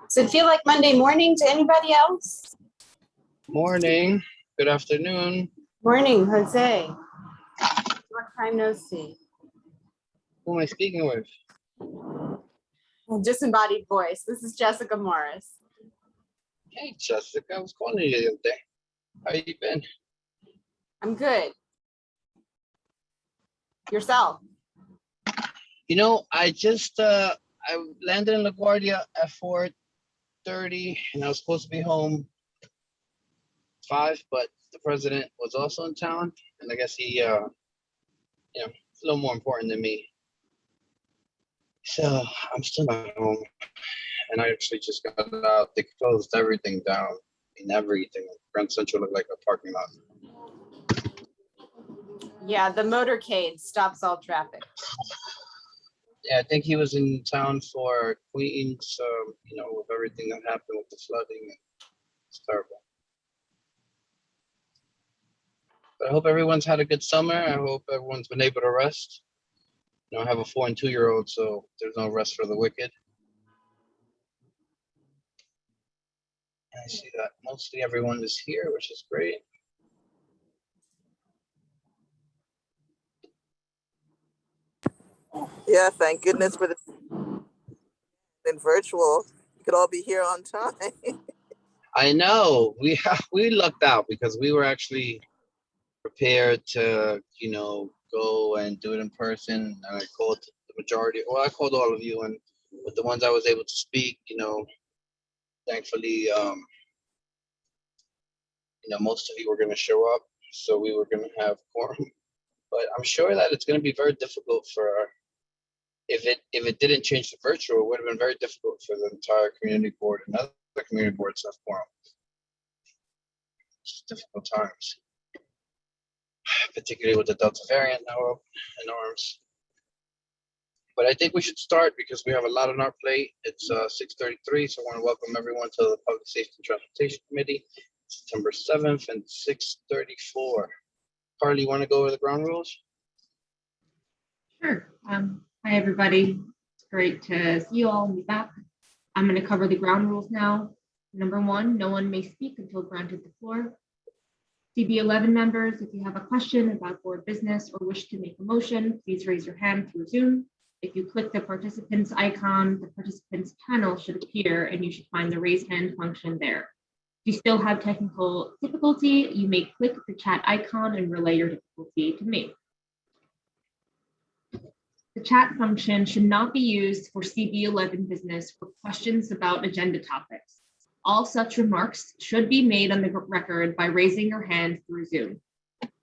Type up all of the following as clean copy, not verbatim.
Does it feel like Monday morning to anybody else? Morning. Good afternoon. Morning, Jose. Long time no see. Who am I speaking with? Disembodied voice. This is Jessica Morris. Hey, Jessica. I was calling you the other day. How you been? I'm good. Yourself? You know, I landed in LaGuardia at 4:30, and I was supposed to be home 5, but the president was also in town, and I guess he, it's a little more important than me. So I'm still not home, and I actually just got out. They closed everything down. Everything. Grand Central looked like a parking lot. Yeah, the motorcade stops all traffic. Yeah, I think he was in town for Queens, with everything that happened with the flooding. It's terrible. But I hope everyone's had a good summer. I hope everyone's been able to rest. I have a 4- and 2-year-old, so there's no rest for the wicked. And I see that mostly everyone is here, which is great. Yeah, thank goodness for the virtual. You could all be here on time. I know we lucked out because we were actually prepared to, go and do it in person. And I called the majority. Well, I called all of you, and with the ones I was able to speak, thankfully, most of you were going to show up, so we were going to have quorum. But I'm sure that it's going to be very difficult if it didn't change to virtual, it would have been very difficult for the entire community board and other community boards to have quorum. It's difficult times, particularly with the Delta variant now up in arms. But I think we should start because we have a lot on our plate. It's 6:33, so I want to welcome everyone to the Public Safety and Transportation Committee, September 7th and 6:34. Carly, you want to go over the ground rules? Sure. Hi, everybody. It's great to see you all and be back. I'm going to cover the ground rules now. Number 1, no one may speak until granted the floor. CB11 members, if you have a question about board business or wish to make a motion, please raise your hand through Zoom. If you click the participants icon, the participants panel should appear and you should find the raise hand function there. If you still have technical difficulty, you may click the chat icon and relay your difficulty to me. The chat function should not be used for CB11 business or questions about agenda topics. All such remarks should be made on the record by raising your hand through Zoom.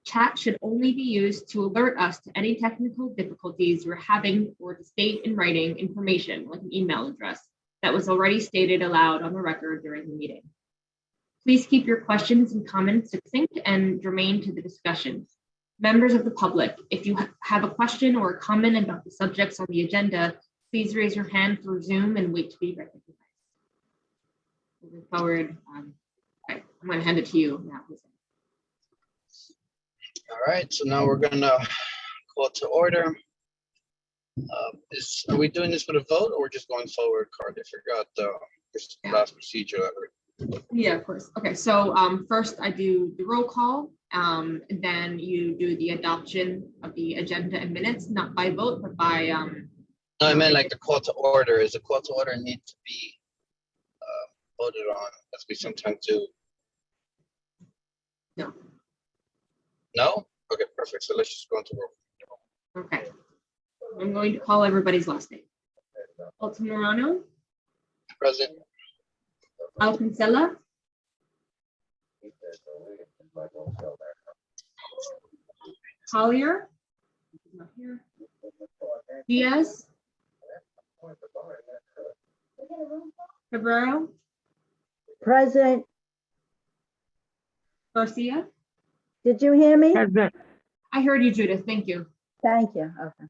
Chat should only be used to alert us to any technical difficulties we're having or to state in writing information like an email address that was already stated aloud on the record during the meeting. Please keep your questions and comments succinct and germane to the discussion. Members of the public, if you have a question or a comment about the subjects on the agenda, please raise your hand through Zoom and wait to be recognized. Moving forward, I'm going to hand it to you now. All right, so now we're going to call to order. Are we doing this with a vote or we're just going forward, Carly? I forgot the last procedure that we're. Yeah, of course. Okay, so first I do the roll call, and then you do the adoption of the agenda and minutes, not by vote, but by. No, I meant like the call to order. Is the call to order need to be voted on, as we sometimes do? No. No? Okay, perfect. So let's just go into roll. Okay. I'm going to call everybody's last name. Altamirano. Present. Alcancella. Collier. Not here. Diaz. Cabrera. Present. Garcia. Did you hear me? Present. I heard you, Judith. Thank you. Thank you. Okay.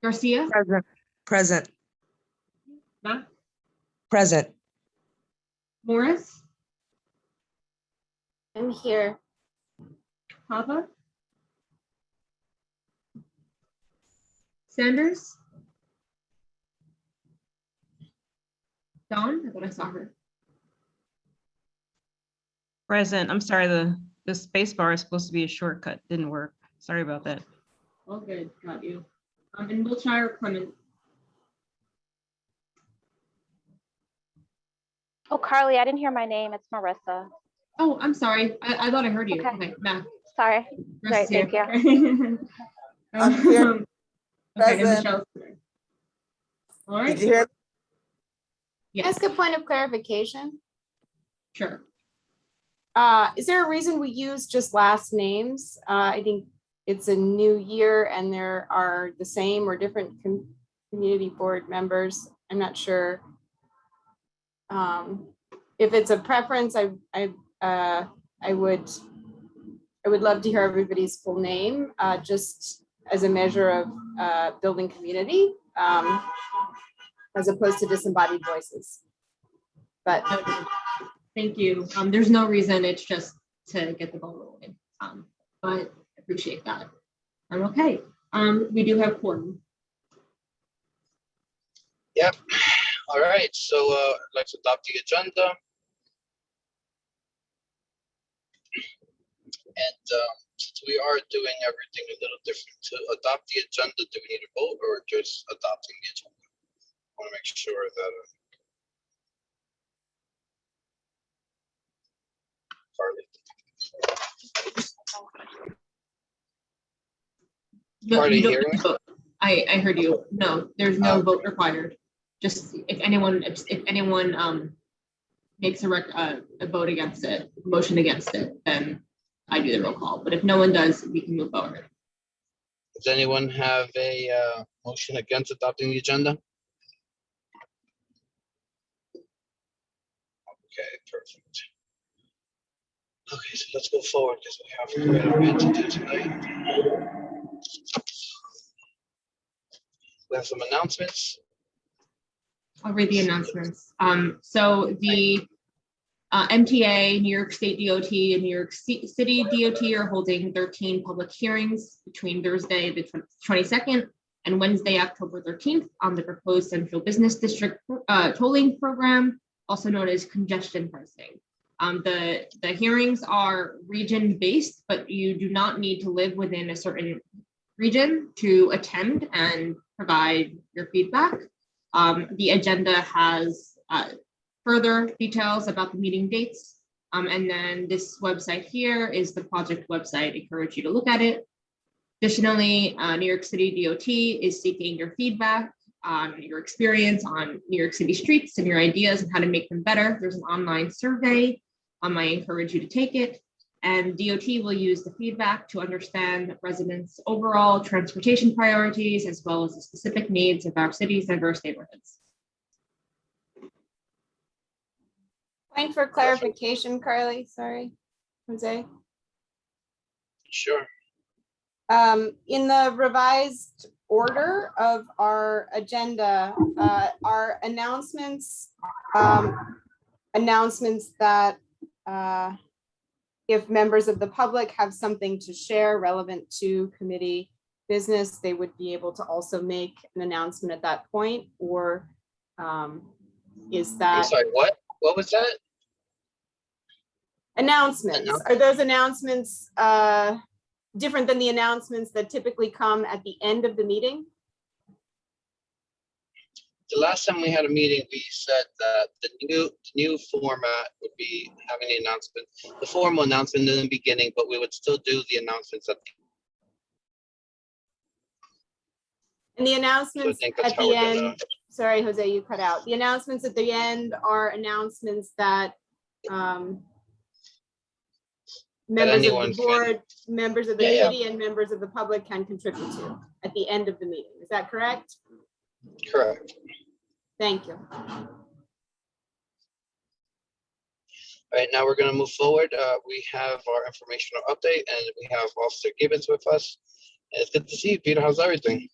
Garcia. Present. Present. Matt. Present. Morris. I'm here. Papa. Sanders. Dawn, I thought I saw her. Present. I'm sorry, the space bar is supposed to be a shortcut. Didn't work. Sorry about that. All good, got you. And Wiltshire Clement. Oh, Carly, I didn't hear my name. It's Marissa. Oh, I'm sorry. I thought I heard you. Okay. Okay, Matt. Sorry. Marissa's Great, thank here. I'm here. Okay, and Present. Michelle's here. All Did right. you hear? Yes, Ask a point of clarification. sure. Is there a reason we use just last names? I think it's a new year and there are the same or different community board members. I'm not sure. If it's a preference, I would love to hear everybody's full name, just as a measure of building community, as opposed to disembodied voices. But Thank you. There's no reason, it's just to get the ball rolling. But I appreciate that. Okay. We do have quorum. Yep. All right, so let's adopt the agenda. And since we are doing everything a little different, to adopt the agenda, do we need a vote or just adopting the agenda? I want to make sure that No, Carly, you don't hearing need to vote. I heard you. No, there's no vote required. Just if anyone makes a vote against it, motion against it, then I do the roll call. But if no one does, we can move forward. does anyone have a motion against adopting the agenda? Okay, perfect. Okay, so let's go forward because we have quite a bit to do tonight. We have some announcements. I'll read the announcements. So the MTA, New York State DOT, and New York City DOT are holding 13 public hearings between Thursday, the 22nd, and Wednesday, October 13th, on the proposed Central Business District tolling program, also known as congestion pricing. The hearings are region-based, but you do not need to live within a certain region to attend and provide your feedback. The agenda has further details about the meeting dates. And then this website here is the project website. I encourage you to look at it. Additionally, New York City DOT is seeking your feedback on your experience on New York City streets and your ideas on how to make them better. There's an online survey. I encourage you to take it. And DOT will use the feedback to understand residents' overall transportation priorities, as well as the specific needs of our city's diverse neighborhoods. point for clarification, Carly, sorry, Jose. Sure. In the revised order of our agenda, our announcements that if members of the public have something to share relevant to committee business, they would be able to also make an announcement at that point, or is I'm that sorry, what? What was that? announcements? Are those announcements different than the announcements that typically come at the end of the meeting? The last time we had a meeting, we said that the new format would be having the announcement, the formal announcement in the beginning, but we would still do the announcements at the And the announcements think that's at how the we're gonna- end, sorry, Jose, you cut out. The announcements at the end are announcements that members of anyone the can- board, members of the Yeah. committee, and members of the public can contribute to at the end of the meeting. Is that correct? Correct. Thank you. All right, now we're gonna move forward. We have our informational update and we have Officer Gibbons with us. And it's good to see you, Peter. How's everything?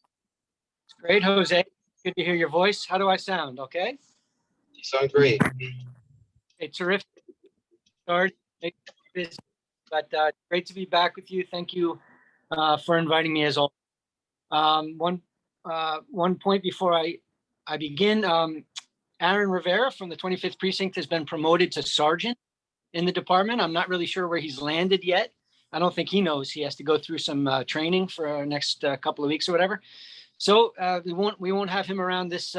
Great, Jose. Good to hear your voice. How do I sound? Okay. You sound great. A terrific start. But great to be back with you. Thank you for inviting me as always. One point before I begin, Aaron Rivera from the 25th precinct has been promoted to sergeant in the department. I'm not really sure where he's landed yet. I don't think he knows. He has to go through some training for our next couple of weeks or whatever. So we won't have him around this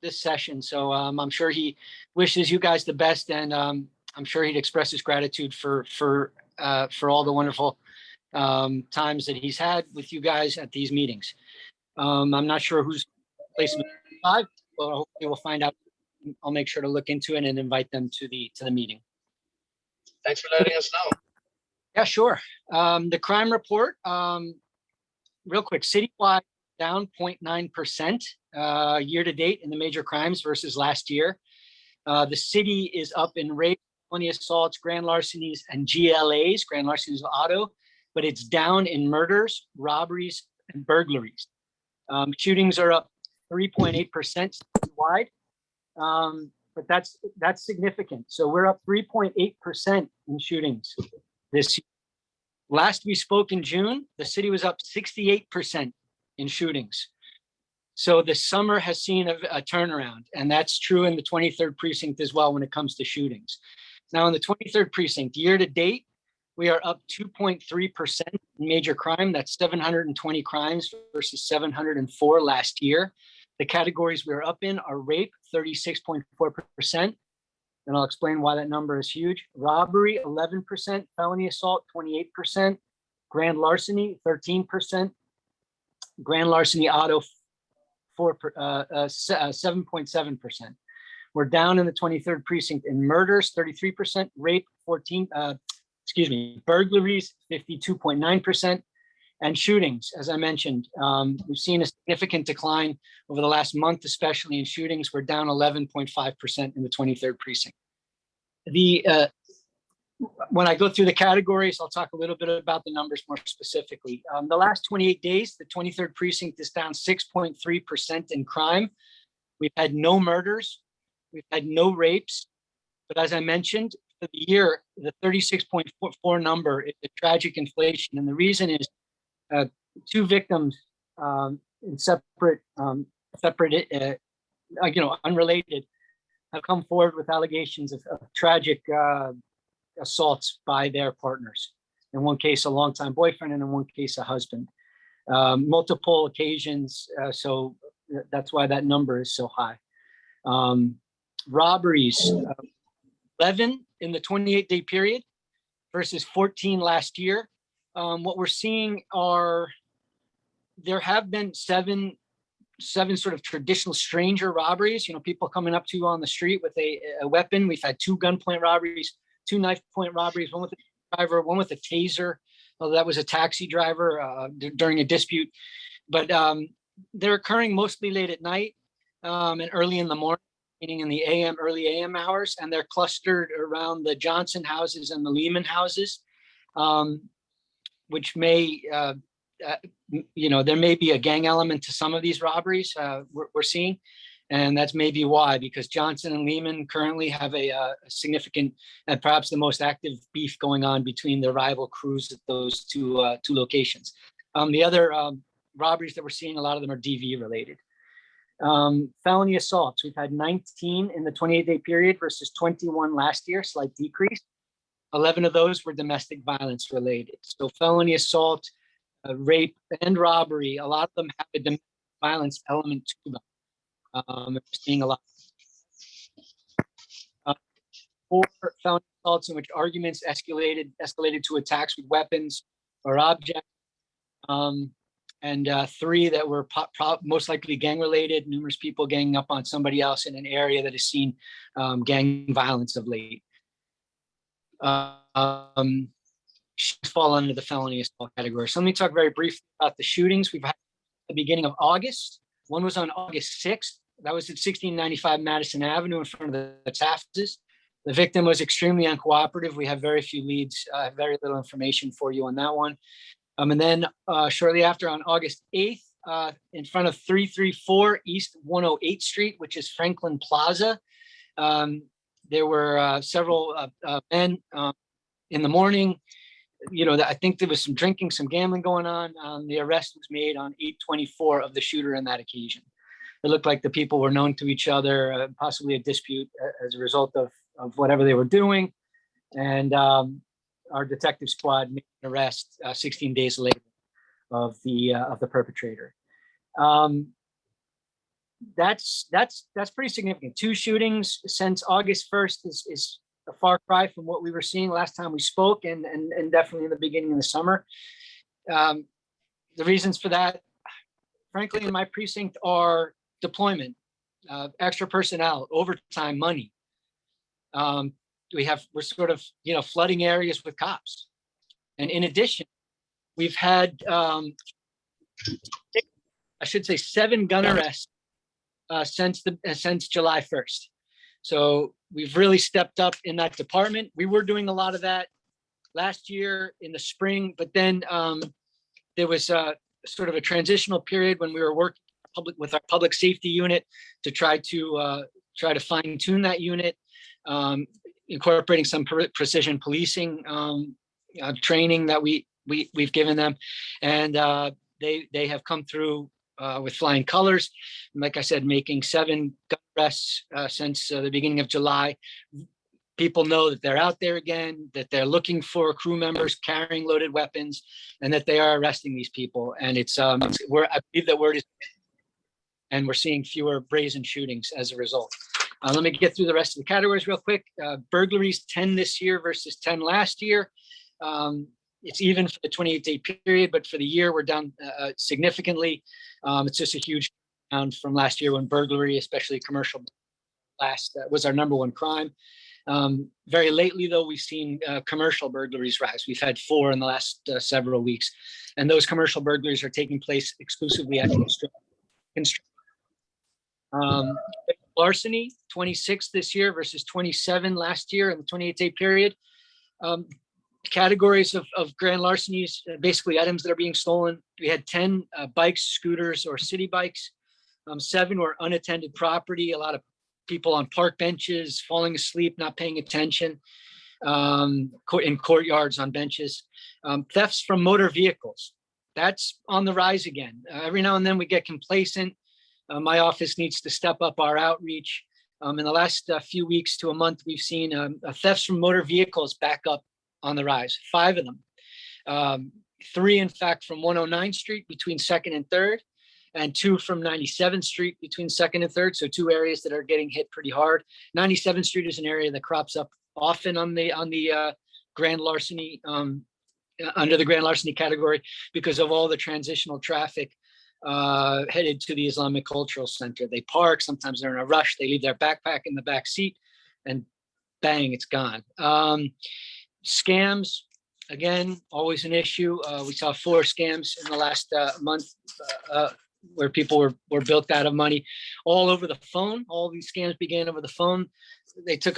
this session. So I'm sure he wishes you guys the best, and I'm sure he'd express his gratitude for all the wonderful times that he's had with you guys at these meetings. I'm not sure who's placement 5, but hopefully we'll find out. I'll make sure to look into it and invite them to the meeting. Thanks for letting us know. Yeah, sure. The crime report, real quick, citywide down 0.9% year to date in the major crimes versus last year. The city is up in rape, felony assaults, grand larcenies, and GLAs, grand larcenies of auto, but it's down in murders, robberies, and burglaries. Shootings are up 3.8% citywide. But that's significant. So we're up 3.8% in shootings this year. Last we spoke in June, the city was up 68% in shootings. So the summer has seen a turnaround, and that's true in the 23rd precinct as well when it comes to shootings. Now in the 23rd precinct, year to date, we are up 2.3% in major crime. That's 720 crimes versus 704 last year. The categories we're up in are rape, 36.4%. And I'll explain why that number is huge. Robbery, 11%. Felony assault, 28%. Grand larceny, 13%. Grand larceny auto, 7.7%. We're down in the 23rd precinct in murders, 33%. Rape, burglaries, 52.9%. And shootings, as I mentioned, we've seen a significant decline over the last month, especially in shootings. We're down 11.5% in the 23rd precinct. When I go through the categories, I'll talk a little bit about the numbers more specifically. The last 28 days, the 23rd precinct is down 6.3% in crime. We've had no murders. We've had no rapes. But as I mentioned, for the year, the 36.4 number is a tragic inflation. And the reason is 2 victims in separate, unrelated, have come forward with allegations of tragic assaults by their partners. In one case, a longtime boyfriend, and in one case, a husband. Multiple occasions, so that's why that number is so high. Robberies, 11 in the 28-day period versus 14 last year. What we're seeing are, there have been seven sort of traditional stranger robberies, people coming up to you on the street with a weapon. We've had 2 gunpoint robberies, 2 knife point robberies, one with a driver, one with a taser. Well, that was a taxi driver during a dispute. But they're occurring mostly late at night and early in the morning, meaning in the early AM hours, and they're clustered around the Johnson houses and the Lehman houses. Which may, there may be a gang element to some of these robberies we're seeing. And that's maybe why, because Johnson and Lehman currently have a significant and perhaps the most active beef going on between the rival crews at those two locations. The other robberies that we're seeing, a lot of them are DV related. Felony assaults, we've had 19 in the 28-day period versus 21 last year, slight decrease. 11 of those were domestic violence related. So felony assault, rape, and robbery, a lot of them have a domestic violence element to them. We're seeing a lot. 4 felony assaults in which arguments escalated to attacks with weapons or objects. And 3 that were most likely gang related, numerous people ganging up on somebody else in an area that has seen gang violence of late. Fall under the felony assault category. So let me talk very briefly about the shootings we've had at the beginning of August. One was on August 6th. That was at 1695 Madison Avenue in front of the Taftses. The victim was extremely uncooperative. We have very few leads, very little information for you on that one. And then shortly after, on August 8th, in front of 334 East 108th Street, which is Franklin Plaza, there were several men in the morning. I think there was some drinking, some gambling going on. The arrest was made on 8/24 of the shooter on that occasion. it looked like the people were known to each other, possibly a dispute as a result of whatever they were doing. And our detective squad made an arrest 16 days later of the perpetrator. That's pretty significant. 2 shootings since August 1st is a far cry from what we were seeing last time we spoke, and definitely in the beginning of the summer. The reasons for that, frankly, in my precinct are deployment, extra personnel, overtime, money. We're sort of, flooding areas with cops. And in addition, we've had, I should say, 7 gun arrests since July 1st. So we've really stepped up in that department. We were doing a lot of that last year in the spring, but then there was sort of a transitional period when we were working with our public safety unit to try to fine tune that unit, incorporating some precision policing training that we've given them, and they have come through with flying colors. And like I said, making 7 gun arrests since the beginning of July. People know that they're out there again, that they're looking for crew members carrying loaded weapons, and that they are arresting these people. And I believe that word is, and we're seeing fewer brazen shootings as a result. Let me get through the rest of the categories real quick. Burglaries, 10 this year versus 10 last year. It's even for the 28-day period, but for the year, we're down significantly. It's just a huge down from last year when burglary, especially commercial, was our #1 crime. Very lately, though, we've seen commercial burglaries rise. We've had 4 in the last several weeks, and those commercial burglaries are taking place exclusively at construction. Larceny, 26 this year versus 27 last year in the 28-day period. Categories of grand larcenies, basically items that are being stolen. We had 10 bikes, scooters, or city bikes. 7 were unattended property. A lot of people on park benches, falling asleep, not paying attention, in courtyards on benches. Thefts from motor vehicles. That's on the rise again. Every now and then we get complacent. My office needs to step up our outreach. In the last few weeks to a month, we've seen thefts from motor vehicles back up on the rise, 5 of them. 3, in fact, from 109th Street between 2nd and 3rd, and 2 from 97th Street between 2nd and 3rd. So 2 areas that are getting hit pretty hard. 97th Street is an area that crops up often on the grand larceny, under the grand larceny category, because of all the transitional traffic headed to the Islamic Cultural Center. They park, sometimes they're in a rush, they leave their backpack in the back seat, and bang, it's gone. Scams, again, always an issue. We saw 4 scams in the last month where people were bilked out of money all over the phone. All these scams began over the phone. They took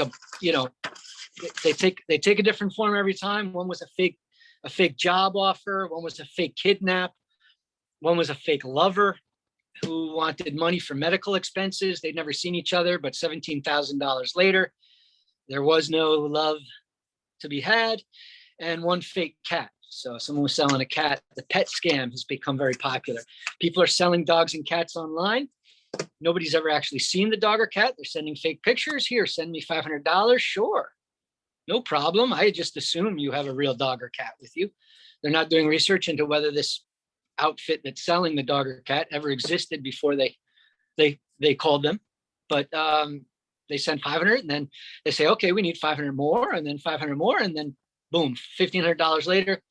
they take a different form every time. One was a fake job offer. One was a fake kidnap. One was a fake lover who wanted money for medical expenses. They'd never seen each other, but $17,000 later, there was no love to be had. And one fake cat. So someone was selling a cat. The pet scam has become very popular. People are selling dogs and cats online. Nobody's ever actually seen the dog or cat. They're sending fake pictures. Here, send me $500. Sure. No problem. I just assume you have a real dog or cat with you. They're not doing research into whether this outfit that's selling the dog or cat ever existed before they called them. But they send 500, and then they say, okay, we need 500 more, and then 500 more, and then boom, $1,500 later,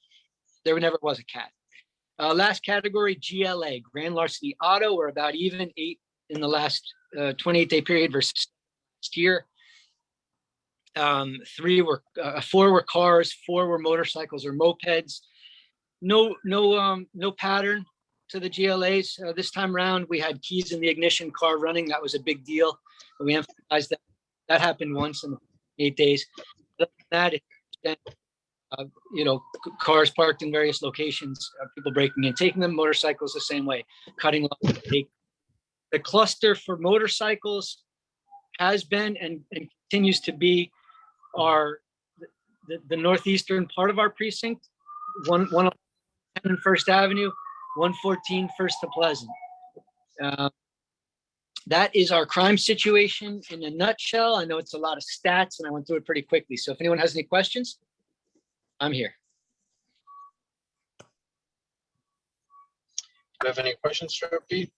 there never was a cat. Last category, GLA, Grand Larceny Auto. We're about even, 8 in the last 28-day period versus last year. 4 were cars, 4 were motorcycles or mopeds. No pattern to the GLAs. This time around, we had keys in the ignition, car running. That was a big deal. We emphasized that. That happened once in 8 days. Other than that, cars parked in various locations, people breaking in, taking them. Motorcycles the same way, cutting lots. The cluster for motorcycles has been and continues to be the northeastern part of our precinct. 110 First Avenue, 114 First to Pleasant. that is our crime situation in a nutshell. I know it's a lot of stats and I went through it pretty quickly. So if anyone has any questions, I'm here. Do you have any questions for Pete?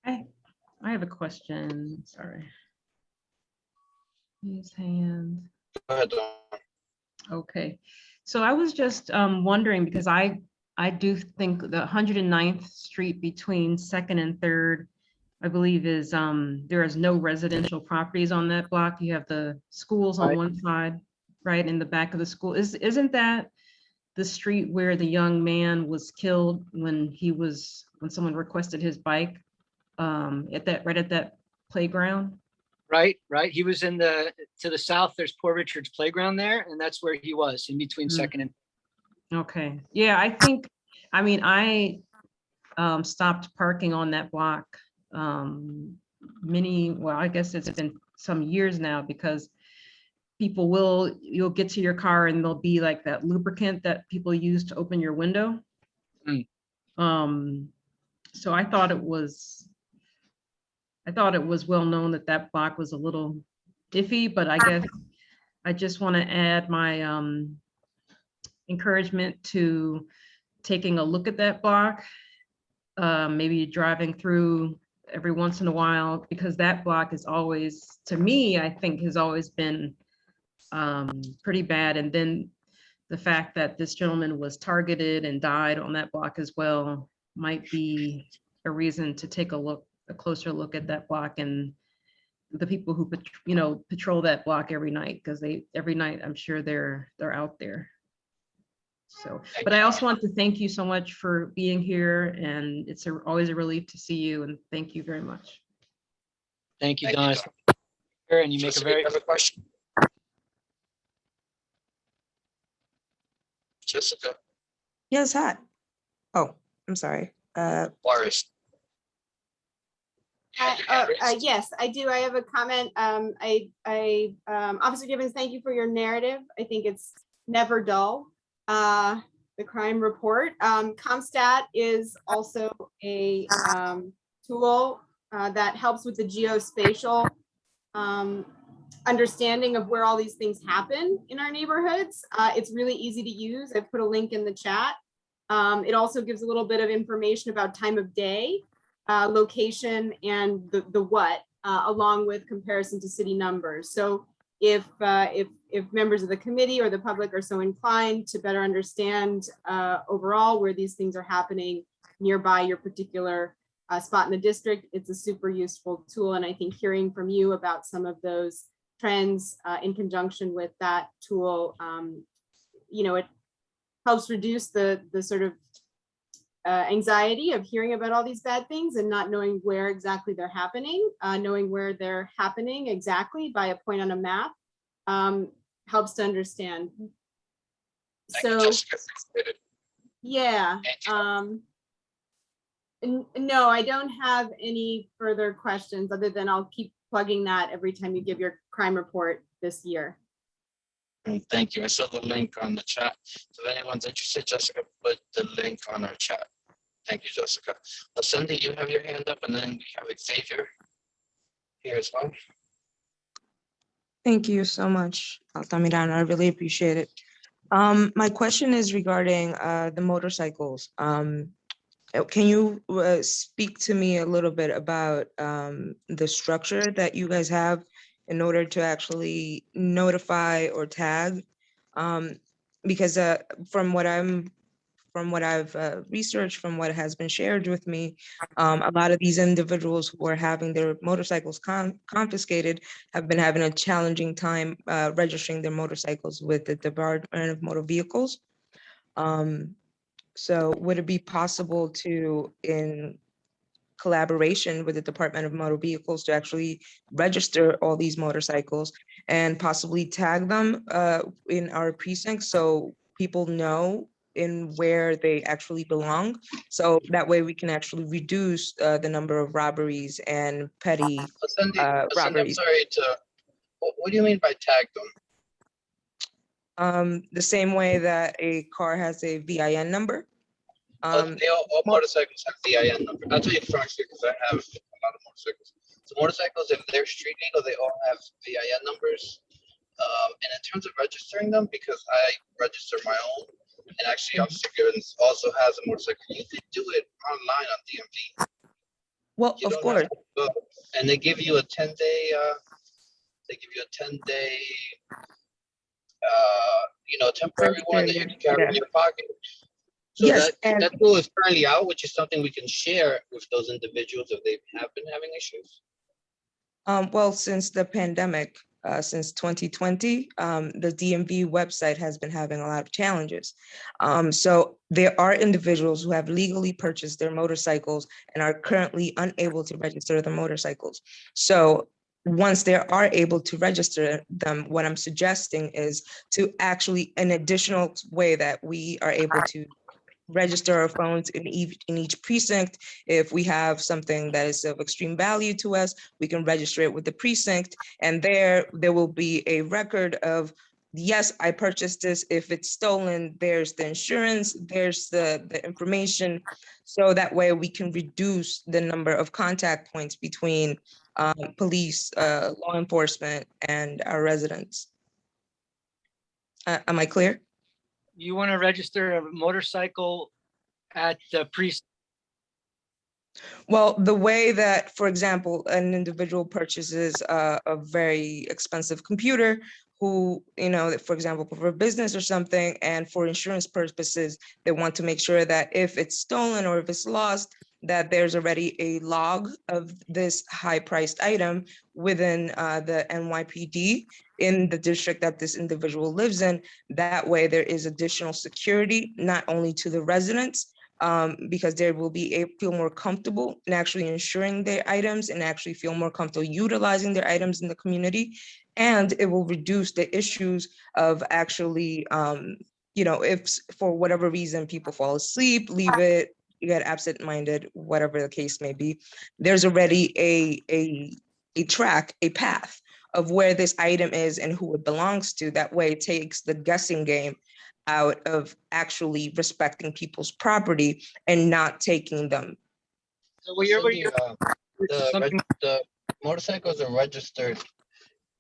I have a question, sorry. His hand. Go ahead, Dawn. Okay, so I was just wondering, because I do think the 109th Street between Second and Third, I believe is, there is no residential properties on that block. You have the schools on Right. one side, right in the back of the school. Isn't that the street where the young man was killed when someone requested his bike right at that playground? Right. He was to the south, there's Poor Richard's Playground there, and that's where he was, in between Mm. Second and. Okay, yeah, I stopped parking on that block I guess it's been some years now, because you'll get to your car and there'll be like that lubricant that people use to open your window. Mm. So I thought it was well known that that block was a little iffy, but I guess I just want to add my encouragement to taking a look at that block, maybe driving through every once in a while, because that block is always, to me, I think has always been pretty bad. And then the fact that this gentleman was targeted and died on that block as well might be a reason to take a closer look at that block and the people who patrol that block every night, because every night I'm sure they're out there. So, but I also want to thank you so much for being here, and it's always a relief to see you, and thank you very much. Thank you, Thank Don. you, And you make a Jessica, very. you have a question? Jessica, Yes, hi. Oh, I'm sorry. Boris. Yes, I do. I have a comment. Officer Gibbons, thank you for your narrative. I think it's never dull. The crime report. ComStat is also a tool that helps with the geospatial understanding of where all these things happen in our neighborhoods. It's really easy to use. I've put a link in the chat. It also gives a little bit of information about time of day, location, and the what, along with comparison to city numbers. So if members of the committee or the public are so inclined to better understand overall where these things are happening nearby your particular spot in the district, it's a super useful tool. And I think hearing from you about some of those trends in conjunction with that tool, it helps reduce the sort of anxiety of hearing about all these bad things and not knowing where exactly they're happening. Knowing where they're happening exactly by a point on a map helps to understand. Thank you, So Jessica. Appreciate it. yeah, no, I don't have any further questions other than I'll keep plugging that every time you give your crime report this year. Thank you. I saw the link on the chat. So if anyone's interested, Jessica put the link on our chat. Thank you, Jessica. Cindy, you have your hand up, and then we have Xavier here as well. Thank you so much, Altamirano. I really appreciate it. My question is regarding the motorcycles. Can you speak to me a little bit about the structure that you guys have in order to actually notify or tag? Because from what I've researched, from what has been shared with me, a lot of these individuals who are having their motorcycles confiscated have been having a challenging time registering their motorcycles with the Department of Motor Vehicles. So would it be possible to, in collaboration with the Department of Motor Vehicles, to actually register all these motorcycles and possibly tag them in our precincts so people know in where they actually belong? So that way we can actually reduce the number of robberies and petty Cindy, I'm robberies. sorry what do you mean by tag them? The same way that a car has a VIN number. They all motorcycles have VIN number. I'll tell you frankly because I have a lot of motorcycles. So motorcycles, if they're street legal, they all have VIN numbers. And in terms of registering them, because I register my own, and actually Officer Gibbons also has a motorcycle, you can do it online on DMV. Well, You of don't have course. to go. And they give you a 10-day, temporary one that you can carry in your pocket. So Yes, and that tool is currently out, which is something we can share with those individuals if they have been having issues. well, since the pandemic, since 2020, the DMV website has been having a lot of challenges. So there are individuals who have legally purchased their motorcycles and are currently unable to register their motorcycles. So once they are able to register them, what I'm suggesting is to actually an additional way that we are able to register our phones in each precinct. If we have something that is of extreme value to us, we can register it with the precinct, and there will be a record of, yes, I purchased this. If it's stolen, there's the insurance, there's the information. So that way we can reduce the number of contact points between police, law enforcement, and our residents. Am I clear? You want to register a motorcycle at the precinct? Well, the way that, for example, an individual purchases a very expensive computer who, for example, for a business or something, and for insurance purposes, they want to make sure that if it's stolen or if it's lost, that there's already a log of this high-priced item within the NYPD in the district that this individual lives in. That way, there is additional security, not only to the residents, because they will feel more comfortable in actually insuring their items and actually feel more comfortable utilizing their items in the community. And it will reduce the issues of actually, if for whatever reason people fall asleep, leave it, you get absent-minded, whatever the case may be, there's already a track, a path of where this item is and who it belongs to. That way it takes the guessing game out of actually respecting people's property and not taking them. So what you're The motorcycles are registered,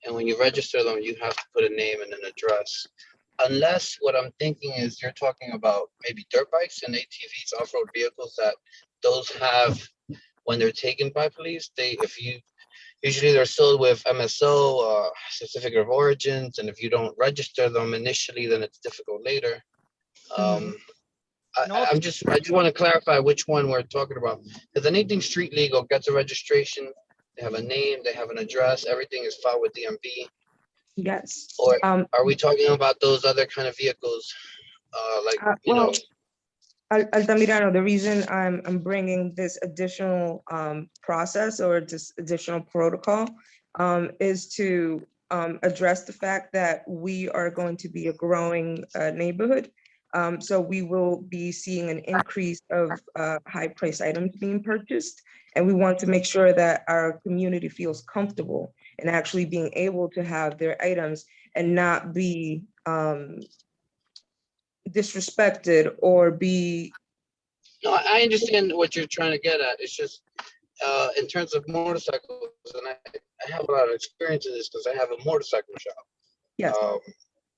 and when you register them, you have to put a name and an address. Unless what I'm thinking is you're talking about maybe dirt bikes and ATVs, off-road vehicles that those have, when they're taken by police, usually they're sold with MSO, certificate of origins, and if you don't register them initially, then it's difficult later. I just want to clarify which one we're talking about, because anything street legal gets a registration, they have a name, they have an address, everything is filed with DMV. Yes. Or are we talking about those other kind of vehicles? Altamirano, the reason I'm bringing this additional process or this additional protocol is to address the fact that we are going to be a growing neighborhood. So we will be seeing an increase of high-priced items being purchased, and we want to make sure that our community feels comfortable in actually being able to have their items and not be disrespected or be. No, I understand what you're trying to get at. It's just in terms of motorcycles, and I have a lot of experience in this because I have a motorcycle shop. Yes.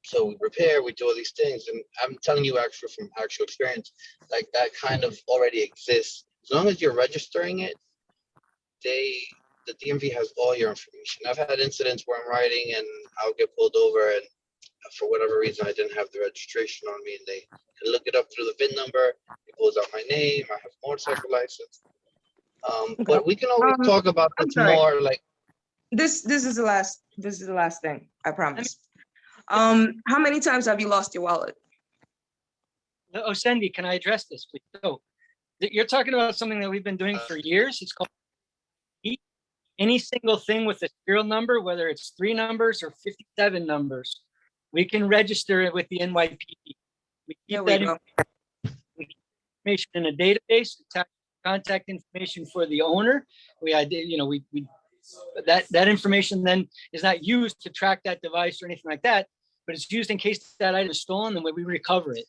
So we repair, we do all these things, and I'm telling you actually from actual experience, like that kind of already exists. As long as you're registering it, the DMV has all your information. I've had incidents where I'm riding and I'll get pulled over, and for whatever reason I didn't have the registration on me, and they can look it up through the VIN number. It pulls out my name. I have a motorcycle license. But we can always talk about this more. Like this is the last thing, I promise. How many times have you lost your wallet? Oh, Sandy, can I address this, please? So you're talking about something that we've been doing for years. It's called any single thing with a serial number, whether it's 3 numbers or 57 numbers, we can register it with the NYPD. We keep that information in a database, contact information for the owner. That information then is not used to track that device or anything like that, but it's used in case that item is stolen, and when we recover it.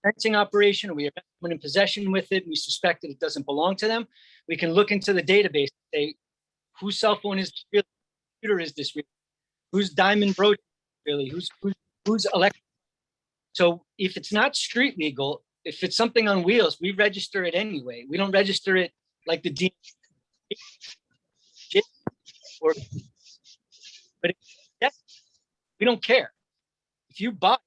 fencing operation, or we have someone in possession with it, we suspect that it doesn't belong to them, we can look into the database and say, whose cell phone is this really? Whose computer is this really? Whose diamond brooch really? Who's electric? So if it's not street legal, if it's something on wheels, we register it anyway. We don't register it like the DMV or, but we don't care. If you buy,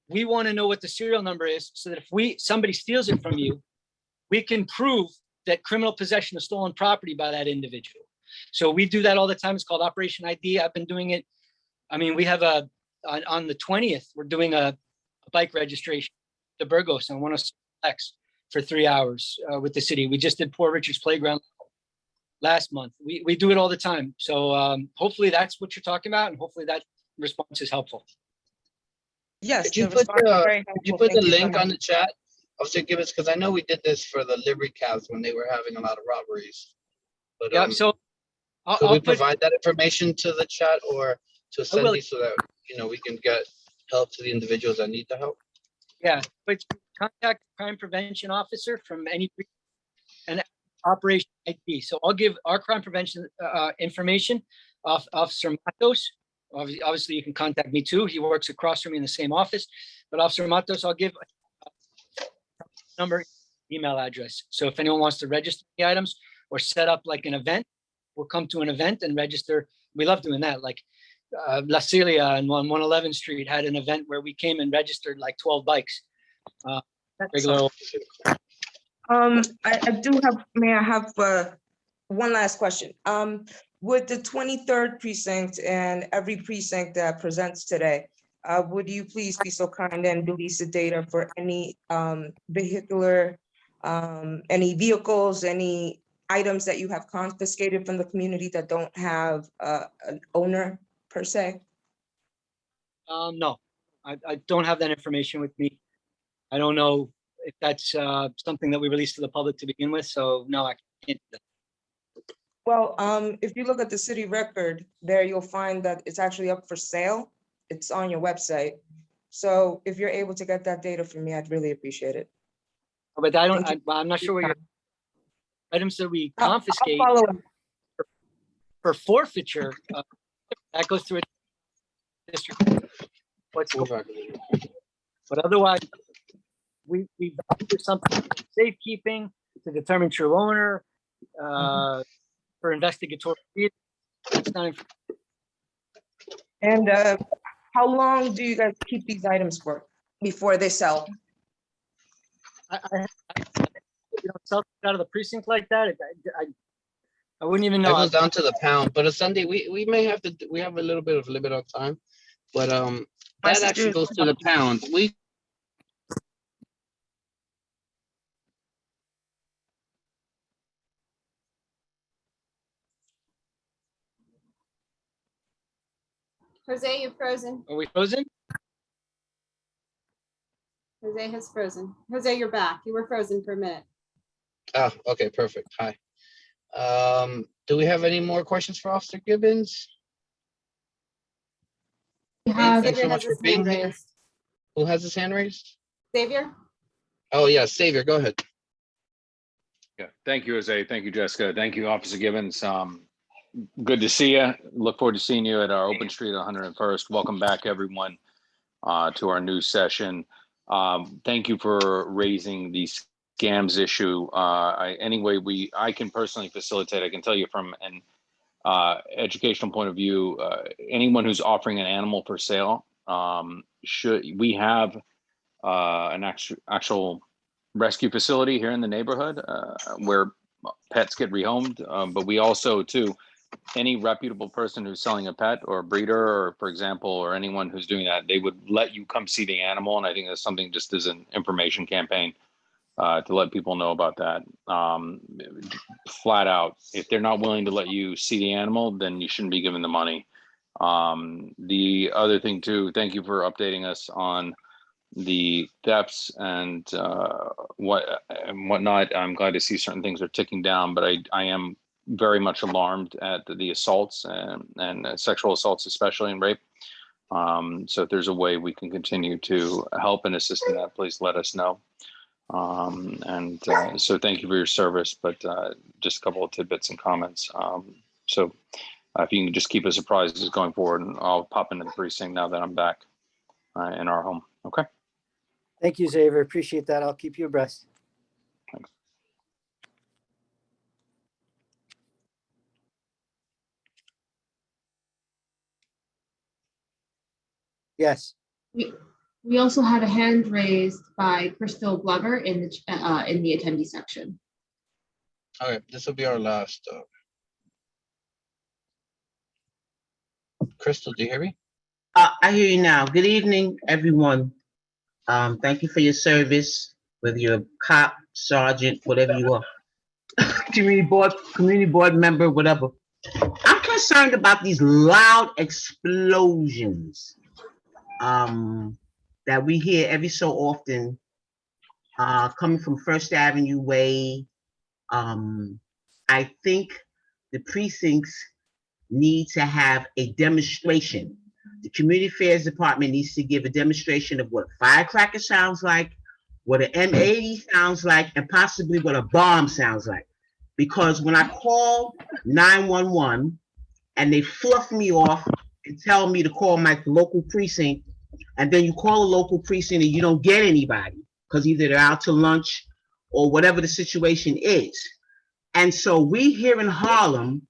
we want to know what the serial number is, so that if somebody steals it from you, we can prove that criminal possession of stolen property by that individual. So we do that all the time. It's called Operation ID. I've been doing it. I mean, we have on the 20th, we're doing a bike registration, the Burgos on 106X for 3 hours with the city. We just did Poor Richard's Playground last month. We do it all the time. So hopefully that's what you're talking about, and hopefully that response is helpful. Yes. Could you the put response is very could you helpful. put the Thank you so link much. on the chat? Officer Gibbons, because I know we did this for the livery cabs when they were having a lot of robberies. But Yeah, so could we I'll put, provide that information to the chat or to I will. Cindy so that we can get help to the individuals that need the help? Yeah, but contact crime prevention officer from any and Operation ID. So I'll give our crime prevention information off Officer Matos. Obviously, you can contact me too. He works across from me in the same office. But Officer Matos, I'll give number, email address. So if anyone wants to register the items or set up like an event, we'll come to an event and register. We love doing that. Like La Celia on 111th Street had an event where we came and registered like 12 bikes. Regular. I do have, may I have one last question? With the 23rd precinct and every precinct that presents today, would you please be so kind and release the data for any vehicular, any vehicles, any items that you have confiscated from the community that don't have an owner per se? No, I don't have that information with me. I don't know if that's something that we released to the public to begin with. So no, I can't do that. Well, if you look at the city record there, you'll find that it's actually up for sale. It's on your website. So if you're able to get that data from me, I'd really appreciate it. But I don't, Thank I'm not sure what your items that we I'll confiscate follow up. for forfeiture, that goes through a district. But otherwise, we value something for safekeeping, to determine true owner, for investigatory. That's not And how long do you guys keep these items for before they sell? I sell it out of the precinct like that. I wouldn't even That know. goes down to the pound. But Sunday, we may have to. We have a little bit of limit on time, but My that actually sister- goes to the pound. We Jose, you're frozen. Are we frozen? Jose has frozen. Jose, you're back. You were frozen for a minute. Oh, okay, perfect. Hi. Do we have any more questions for Officer Gibbons? Thanks Xavier so much has for his hand being here. raised. Who has his hand raised? Xavier? Oh, yeah, Savior, go ahead. Yeah, thank you, Jose. Thank you, Jessica. Thank you, Officer Gibbons. Good to see you. Look forward to seeing you at our open street 101st. Welcome back, everyone, to our new session. Thank you for raising the scams issue. I can personally facilitate. I can tell you from an educational point of view, anyone who's offering an animal for sale, we have an actual rescue facility here in the neighborhood where pets get rehomed, but we also too, any reputable person who's selling a pet or a breeder, or for example, or anyone who's doing that, they would let you come see the animal. And I think that's something just as an information campaign to let people know about that. Flat out, if they're not willing to let you see the animal, then you shouldn't be giving the money. The other thing too, thank you for updating us on the thefts and whatnot. I'm glad to see certain things are ticking down, but I am very much alarmed at the assaults and sexual assaults, especially, and rape. So if there's a way we can continue to help and assist in that, please let us know. So thank you for your service, but just a couple of tidbits and comments. So if you can just keep us apprised as going forward, and I'll pop into the precinct now that I'm back in our home. Okay. Thank you, Xavier. Appreciate that. I'll keep you abreast. Thanks. Yes. We also had a hand raised by Crystal Glover in the attendee section. All right, this will be our last. Crystal, do you hear me? I hear you now. Good evening, everyone. Thank you for your service, whether you're a cop, sergeant, whatever you are, community board member, whatever. I'm concerned about these loud explosions that we hear every so often coming from First Avenue Way. I think the precincts need to have a demonstration. The Community Affairs Department needs to give a demonstration of what a firecracker sounds like, what an M80 sounds like, and possibly what a bomb sounds like. Because when I call 911 and they fluff me off and tell me to call my local precinct, and then you call a local precinct and you don't get anybody because either they're out to lunch or whatever the situation is. And so we here in Harlem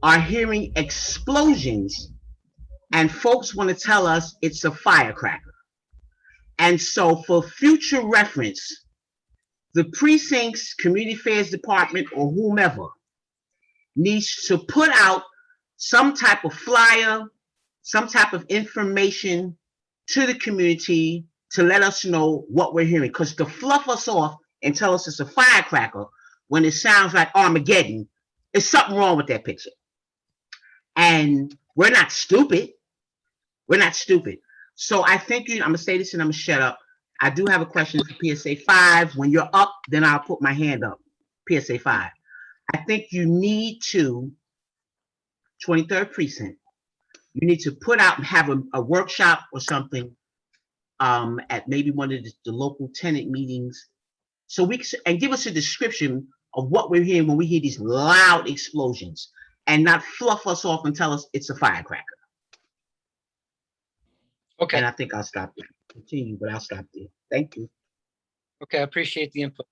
are hearing explosions and folks want to tell us it's a firecracker. And so for future reference, the precincts, community affairs department, or whomever needs to put out some type of flyer, some type of information to the community to let us know what we're hearing. Because to fluff us off and tell us it's a firecracker when it sounds like Armageddon, there's something wrong with that picture. And we're not stupid. We're not stupid. So I think I'm gonna say this and I'm gonna shut up. I do have a question for PSA 5. When you're up, then I'll put my hand up. PSA 5. I think you need to, 23rd precinct, you need to put out and have a workshop or something at maybe one of the local tenant meetings. So and give us a description of what we're hearing when we hear these loud explosions and not fluff us off and tell us it's a firecracker. Okay. And I think I'll stop there. Continue, but I'll stop there. Thank you. Okay, I appreciate the input.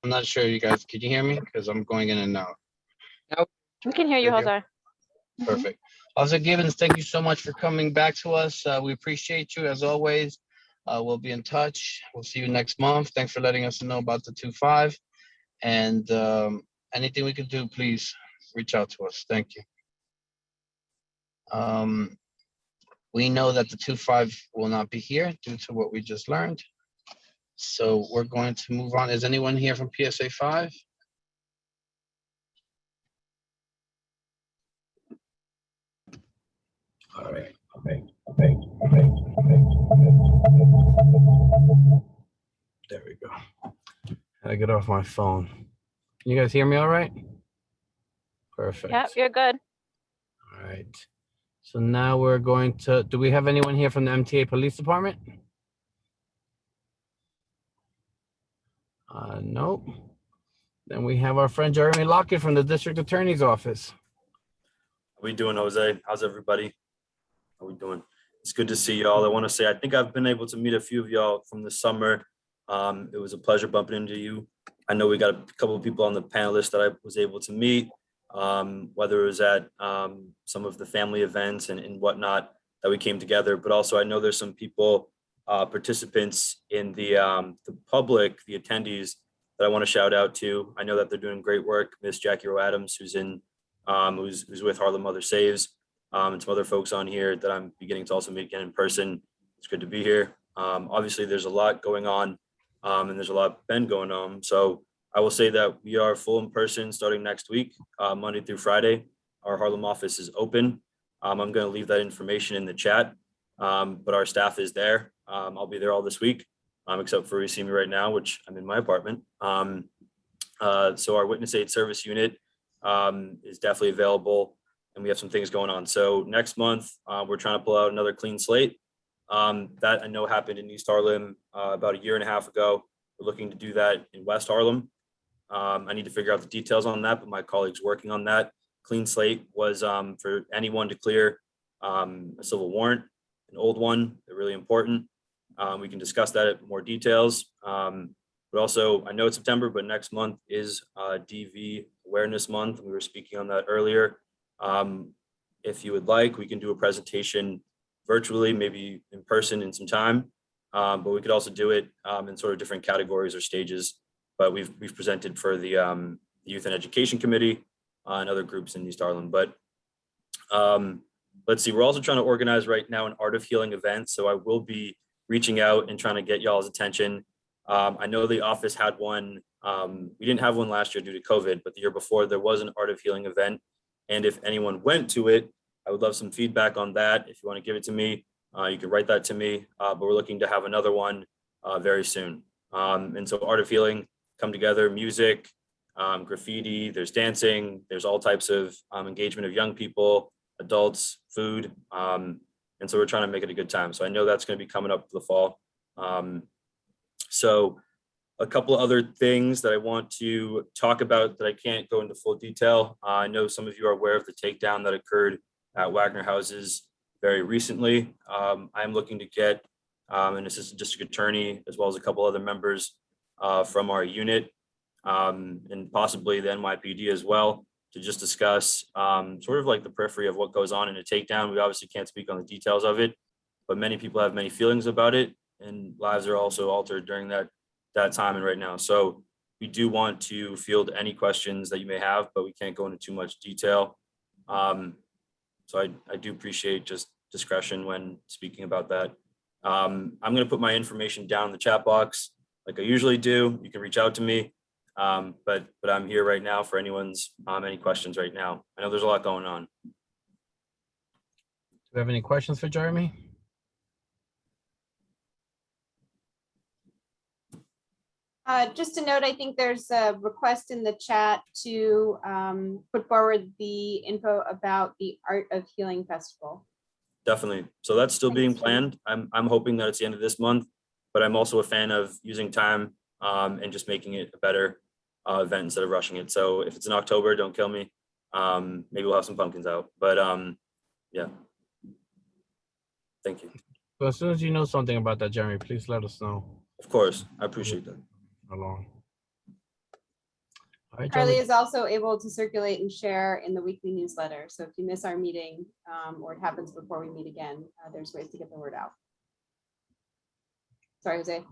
I'm not sure, you guys. Can you hear me? Because I'm going in and out. We can hear you, There you go. Jose. Perfect. Officer Gibbons, thank you so much for coming back to us. We appreciate you as always. We'll be in touch. We'll see you next month. Thanks for letting us know about the 2-5. And anything we can do, please reach out to us. Thank you. We know that the 2-5 will not be here due to what we just learned. So we're going to move on. Is anyone here from PSA 5? All right. Okay. There we go. I get off my phone. You guys hear me all right? Perfect. Yep, you're good. All right. So now we're going to, do we have anyone here from the MTA Police Department? Nope. Then we have our friend Jeremy Lockett from the District Attorney's Office. How we doing, Jose? How's everybody? How we doing? It's good to see y'all. I want to say, I think I've been able to meet a few of y'all from the summer. It was a pleasure bumping into you. I know we got a couple of people on the panel list that I was able to meet, whether it was at some of the family events and whatnot that we came together, but also I know there's some people, participants in the public, the attendees that I want to shout out to. I know that they're doing great work. Miss Jackie Rowe Adams, who's with Harlem Mother Saves, and some other folks on here that I'm beginning to also meet again in person. It's good to be here. Obviously, there's a lot going on, and there's a lot been going on. So I will say that we are full in person starting next week, Monday through Friday. Our Harlem office is open. I'm going to leave that information in the chat, but our staff is there. I'll be there all this week. except for where you see me right now, which I'm in my apartment. So our witness aid service unit is definitely available, and we have some things going on. So next month, we're trying to pull out another clean slate. That I know happened in East Harlem about a year and a half ago. We're looking to do that in West Harlem. I need to figure out the details on that, but my colleague's working on that. Clean slate was for anyone to clear a civil warrant, an old one. They're really important. We can discuss that at more details. But also, I know it's September, but next month is DV Awareness Month. We were speaking on that earlier. If you would like, we can do a presentation virtually, maybe in person in some time. But we could also do it in sort of different categories or stages. But we've presented for the Youth and Education Committee and other groups in East Harlem. But let's see, we're also trying to organize right now an Art of Healing event. So I will be reaching out and trying to get y'all's attention. I know the office had one. We didn't have one last year due to COVID, but the year before there was an Art of Healing event. And if anyone went to it, I would love some feedback on that. If you want to give it to me, you can write that to me. But we're looking to have another one very soon. And so Art of Healing come together, music, graffiti, there's dancing, there's all types of engagement of young people, adults, food. And so we're trying to make it a good time. So I know that's going to be coming up for the fall. So a couple of other things that I want to talk about that I can't go into full detail. I know some of you are aware of the takedown that occurred at Wagner Houses very recently. I'm looking to get an assistant district attorney as well as a couple other members from our unit and possibly the NYPD as well to just discuss sort of like the periphery of what goes on in a takedown. We obviously can't speak on the details of it, but many people have many feelings about it, and lives are also altered during that time and right now. So we do want to field any questions that you may have, but we can't go into too much detail. So I do appreciate just discretion when speaking about that. I'm going to put my information down in the chat box like I usually do. You can reach out to me, but I'm here right now for anyone's any questions right now. I know there's a lot going on. Do we have any questions for Jeremy? Just a note, I think there's a request in the chat to put forward the info about the Art of Healing Festival. Definitely. So that's still being planned. I'm hoping that it's the end of this month, but I'm also a fan of using time and just making it a better event instead of rushing it. So if it's in October, don't kill me. Maybe we'll have some pumpkins out, but yeah. Thank you. So as soon as you know something about that, Jeremy, please let us know. Of course, I appreciate that. Along. All right, Carly Jeremy. is also able to circulate and share in the weekly newsletter. So if you miss our meeting or it happens before we meet again, there's ways to get the word out. Sorry, Jose.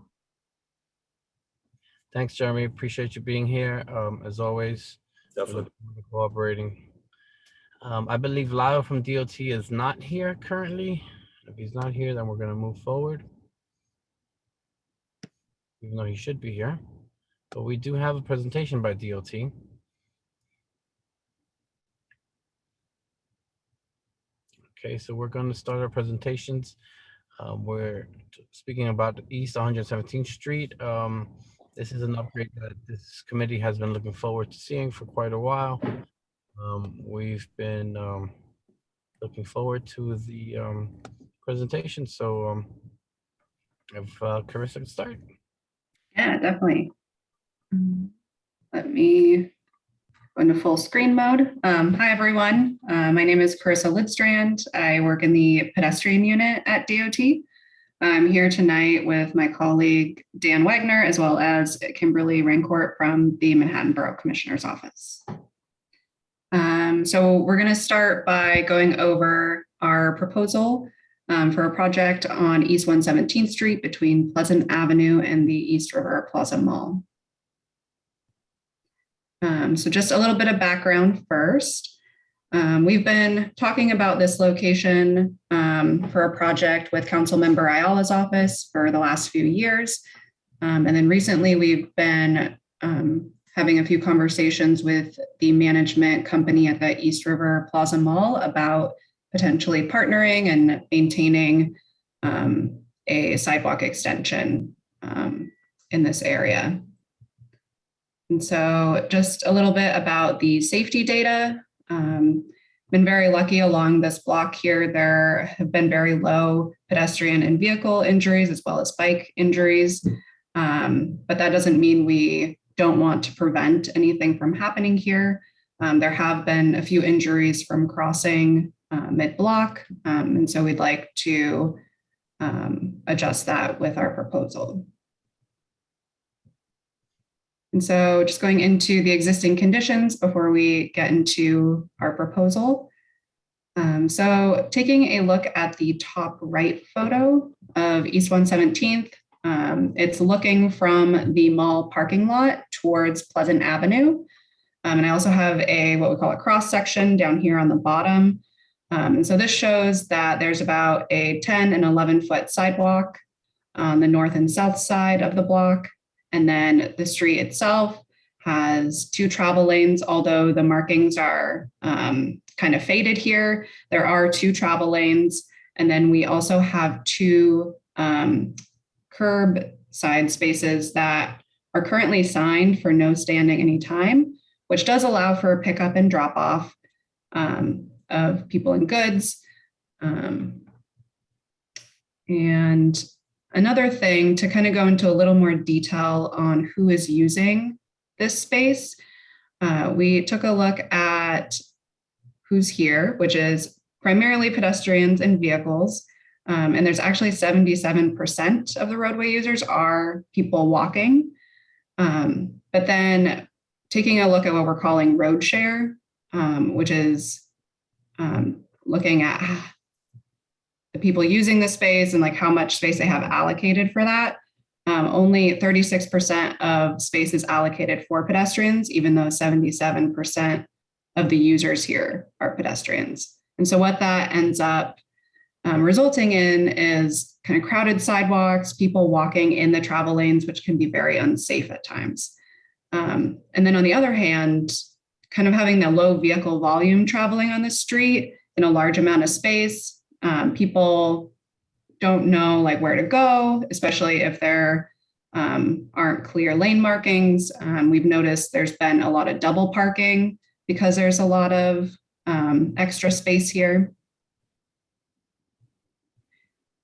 Thanks, Jeremy. Appreciate you being here. As always, Definitely cooperating. I believe Lyle from DOT is not here currently. If he's not here, then we're going to move forward. Even though he should be here. But we do have a presentation by DOT. Okay, so we're going to start our presentations. We're speaking about East 117th Street. This is an upgrade that this committee has been looking forward to seeing for quite a while. We've been looking forward to the presentation. So if Carissa can start. Yeah, definitely. Let me go into full screen mode. Hi, everyone. My name is Carissa Lidstrand. I work in the pedestrian unit at DOT. I'm here tonight with my colleague, Dan Wagner, as well as Kimberly Rancourt from the Manhattan Borough Commissioner's Office. So we're going to start by going over our proposal for a project on East 117th Street between Pleasant Avenue and the East River Plaza Mall. So just a little bit of background first. We've been talking about this location for a project with Councilmember Ayala's office for the last few years. And then recently we've been having a few conversations with the management company at the East River Plaza Mall about potentially partnering and maintaining a sidewalk extension in this area. And so just a little bit about the safety data. Been very lucky along this block here. There have been very low pedestrian and vehicle injuries as well as bike injuries. But that doesn't mean we don't want to prevent anything from happening here. There have been a few injuries from crossing mid-block. And so we'd like to adjust that with our proposal. And so just going into the existing conditions before we get into our proposal. So taking a look at the top right photo of East 117th, it's looking from the mall parking lot towards Pleasant Avenue. And I also have what we call a cross section down here on the bottom. And so this shows that there's about a 10 and 11 foot sidewalk on the north and south side of the block. And then the street itself has 2 travel lanes, although the markings are kind of faded here. There are 2 travel lanes. And then we also have 2 curb side spaces that are currently signed for no standing anytime, which does allow for a pickup and drop off of people and goods. And another thing to kind of go into a little more detail on who is using this space, we took a look at who's here, which is primarily pedestrians and vehicles. And there's actually 77% of the roadway users are people walking. But then taking a look at what we're calling road share, which is looking at the people using the space and like how much space they have allocated for that. Only 36% of space is allocated for pedestrians, even though 77% of the users here are pedestrians. And so what that ends up resulting in is kind of crowded sidewalks, people walking in the travel lanes, which can be very unsafe at times. And then on the other hand, kind of having the low vehicle volume traveling on the street in a large amount of space, people don't know like where to go, especially if there aren't clear lane markings. We've noticed there's been a lot of double parking because there's a lot of extra space here.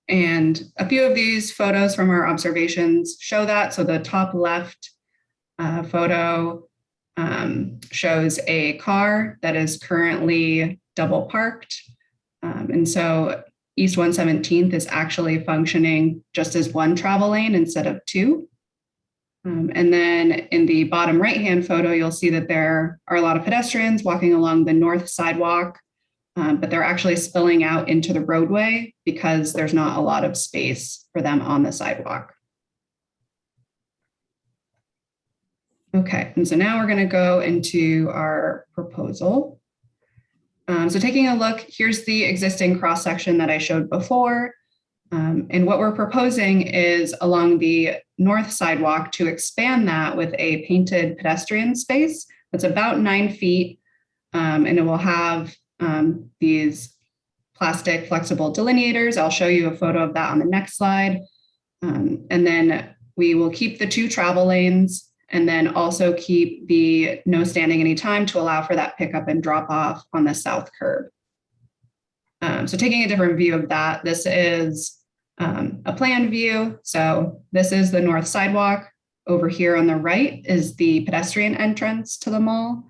And a few of these photos from our observations show that. So the top left photo shows a car that is currently double parked. And so East 117th is actually functioning just as 1 travel lane instead of 2. And then in the bottom right-hand photo, you'll see that there are a lot of pedestrians walking along the north sidewalk, but they're actually spilling out into the roadway because there's not a lot of space for them on the sidewalk. Okay, and so now we're going to go into our proposal. So taking a look, here's the existing cross-section that I showed before. And what we're proposing is along the north sidewalk to expand that with a painted pedestrian space that's about 9 feet. And it will have these plastic flexible delineators. I'll show you a photo of that on the next slide. And then we will keep the 2 travel lanes and then also keep the no standing anytime to allow for that pickup and drop off on the south curb. So taking a different view of that, this is a plan view. So this is the north sidewalk. Over here on the right is the pedestrian entrance to the mall.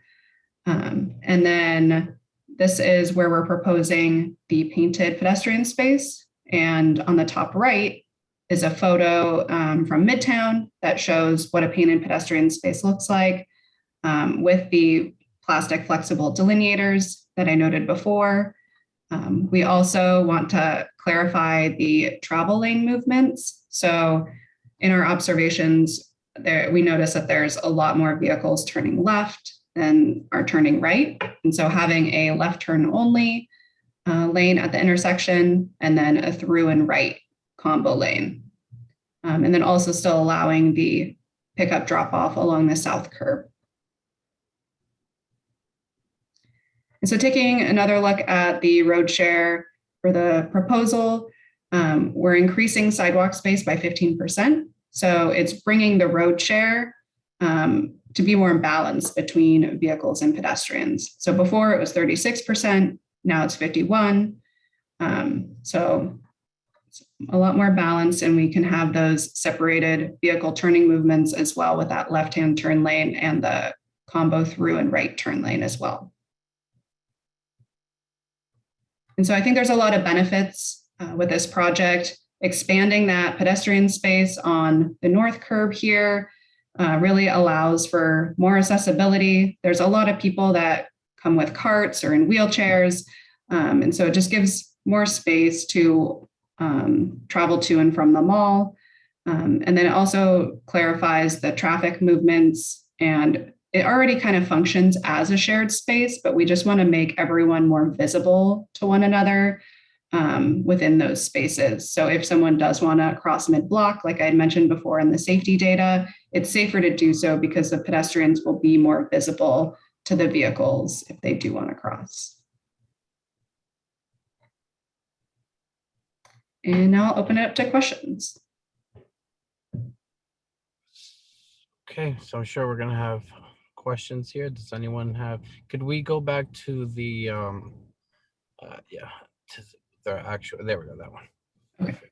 And then this is where we're proposing the painted pedestrian space. And on the top right is a photo from Midtown that shows what a painted pedestrian space looks like with the plastic flexible delineators that I noted before. We also want to clarify the travel lane movements. So in our observations, we notice that there's a lot more vehicles turning left than are turning right. And so having a left turn only lane at the intersection and then a through and right combo lane. And then also still allowing the pickup drop off along the south curb. And so taking another look at the road share for the proposal, we're increasing sidewalk space by 15%. So it's bringing the road share to be more in balance between vehicles and pedestrians. So before it was 36%, now it's 51%. So it's a lot more balanced, and we can have those separated vehicle turning movements as well with that left-hand turn lane and the combo through and right turn lane as well. And so I think there's a lot of benefits with this project. Expanding that pedestrian space on the north curb here really allows for more accessibility. There's a lot of people that come with carts or in wheelchairs. And so it just gives more space to travel to and from the mall. And then it also clarifies the traffic movements, and it already kind of functions as a shared space, but we just want to make everyone more visible to one another within those spaces. So if someone does want to cross mid-block, like I had mentioned before in the safety data, it's safer to do so because the pedestrians will be more visible to the vehicles if they do want to cross. And now I'll open it up to questions. Okay, so I'm sure we're gonna have questions here. Does anyone have, could we go back to the, yeah, to the actual, there we go, that one. Okay.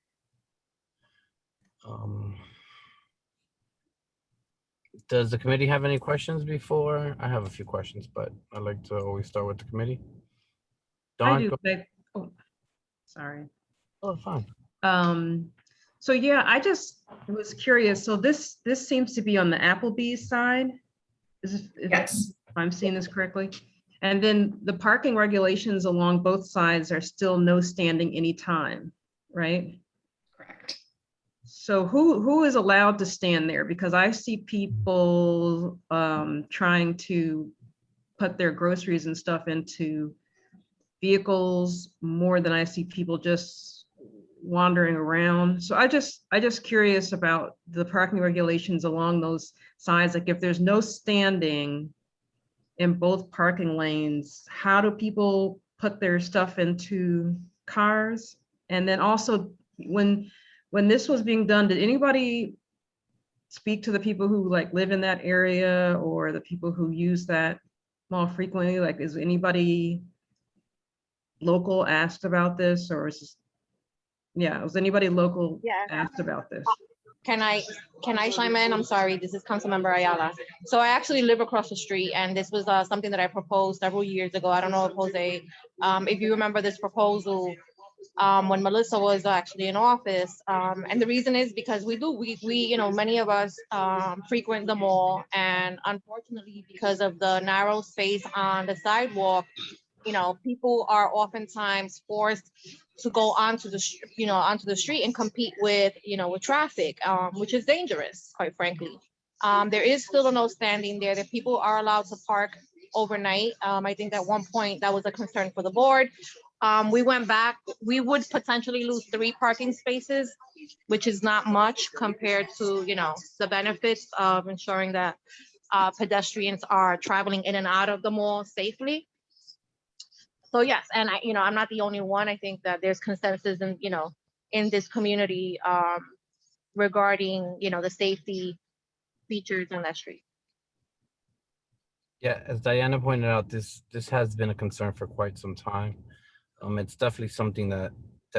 Does the committee have any questions before? I have a few questions, but I like to always start with the committee. I Dawn, do. go- Oh, sorry. Oh, fine. So yeah, I just was curious. So this seems to be on the Applebee's side. Yes. If I'm seeing this correctly. And then the parking regulations along both sides are still no standing anytime, right? Correct. So who is allowed to stand there? Because I see people trying to put their groceries and stuff into vehicles more than I see people just wandering around. So I just curious about the parking regulations along those sides. Like if there's no standing in both parking lanes, how do people put their stuff into cars? And then also when this was being done, did anybody speak to the people who like live in that area or the people who use that mall frequently? Like, is anybody local asked about this, or is this, yeah, was anybody local asked about this? Can I chime in? I'm sorry, this is Councilmember Ayala. So I actually live across the street, and this was something that I proposed several years ago. I don't know if Jose, if you remember this proposal, when Melissa was actually in office. And the reason is because we you know, many of us frequent the mall, and unfortunately, because of the narrow space on the sidewalk, you know, people are oftentimes forced to go onto the street and compete with, you know, with traffic, which is dangerous, quite frankly. There is still a no standing there, that people are allowed to park overnight. I think at one point that was a concern for the board. We went back, we would potentially lose 3 parking spaces, which is not much compared to, you know, the benefits of ensuring that pedestrians are traveling in and out of the mall safely. So yes, and I, you know, I'm not the only one. I think that there's consensus in, you know, in this community regarding, you know, the safety features on that street. Yeah, as Diana pointed out, this has been a concern for quite some time. It's definitely something that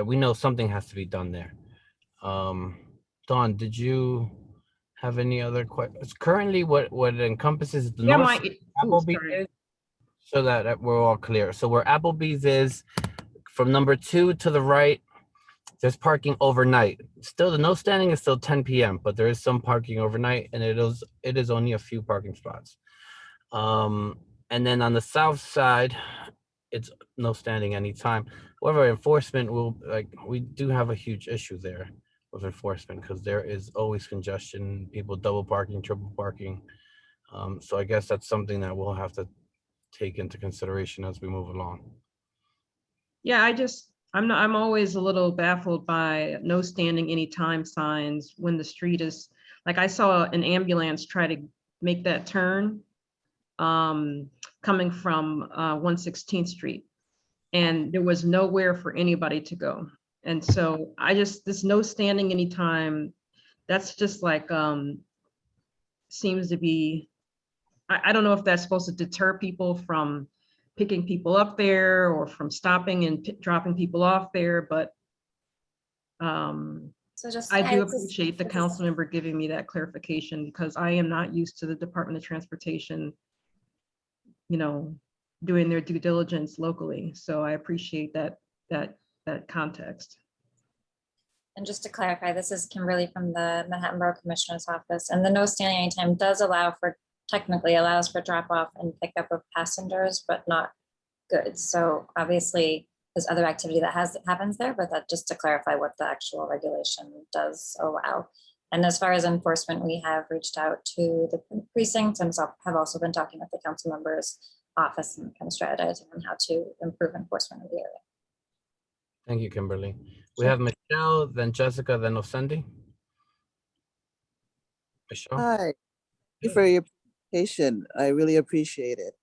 we know something has to be done there. Dawn, did you have any other questions? Currently, what it encompasses the Yeah, north Applebee's is, so that we're all clear. So where Applebee's is, from number 2 to the right, there's parking overnight. Still, the no standing is still 10 p.m., but there is some parking overnight, and it is only a few parking spots. And then on the south side, it's no standing anytime. However, enforcement we do have a huge issue there with enforcement, because there is always congestion, people double parking, triple parking. So I guess that's something that we'll have to take into consideration as we move along. Yeah, I'm always a little baffled by no standing anytime signs when the street is, like I saw an ambulance try to make that turn coming from 116th Street, and there was nowhere for anybody to go. And so this no standing anytime that's just like, seems to be, I don't know if that's supposed to deter people from picking people up there or from stopping and dropping people off there, but So just I do appreciate the council member giving me that clarification, because I am not used to the Department of Transportation, you know, doing their due diligence locally. So I appreciate that context. And just to clarify, this is Kimberly from the Manhattan Borough Commissioner's Office, and the no standing anytime does technically allows for drop off and pickup of passengers, but not goods. So obviously there's other activity that happens there, but that just to clarify what the actual regulation does allow. And as far as enforcement, we have reached out to the precincts and have also been talking with the council members' office and kind of strategizing on how to improve enforcement of the area. Thank you, Kimberly. We have Michelle, then Jessica, then Osendi. Michelle? Hi, thank you for your presentation. I really appreciate it.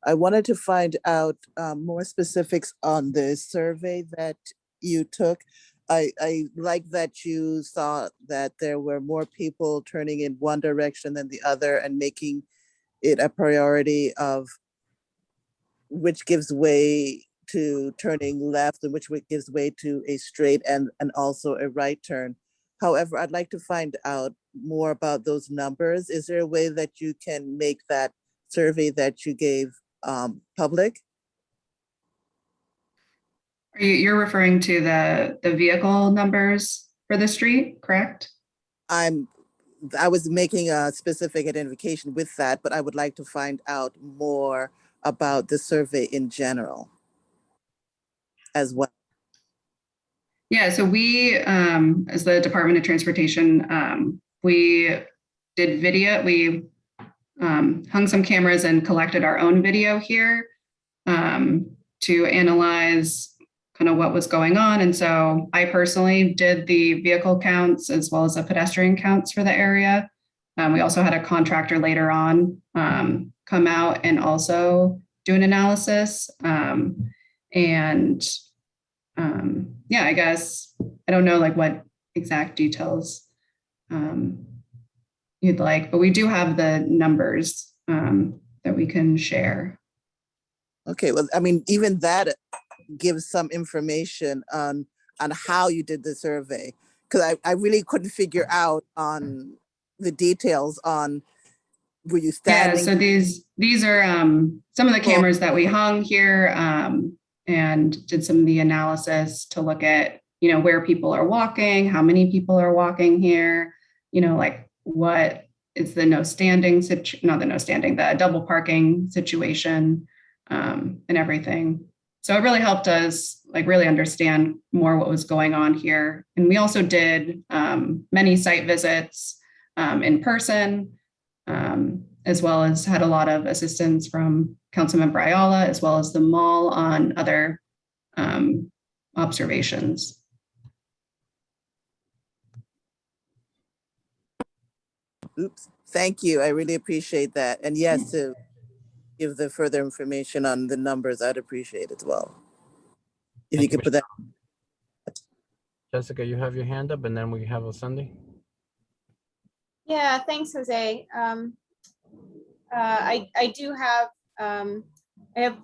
I wanted to find out more specifics on the survey that you took. I like that you saw that there were more people turning in one direction than the other and making it a priority of which gives way to turning left and which gives way to a straight and also a right turn. However, I'd like to find out more about those numbers. Is there a way that you can make that survey that you gave public? You're referring to the vehicle numbers for the street, correct? I was making a specific identification with that, but I would like to find out more about the survey in general as well. Yeah, so we, as the Department of Transportation, we did video, we hung some cameras and collected our own video here to analyze kind of what was going on. And so I personally did the vehicle counts as well as the pedestrian counts for the area. We also had a contractor later on come out and also do an analysis. Yeah, I guess, I don't know like what exact details you'd like, but we do have the numbers that we can share. Okay, well, I mean, even that gives some information on how you did the survey, because I really couldn't figure out on the details on, were you standing? Yeah, so these are some of the cameras that we hung here and did some of the analysis to look at, you know, where people are walking, how many people are walking here, you know, like what is the the double parking situation and everything. So it really helped us like really understand more what was going on here. And we also did many site visits in person, as well as had a lot of assistance from Councilmember Ayala, as well as the mall on other observations. Oops, thank you. I really appreciate that. And yes, to give the further information on the numbers, I'd appreciate it as well. If you could put that. Jessica, you have your hand up, and then we have Osendi. Yeah, thanks, Jose. I do have, I have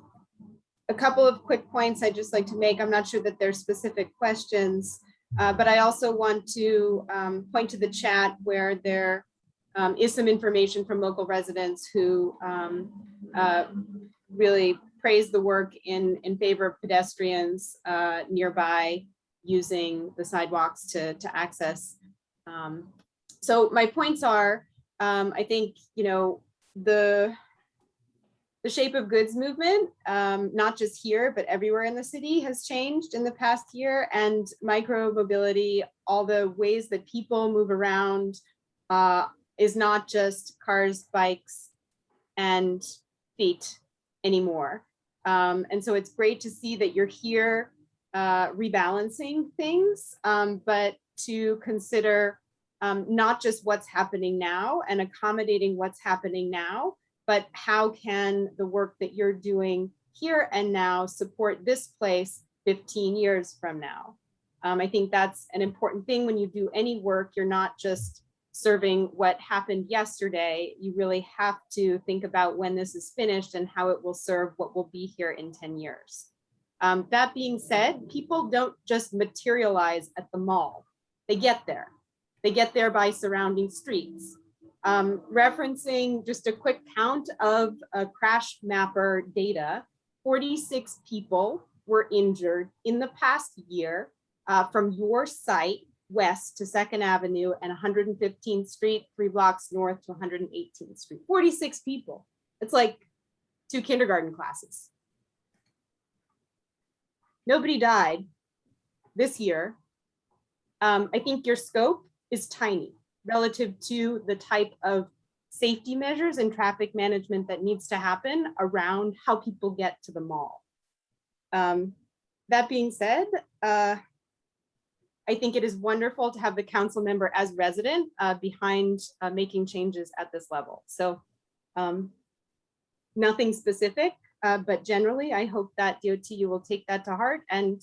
a couple of quick points I'd just like to make. I'm not sure that they're specific questions, but I also want to point to the chat where there is some information from local residents who really praise the work in favor of pedestrians nearby using the sidewalks to access. So my points are, I think, you know, the shape of goods movement, not just here, but everywhere in the city has changed in the past year, and micro mobility, all the ways that people move around is not just cars, bikes, and feet anymore. And so it's great to see that you're here rebalancing things, but to consider not just what's happening now and accommodating what's happening now, but how can the work that you're doing here and now support this place 15 years from now? I think that's an important thing when you do any work. You're not just serving what happened yesterday. You really have to think about when this is finished and how it will serve what will be here in 10 years. That being said, people don't just materialize at the mall. They get there. They get there by surrounding streets. Referencing just a quick count of crash mapper data, 46 people were injured in the past year from your site west to 2nd Avenue and 115th Street, 3 blocks north to 118th Street. 46 people. It's like 2 kindergarten classes. Nobody died this year. I think your scope is tiny relative to the type of safety measures and traffic management that needs to happen around how people get to the mall. That being said, I think it is wonderful to have the council member as resident behind making changes at this level. So nothing specific, but generally, I hope that DOTU will take that to heart, and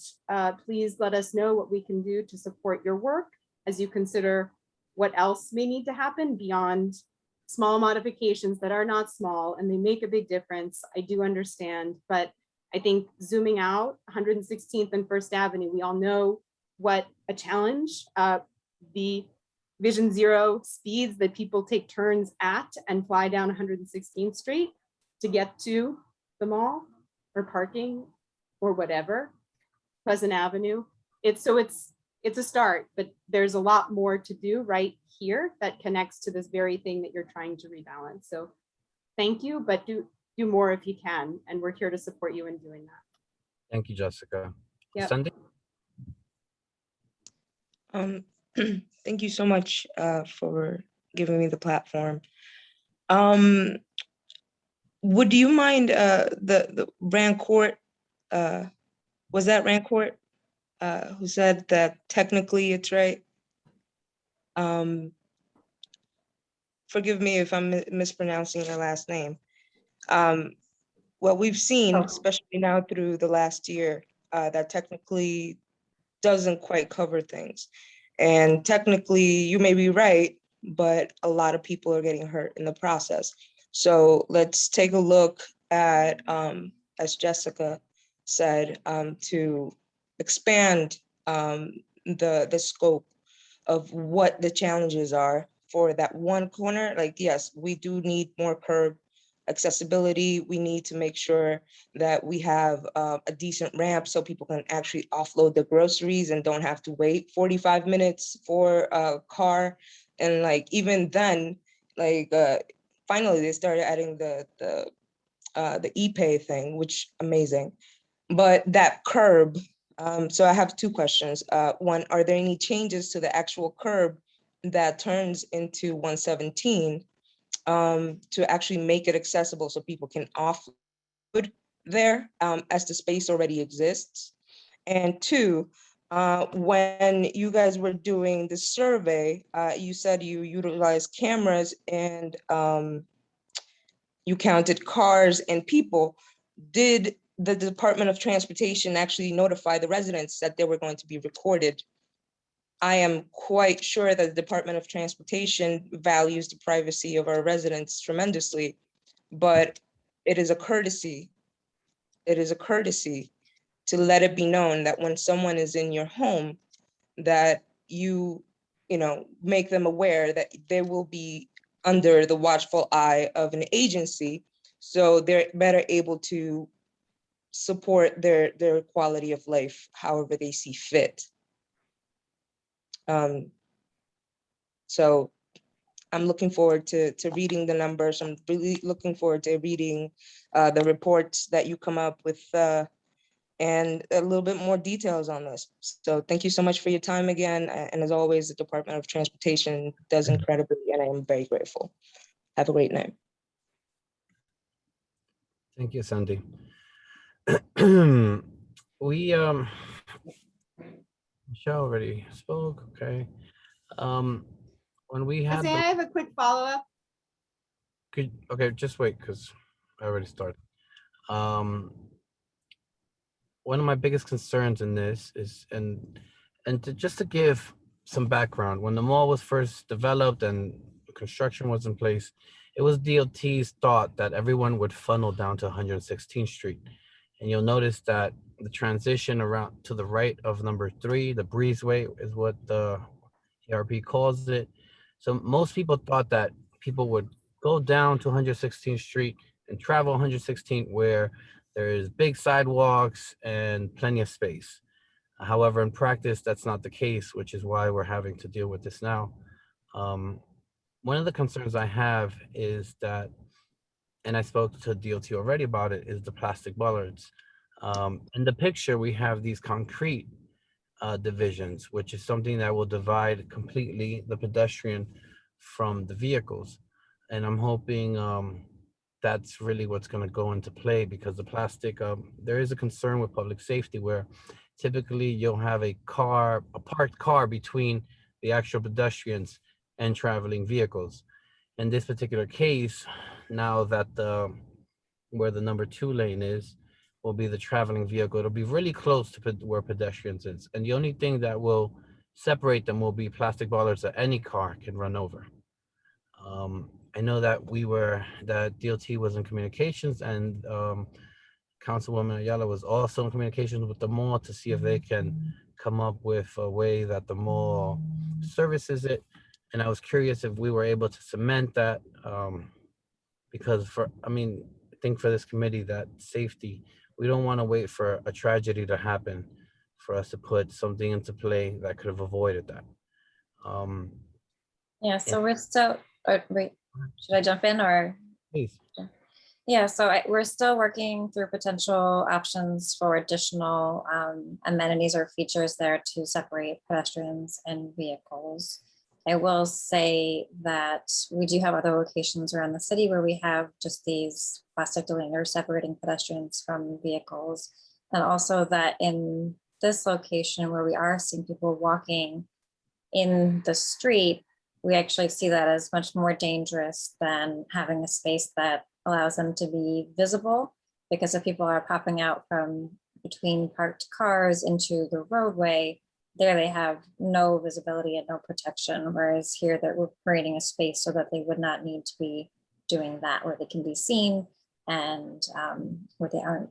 please let us know what we can do to support your work as you consider what else may need to happen beyond small modifications that are not small and they make a big difference. I do understand, but I think zooming out 116th and 1st Avenue, we all know what a challenge the Vision Zero speeds that people take turns at and fly down 116th Street to get to the mall or parking or whatever, Pleasant Avenue. It's a start, but there's a lot more to do right here that connects to this very thing that you're trying to rebalance. So thank you, but do more if you can. And we're here to support you in doing that. Thank you, Jessica. Yep. Sunday? Thank you so much for giving me the platform. Would you mind the Rancourt, was that Rancourt who said that technically it's right? Forgive me if I'm mispronouncing your last name. What we've seen, especially now through the last year, that technically doesn't quite cover things. And technically, you may be right, but a lot of people are getting hurt in the process. So let's take a look at, as Jessica said, to expand the scope of what the challenges are for that one corner. Like, yes, we do need more curb accessibility. We need to make sure that we have a decent ramp so people can actually offload the groceries and don't have to wait 45 minutes for a car. And like, even then, like, finally they started adding the e-pay thing, which amazing. But that curb, so I have 2 questions. One, are there any changes to the actual curb that turns into 117 to actually make it accessible so people can offload there as the space already exists? And 2, when you guys were doing the survey, you said you utilized cameras and you counted cars and people. Did the Department of Transportation actually notify the residents that they were going to be recorded? I am quite sure that the Department of Transportation values the privacy of our residents tremendously, but it is a courtesy. It is a courtesy to let it be known that when someone is in your home, that you make them aware that they will be under the watchful eye of an agency, so they're better able to support their quality of life however they see fit. So I'm looking forward to reading the numbers. I'm really looking forward to reading the reports that you come up with and a little bit more details on this. So thank you so much for your time again. And as always, the Department of Transportation does incredibly, and I am very grateful. Have a great night. Thank you, Sandy. We Michelle already spoke. Okay. When we had I have a quick follow-up. okay, just wait, because I already started. One of my biggest concerns in this is, just to give some background. When the mall was first developed and construction was in place, it was DOT's thought that everyone would funnel down to 116th Street. And you'll notice that the transition around to the right of number 3, the breezeway is what the ERP calls it. So most people thought that people would go down to 116th Street and travel 116th where there's big sidewalks and plenty of space. However, in practice, that's not the case, which is why we're having to deal with this now. One of the concerns I have is that, and I spoke to DOT already about it, is the plastic bollards. In the picture, we have these concrete divisions, which is something that will divide completely the pedestrian from the vehicles. And I'm hoping that's really what's going to go into play, because the plastic, there is a concern with public safety where typically you'll have a parked car between the actual pedestrians and traveling vehicles. In this particular case, now that where the number 2 lane is, will be the traveling vehicle. It'll be really close to where pedestrians is. And the only thing that will separate them will be plastic bollards that any car can run over. I know that that DOT was in communications, and Councilwoman Ayala was also in communications with the mall to see if they can come up with a way that the mall services it. And I was curious if we were able to cement that, because I think for this committee, that safety, we don't want to wait for a tragedy to happen for us to put something into play that could have avoided that. Yeah, so we're still, wait, should I jump in or? Please. Yeah, so we're still working through potential options for additional amenities or features there to separate pedestrians and vehicles. I will say that we do have other locations around the city where we have just these plastic delineators separating pedestrians from vehicles. And also that in this location where we are seeing people walking in the street, we actually see that as much more dangerous than having a space that allows them to be visible, because if people are popping out from between parked cars into the roadway, there they have no visibility and no protection, whereas here that we're creating a space so that they would not need to be doing that, where they can be seen and where they aren't,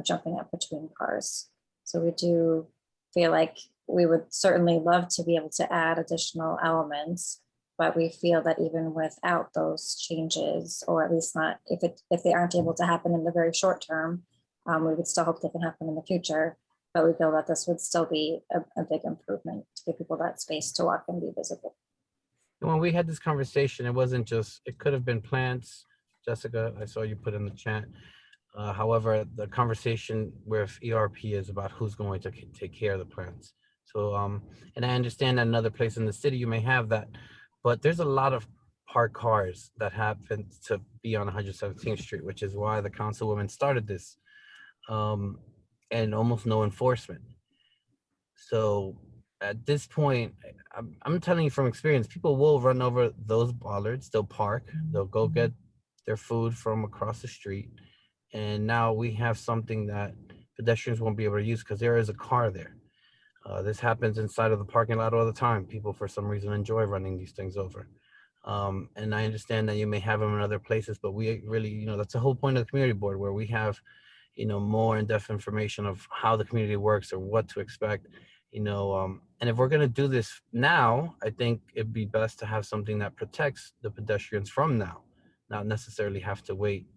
jumping up between cars. So we do feel like we would certainly love to be able to add additional elements, but we feel that even without those changes, or at least not if they aren't able to happen in the very short term, we would still hope they can happen in the future. But we feel that this would still be a big improvement to give people that space to walk and be visible. When we had this conversation, it wasn't just, it could have been plants. Jessica, I saw you put in the chat. However, the conversation with ERP is about who's going to take care of the plants. So, and I understand that in other places in the city, you may have that, but there's a lot of parked cars that happen to be on 117th Street, which is why the councilwoman started this, and almost no enforcement. So at this point, I'm telling you from experience, people will run over those bollards, they'll park, they'll go get their food from across the street. And now we have something that pedestrians won't be able to use because there is a car there. This happens inside of the parking lot all the time. People, for some reason, enjoy running these things over. And I understand that you may have them in other places, but we really, that's the whole point of the community board, where we have, more in-depth information of how the community works or what to expect, and if we're going to do this now, I think it'd be best to have something that protects the pedestrians from now, not necessarily have to wait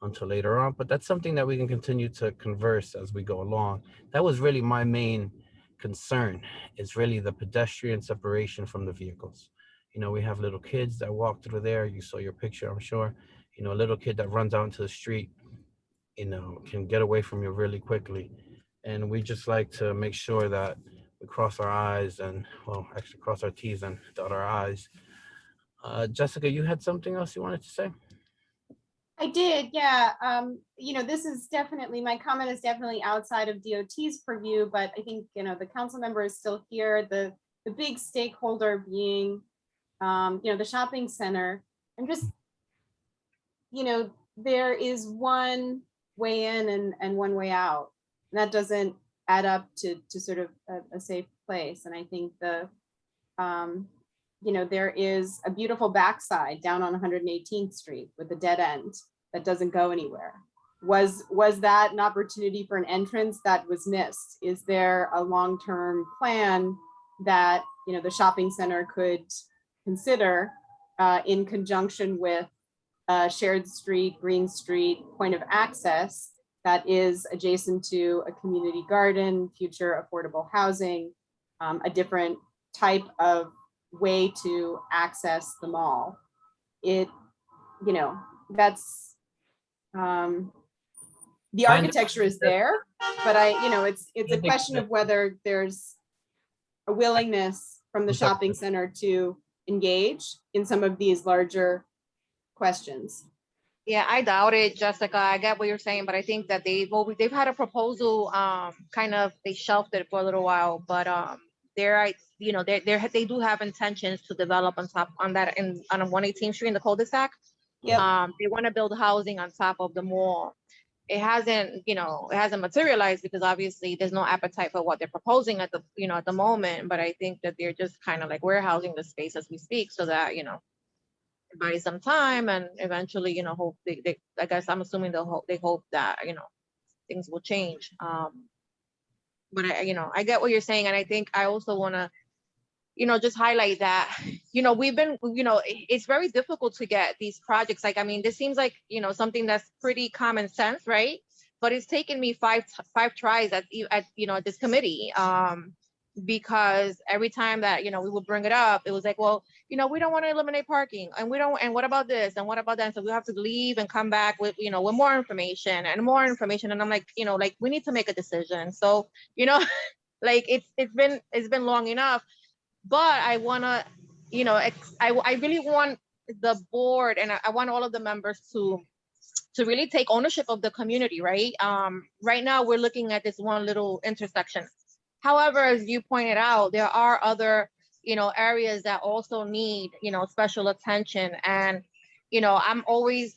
until later on, but that's something that we can continue to converse as we go along. That was really my main concern, is really the pedestrian separation from the vehicles. We have little kids that walk through there. You saw your picture, I'm sure. A little kid that runs out into the street, can get away from you really quickly. And we just like to make sure that we cross our I's and, well, actually cross our T's and dot our I's. Jessica, you had something else you wanted to say? I did, yeah. This is definitely, my comment is definitely outside of DOT's purview, but I think, the council member is still here, the big stakeholder being, the shopping center. I'm just, there is one way in and one way out. And that doesn't add up to sort of a safe place. And I think the you know, there is a beautiful backside down on 118th Street with a dead end that doesn't go anywhere. Was that an opportunity for an entrance that was missed? Is there a long-term plan that, you know, the shopping center could consider in conjunction with shared street, green street, point of access that is adjacent to a community garden, future affordable housing, a different type of way to access the mall? It, you know, that's, the architecture is there, but you know, it's a question of whether there's a willingness from the shopping center to engage in some of these larger questions. Yeah, I doubt it, Jessica. I get what you're saying, but I think that they've had a proposal, kind of, they shelved it for a little while, but you know, they do have intentions to develop on 118th Street in the cul-de-sac. Yeah. They want to build housing on top of the mall. It hasn't materialized because obviously there's no appetite for what they're proposing at the moment. But I think that they're just kind of like warehousing the space as we speak, so that, you know, buy some time and eventually, you know, hope they I guess I'm assuming they hope that, you know, things will change. But I get what you're saying, and I think I also want to, you know, just highlight that, you know, it's very difficult to get these projects. Like, I mean, this seems like, you know, something that's pretty common sense, right? But it's taken me five tries at this committee, because every time that, you know, we would bring it up, it was like, well, you know, we don't want to eliminate parking, and what about this, and what about that? And so we have to leave and come back with, you know, with more information. And I'm like, you know, like, we need to make a decision. So, you know, like, it's been long enough. But I want to, you know, I really want the board, and I want all of the members to really take ownership of the community, right? Right now we're looking at this one little intersection. However, as you pointed out, there are other, you know, areas that also need, you know, special attention. And, you know, I'm always,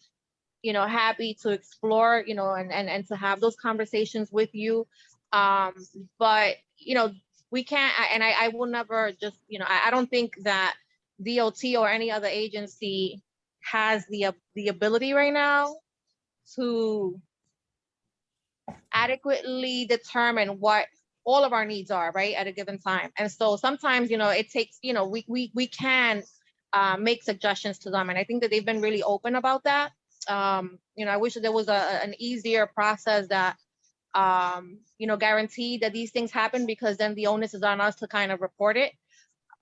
you know, happy to explore, you know, and to have those conversations with you. But, you know, we can't, and I will never just, you know, I don't think that DOT or any other agency has the ability right now to adequately determine what all of our needs are, right, at a given time. And so sometimes, you know, it takes, you know, we can make suggestions to them. And I think that they've been really open about that. You know, I wish that there was an easier process that, you know, guaranteed that these things happen, because then the onus is on us to kind of report it.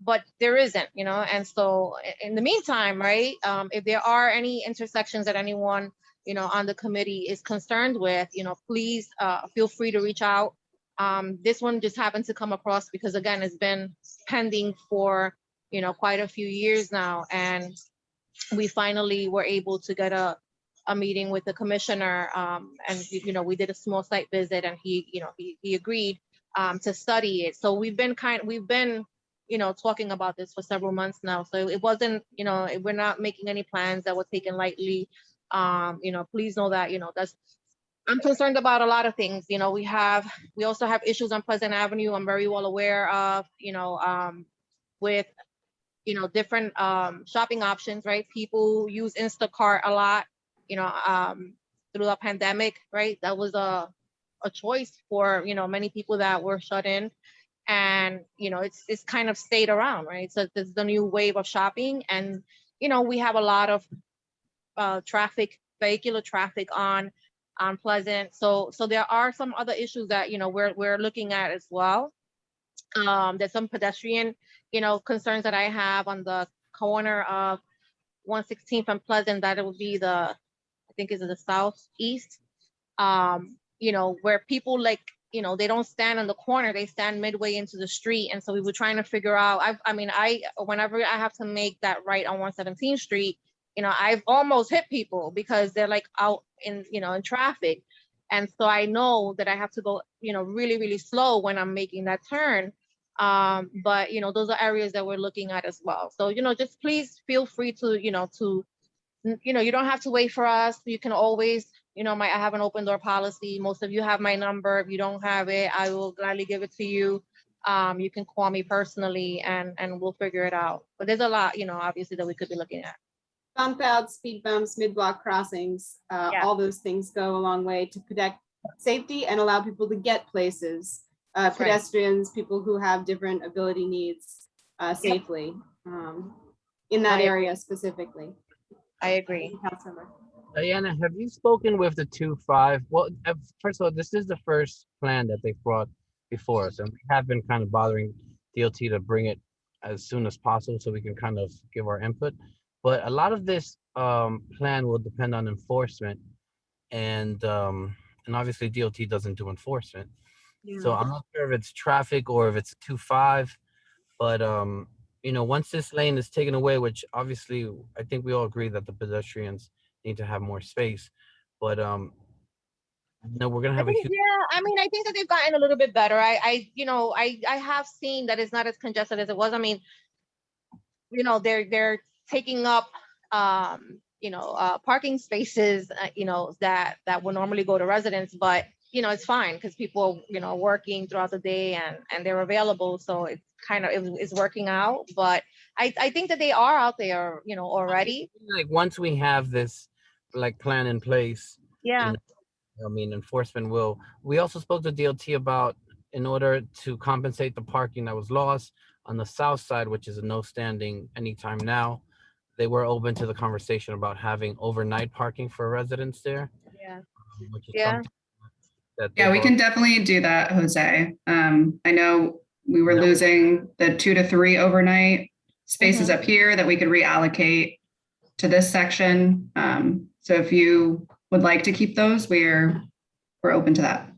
But there isn't, you know. And so in the meantime, right, if there are any intersections that anyone, you know, on the committee is concerned with, you know, please feel free to reach out. This one just happened to come across because, again, it's been pending for, you know, quite a few years now. And we finally were able to get a meeting with the commissioner, and, you know, we did a small site visit, and he agreed to study it. So we've been you know, talking about this for several months now. So it wasn't, you know, we're not making any plans that were taken lightly. You know, please know that, you know, I'm concerned about a lot of things. You know, we also have issues on Pleasant Avenue. I'm very well aware of, you know, with, you know, different shopping options, right? People use Instacart a lot, you know, through the pandemic, right? That was a choice for, you know, many people that were shut in. And, you know, it's kind of stayed around, right? So there's the new wave of shopping. And, you know, we have a lot of vehicular traffic on Pleasant. So there are some other issues that, you know, we're looking at as well. There's some pedestrian, you know, concerns that I have on the corner of 116th and Pleasant, that it would be I think is the southeast, you know, where people, like, you know, they don't stand on the corner, they stand midway into the street. And so we were trying to figure out, whenever I have to make that right on 117th Street, you know, I've almost hit people because they're like out in, you know, in traffic. And so I know that I have to go, you know, really, really slow when I'm making that turn. But, you know, those are areas that we're looking at as well. So, you know, just please feel free to, you know, you don't have to wait for us. You can always, you know, I have an open door policy. Most of you have my number. If you don't have it, I will gladly give it to you. you can call me personally and we'll figure it out. But there's a lot, obviously that we could be looking at. Bump outs, speed bumps, mid-block crossings, all those things go a long way to protect safety and allow people to get places, right. pedestrians, people who have different ability needs safely in that area specifically. I agree. Councilmember. Diana, have you spoken with the 2-5? Well, first of all, this is the first plan that they brought before us, and we have been kind of bothering DOT to bring it as soon as possible so we can kind of give our input. But a lot of this plan will depend on enforcement, and obviously DOT doesn't do enforcement. So I'm not sure if it's traffic or if it's 2-5, but once this lane is taken away, which obviously I think we all agree that the pedestrians need to have more space, but we're gonna have a huge. Yeah, I think that they've gotten a little bit better. I have seen that it's not as congested as it was. I mean, they're taking up parking spaces that would normally go to residents, but it's fine because people are working throughout the day and they're available, so it's it's working out. But I think that they are out there already. Like once we have this plan in place, enforcement will. We also spoke to DOT about, in order to compensate the parking that was lost on the south side, which is a no standing anytime now, they were open to the conversation about having overnight parking for residents there. Which is something that we can definitely do that, Jose. I know we were losing the 2 to 3 overnight spaces up here that we could reallocate to this section. So if you would like to keep those, we're open to that.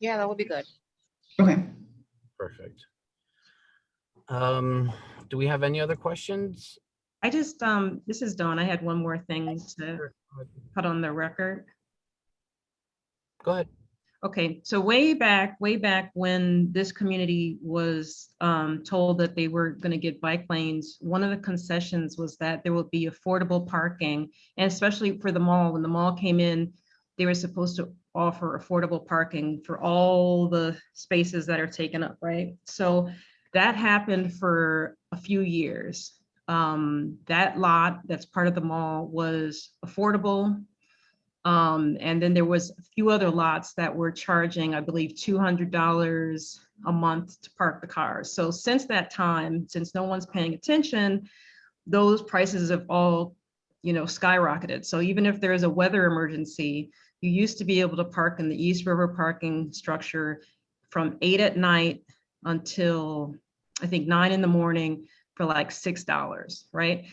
Yeah, that would be good. Okay. Perfect. Do we have any other questions? I just, this is Dawn. I had one more thing to put on the record. Go ahead. Okay, so way back when this community was told that they were going to get bike lanes, one of the concessions was that there would be affordable parking, and especially for the mall. When the mall came in, they were supposed to offer affordable parking for all the spaces that are taken up, right? So that happened for a few years. That lot that's part of the mall was affordable. And then there was a few other lots that were charging, I believe, $200 a month to park the cars. So since that time, since no one's paying attention, those prices have all, skyrocketed. So even if there is a weather emergency, you used to be able to park in the East River parking structure from 8 at night until I think 9 in the morning for like $6, right?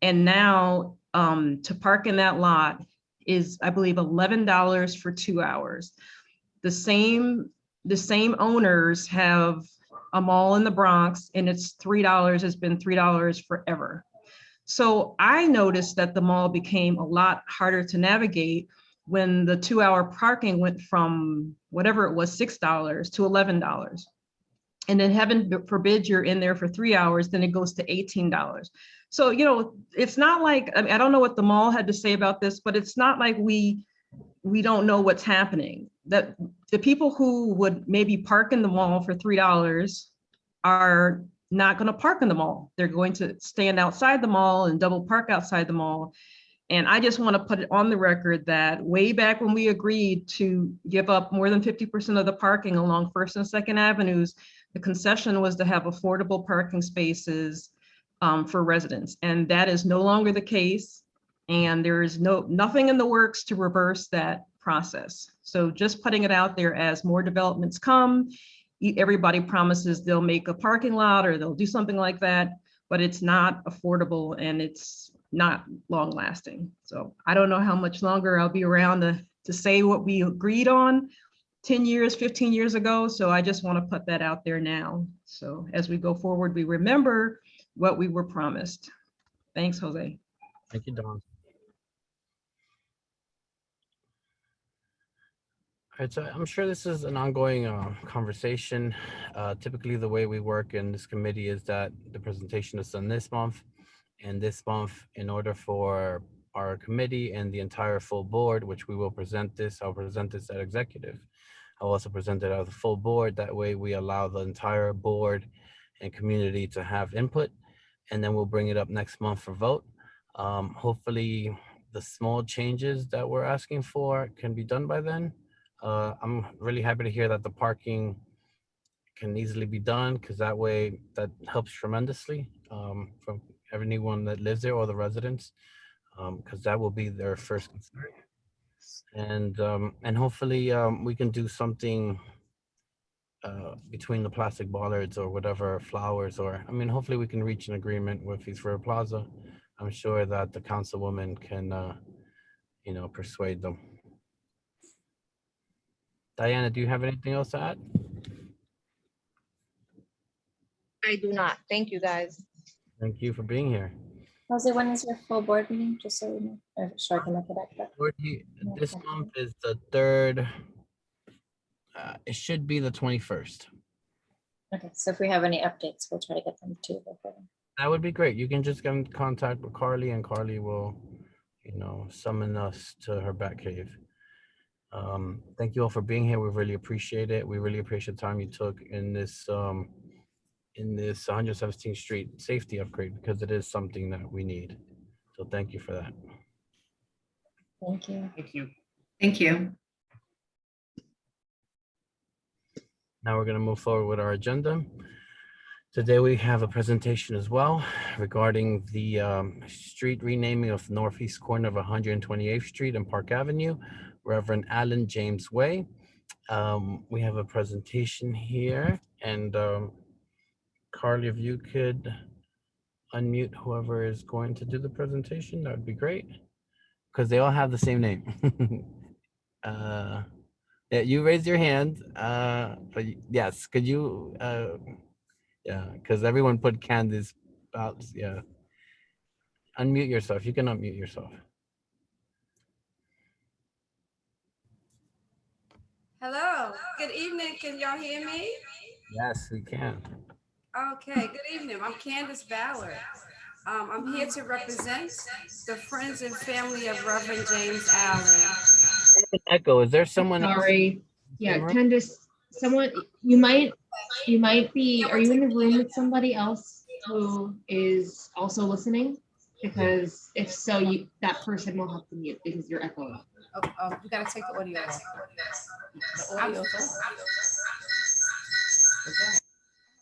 And now to park in that lot is, I believe, $11 for 2 hours. The same owners have a mall in the Bronx, and it's $3. It's been $3 forever. So I noticed that the mall became a lot harder to navigate when the 2-hour parking went from whatever it was, $6 to $11. And then heaven forbid you're in there for 3 hours, then it goes to $18. So, it's not like, I don't know what the mall had to say about this, but it's not like we don't know what's happening. That the people who would maybe park in the mall for $3 are not going to park in the mall. They're going to stand outside the mall and double park outside the mall. And I just want to put it on the record that way back when we agreed to give up more than 50% of the parking along First and Second Avenues, the concession was to have affordable parking spaces for residents. And that is no longer the case. And there is nothing in the works to reverse that process. So just putting it out there, as more developments come, everybody promises they'll make a parking lot or they'll do something like that, but it's not affordable and it's not long lasting. So I don't know how much longer I'll be around to say what we agreed on 10 years, 15 years ago. So I just want to put that out there now. So as we go forward, we remember what we were promised. Thanks, Jose. Thank you, Dawn. All right, so I'm sure this is an ongoing conversation. Typically, the way we work in this committee is that the presentation is done this month, and this month, in order for our committee and the entire full board, which we will present this, I'll present this at executive. I'll also present it as a full board. That way we allow the entire board and community to have input, and then we'll bring it up next month for vote. Hopefully the small changes that we're asking for can be done by then. I'm really happy to hear that the parking can easily be done, because that way that helps tremendously from anyone that lives there or the residents, because that will be their first concern. And hopefully we can do something between the plastic bollards or whatever, flowers, or I mean, hopefully we can reach an agreement with East River Plaza. I'm sure that the councilwoman can, you know, persuade them. Diana, do you have anything else to add? I do not. Thank you, guys. Thank you for being here. Jose, when is your full board meeting? Just so we know, or so I can look it up. This month is the 3rd. It should be the 21st. Okay, so if we have any updates, we'll try to get them to you before then. That would be great. You can just get in contact with Carly, and Carly will, you know, summon us to her Batcave. Thank you all for being here. We really appreciate it. We really appreciate the time you took in this 117th Street safety upgrade, because it is something that we need. So thank you for that. Thank you. Thank you. Thank you. Now we're going to move forward with our agenda. Today we have a presentation as well regarding the street renaming of northeast corner of 128th Street and Park Avenue, Reverend Allen James Way. We have a presentation here, and Carly, if you could unmute whoever is going to do the presentation, that would be great, because they all have the same name. Yeah, you raised your hand, but yes, could you, yeah, because everyone put Candace out, yeah. Unmute yourself, you can unmute yourself. Hello, good evening. Can y'all hear me? Yes, we can. Okay, good evening. I'm Candace Ballard. I'm here to represent the friends and family of Reverend James Allen. Echo, is there someone else? Sorry. Yeah, Candace, someone, you might be, are you in the room with somebody else who is also listening? Because if so, that person will have to mute because you're echoing. You gotta take the audio off. The audio.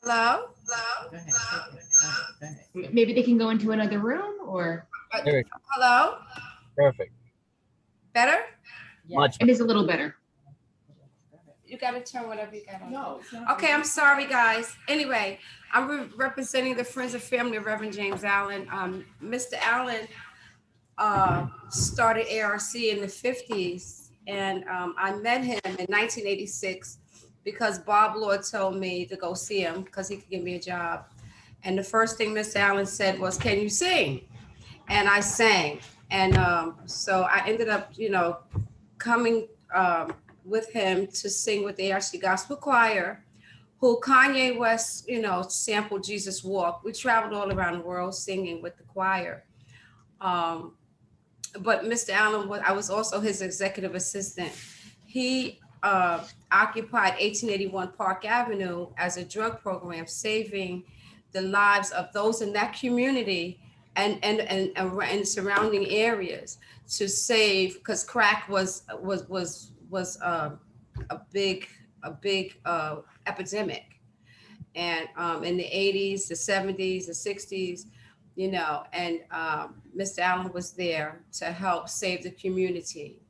Hello? Maybe they can go into another room, or? Hello? Perfect. Better? Much. It is a little better. You gotta turn whatever you got on. No. Okay, I'm sorry, guys. Anyway, I'm representing the friends and family of Reverend James Allen. Mr. Allen started ARC in the 50s, and I met him in 1986 because Bob Lord told me to go see him because he could give me a job. And the first thing Mr. Allen said was, "Can you sing?" And I sang. And so I ended up, you know, coming with him to sing with the ARC Gospel Choir, who Kanye West, you know, sampled Jesus Walk. We traveled all around the world singing with the choir. But Mr. Allen, I was also his executive assistant. He occupied 1881 Park Avenue as a drug program, saving the lives of those in that community and surrounding areas to save, because crack was a big epidemic. And in the 80s, the 70s, the 60s, you know, and Mr. Allen was there to help save the community.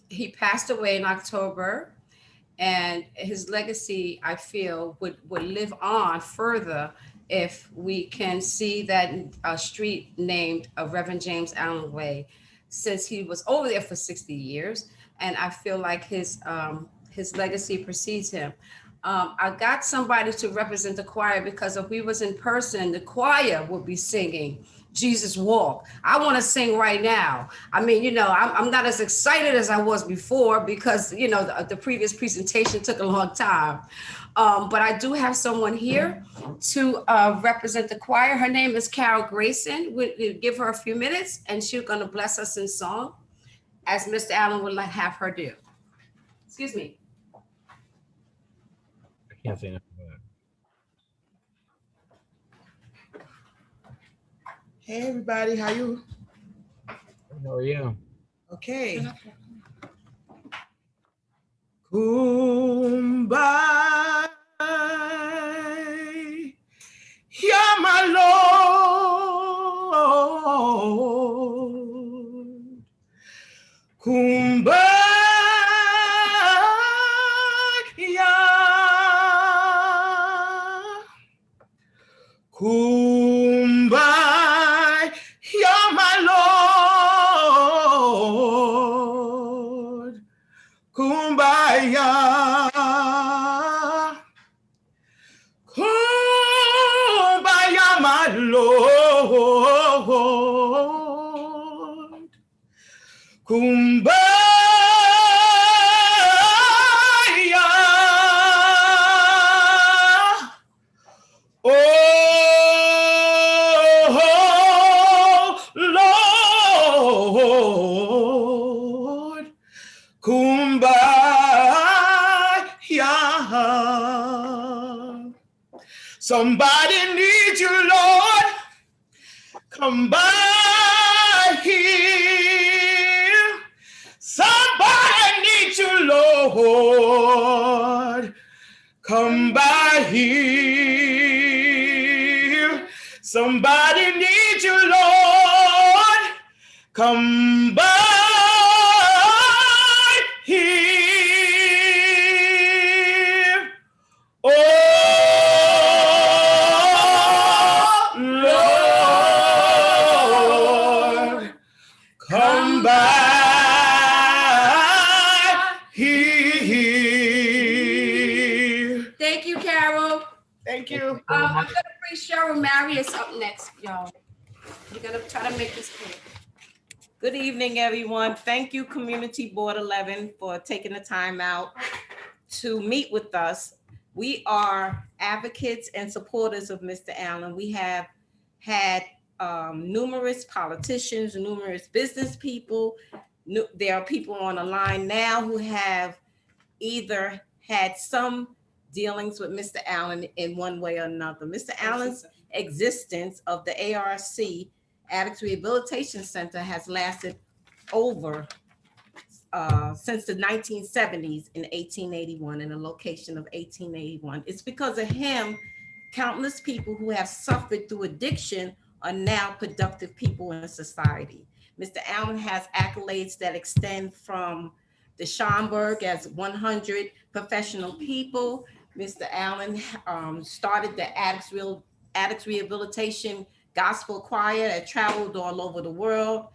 He passed away in October, and his legacy, I feel, would live on further if we can see that a street named Reverend James Allen Way, since he was over there for 60 years. And I feel like his legacy precedes him. I got somebody to represent the choir, because if we was in person, the choir would be singing Jesus Walk. I want to sing right now. I mean, you know, I'm not as excited as I was before because, you know, the previous presentation took a long time. But I do have someone here to represent the choir. Her name is Carol Grayson. We'll give her a few minutes and she's going to bless us in song, as Mr. Allen would have her do. Excuse me. I can't say nothing about it. Hey, everybody, how you? How are you? Okay. Kumbaya, you're my Lord. Kumbaya, Kumbaya, you're my Lord. Kumbaya, Kumbaya, my Lord. Kumbaya, oh Lord, Kumbaya. Somebody needs you, Lord. Come by here. Somebody needs you, Lord. Come by here. Somebody needs you, Lord. Come by here. Oh, Lord, come by here. Thank you, Carol. Thank you. I'm gonna bring Cheryl Marius up next, y'all. We're gonna try to make this quick. Good evening, everyone. Thank you, Community Board 11, for taking the time out to meet with us. We are advocates and supporters of Mr. Allen. We have had numerous politicians, numerous business people. There are people on the line now who have either had some dealings with Mr. Allen in one way or another. Mr. Allen's existence of the ARC, Addicts Rehabilitation Center, has lasted over since the 1970s in 1881, in a location of 1881. It's because of him, countless people who have suffered through addiction are now productive people in society. Mr. Allen has accolades that extend from the Schomburg as 100 professional people. Mr. Allen started the Addicts Rehabilitation Gospel Choir that traveled all over the world.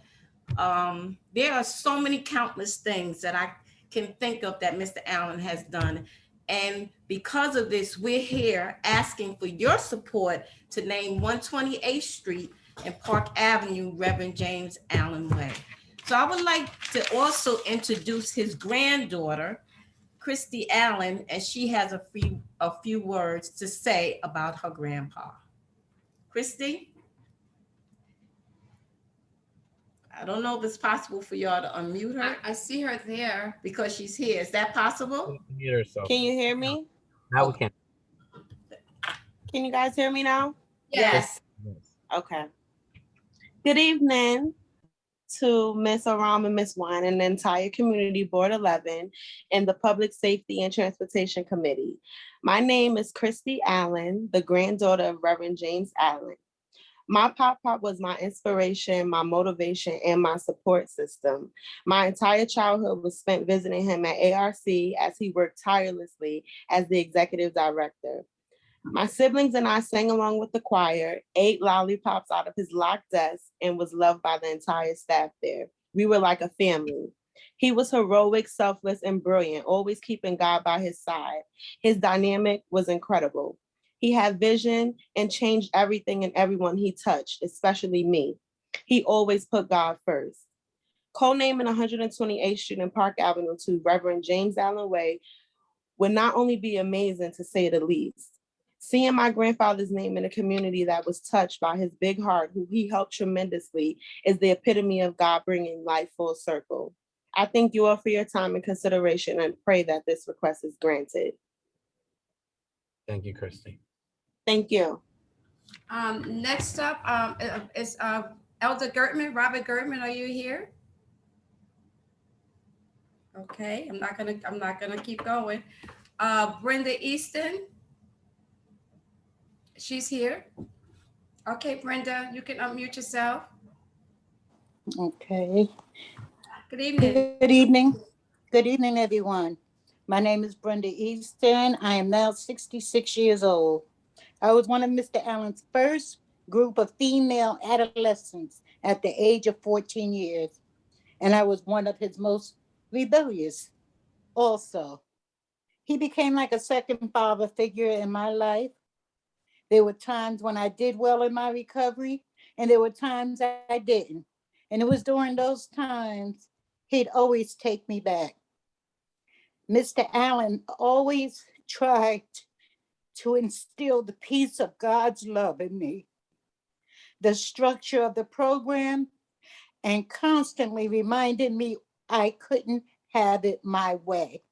There are so many countless things that I can think of that Mr. Allen has done. And because of this, we're here asking for your support to name 128th Street and Park Avenue Reverend James Allen Way. So I would like to also introduce his granddaughter, Christy Allen, and she has a few words to say about her grandpa. Christy? I don't know if it's possible for y'all to unmute her. I see her there. Because she's here. Is that possible? Can you hear me? Now we can. Can you guys hear me now? Yes. Okay. Good evening to Miss Aram and Miss Wine and the entire Community Board 11 and the Public Safety and Transportation Committee. My name is Christy Allen, the granddaughter of Reverend James Allen. My Pop was my inspiration, my motivation, and my support system. My entire childhood was spent visiting him at ARC as he worked tirelessly as the executive director. My siblings and I sang along with the choir, ate lollipops out of his locked desk, and was loved by the entire staff there. We were like a family. He was heroic, selfless, and brilliant, always keeping God by his side. His dynamic was incredible. He had vision and changed everything and everyone he touched, especially me. He always put God first. Co-naming 128th Street and Park Avenue to Reverend James Allen Way would not only be amazing, to say the least. Seeing my grandfather's name in a community that was touched by his big heart, who he helped tremendously, is the epitome of God bringing life full circle. I thank you all for your time and consideration and pray that this request is granted. Thank you, Christy. Thank you. Next up is Elder Gertman. Robert Gertman, are you here? Okay, I'm not gonna keep going. Brenda Easton. She's here. Okay, Brenda, you can unmute yourself. Okay. Good evening. Good evening. Good evening, everyone. My name is Brenda Easton. I am now 66 years old. I was one of Mr. Allen's first group of female adolescents at the age of 14 years, and I was one of his most rebellious also. He became like a second father figure in my life. There were times when I did well in my recovery, and there were times I didn't. And it was during those times he'd always take me back. Mr. Allen always tried to instill the peace of God's love in me, the structure of the program, and constantly reminded me I couldn't have it my way.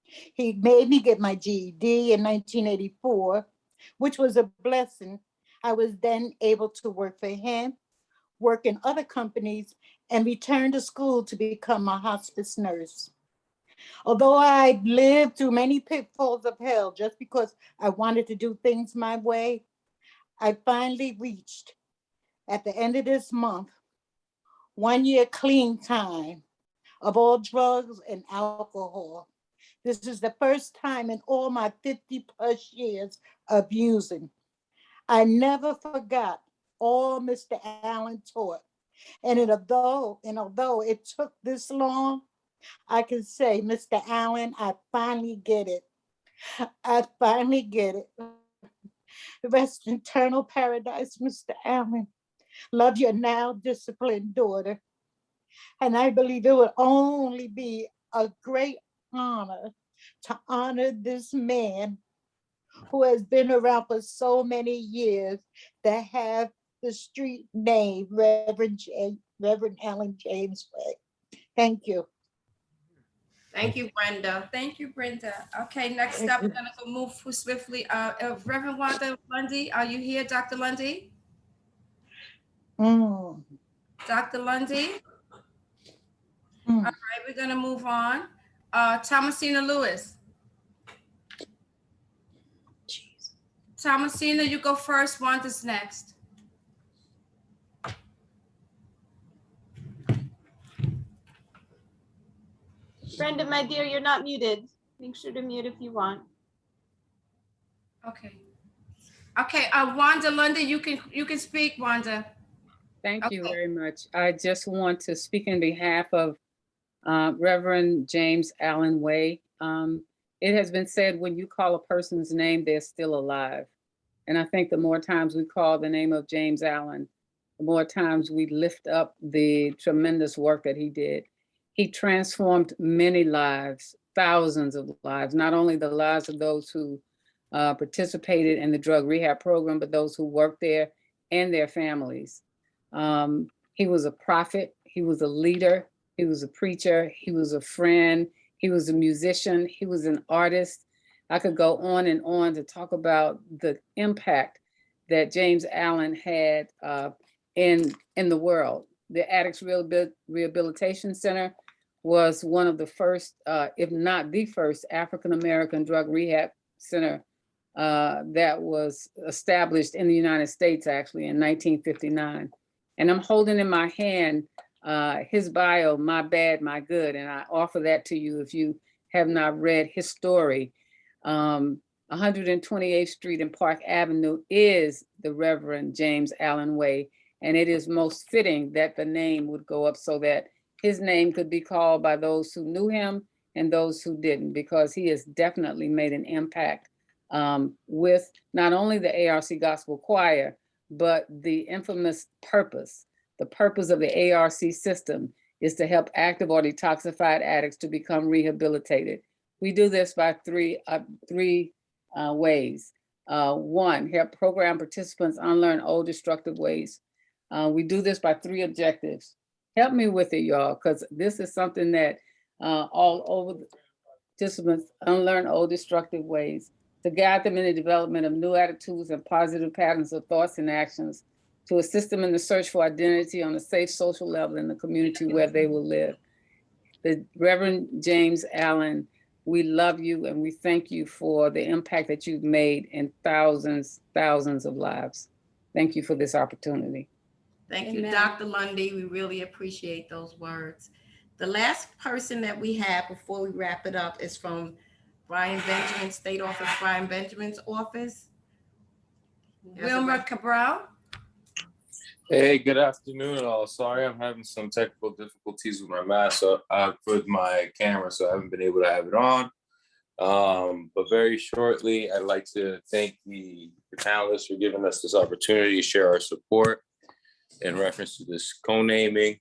He made me get my GED in 1984, which was a blessing. I was then able to work for him, work in other companies, and return to school to become a hospice nurse. Although I lived through many pitfalls of hell just because I wanted to do things my way, I finally reached, at the end of this month, 1 year clean time of all drugs and alcohol. This is the first time in all my 50 plus years of using. I never forgot all Mr. Allen taught. And although it took this long, I can say, Mr. Allen, I finally get it. I finally get it. Rest in eternal paradise, Mr. Allen. Love your now disciplined daughter. And I believe it would only be a great honor to honor this man who has been around for so many years that have the street name Reverend Allen James Way. Thank you. Thank you, Brenda. Thank you, Brenda. Okay, next up, we're gonna go move swiftly. Reverend Wanda Lundy, are you here, Dr. Lundy? Dr. Lundy? All right, we're gonna move on. Thomasina Lewis. Thomasina, you go first. Wanda's next. Brenda, my dear, you're not muted. Make sure to mute if you want. Okay. Okay, Wanda Lundy, you can speak, Wanda. Thank you very much. I just want to speak in behalf of Reverend James Allen Way. It has been said when you call a person's name, they're still alive. And I think the more times we call the name of James Allen, the more times we lift up the tremendous work that he did. He transformed many lives, thousands of lives, not only the lives of those who participated in the drug rehab program, but those who worked there and their families. He was a prophet, he was a leader, he was a preacher, he was a friend, he was a musician, he was an artist. I could go on and on to talk about the impact that James Allen had in the world. The Addicts Rehabilitation Center was one of the first, if not the first, African-American drug rehab center that was established in the United States, actually, in 1959. And I'm holding in my hand his bio, My Bad, My Good, and I offer that to you if you have not read his story. 128th Street and Park Avenue is the Reverend James Allen Way, and it is most fitting that the name would go up so that his name could be called by those who knew him and those who didn't, because he has definitely made an impact with not only the ARC Gospel Choir, but the infamous purpose. The purpose of the ARC system is to help active or detoxified addicts to become rehabilitated. We do this by three ways. One, help program participants unlearn old destructive ways. We do this by three objectives. Help me with it, y'all, because this is something that all over participants unlearn old destructive ways to guide them in the development of new attitudes and positive patterns of thoughts and actions, to assist them in the search for identity on a safe social level in the community where they will live. The Reverend James Allen, we love you and we thank you for the impact that you've made in thousands of lives. Thank you for this opportunity. Thank you, Amen. Dr. Lundy. We really appreciate those words. The last person that we have before we wrap it up is from Brian Benjamin, State Office, Brian Benjamin's office. Wilmer Cabral. Hey, good afternoon, all. Sorry, I'm having some technical difficulties with my mask, with my camera, so I haven't been able to have it on. But very shortly, I'd like to thank the panelists for giving us this opportunity to share our support in reference to this co-naming.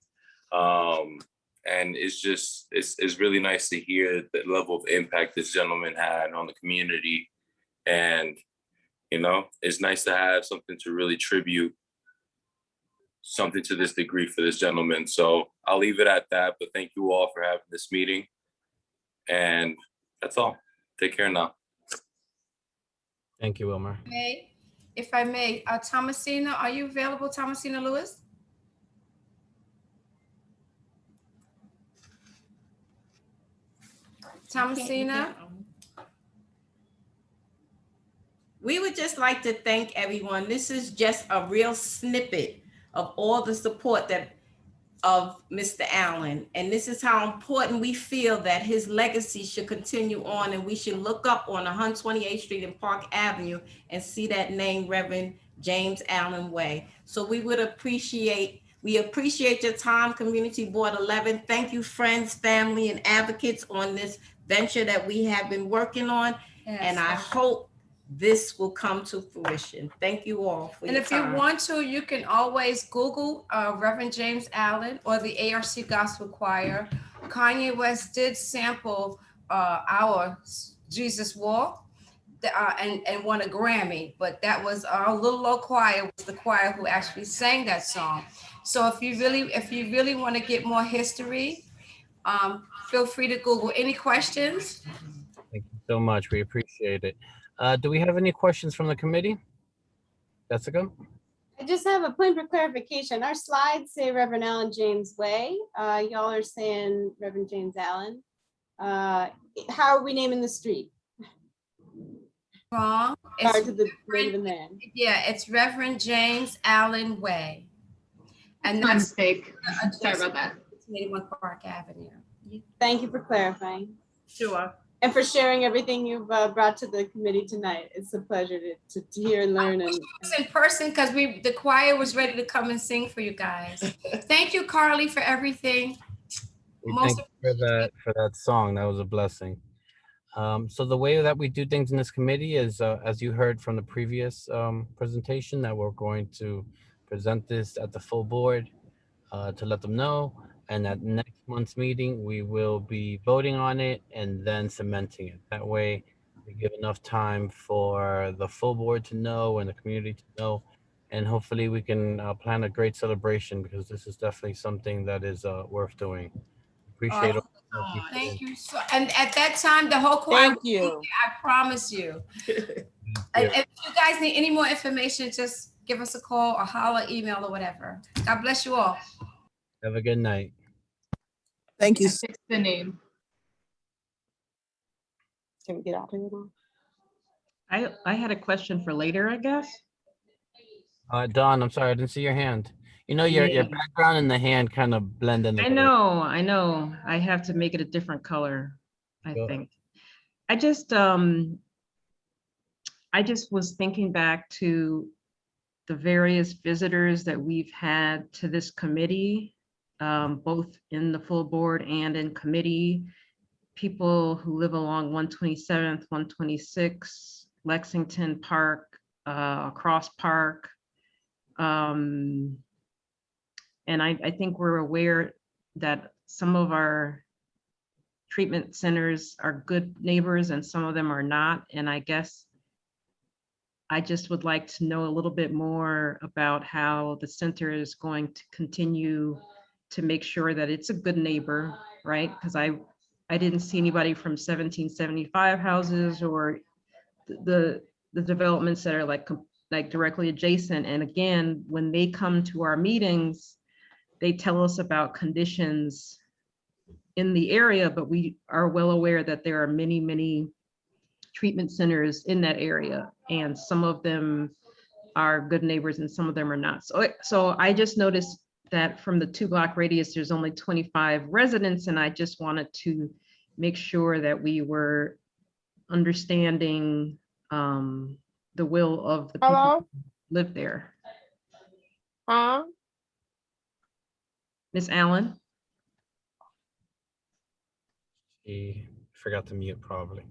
And it's really nice to hear the level of impact this gentleman had on the community. And, you know, it's nice to have something to really tribute something to this degree for this gentleman. So I'll leave it at that, but thank you all for having this meeting. And that's all. Take care now. Thank you, Wilmer. If I may, Thomasina, are you available, Thomasina Lewis? Thomasina? We would just like to thank everyone. This is just a real snippet of all the support of Mr. Allen. And this is how important we feel that his legacy should continue on, and we should look up on 128th Street and Park Avenue and see that name, Reverend James Allen Way. So we appreciate your time, Community Board 11. Thank you, friends, family, and advocates on this venture that we have been working on. Yes. And I hope this will come to fruition. Thank you all for And your if time. you want to, you can always Google Reverend James Allen or the ARC Gospel Choir. Kanye West did sample our Jesus Walk and won a Grammy, but that was our little old choir, was the choir who actually sang that song. So if you really want to get more history, feel free to Google. Any questions? Thank you so much. We appreciate it. Do we have any questions from the committee? Jessica? I just have a point for clarification. Our slides say Reverend Allen James Way. Y'all are saying Reverend James Allen. How are we naming the street? Wrong. Sorry to the Native man. Yeah, it's Reverend James Allen Way. And My that's mistake. Sorry about that. 81 Park Avenue. Thank you for clarifying. Sure. And for sharing everything you've brought to the committee tonight. It's a pleasure to hear and learn. And It's in person because the choir was ready to come and sing for you guys. Thank you, Carly, for everything. We thank you for that song. That was a blessing. So the way that we do things in this committee is, as you heard from the previous presentation, that we're going to present this at the full board to let them know. And at next month's meeting, we will be voting on it and then cementing it. That way, we give enough time for the full board to know and the community to know. And hopefully we can plan a great celebration, because this is definitely something that is worth doing. Appreciate it. Thank you. And at that time, the whole choir. Thank you. I promise you. If you guys need any more information, just give us a call or holler, email or whatever. God bless you all. Have a good night. Thank you. Fix the name. Can we get out of here now? I had a question for later, I guess. Dawn, I'm sorry, I didn't see your hand. You know, your background and the hand kind of blend in. I know. I have to make it a different color, I think. I just was thinking back to the various visitors that we've had to this committee, both in the full board and in committee. People who live along 127th, 126, Lexington Park, Cross Park. And I think we're aware that some of our treatment centers are good neighbors and some of them are not. And I guess I just would like to know a little bit more about how the center is going to continue to make sure that it's a good neighbor, right? Because I didn't see anybody from 1775 houses or the developments that are like directly adjacent. And again, when they come to our meetings, they tell us about conditions in the area, but we are well aware that there are many, many treatment centers in that area, and some of them are good neighbors and some of them are not. So I just noticed that from the 2-block radius, there's only 25 residents, and I just wanted to make sure that we were understanding the will of the people who live there. Miss Allen? She forgot to mute probably.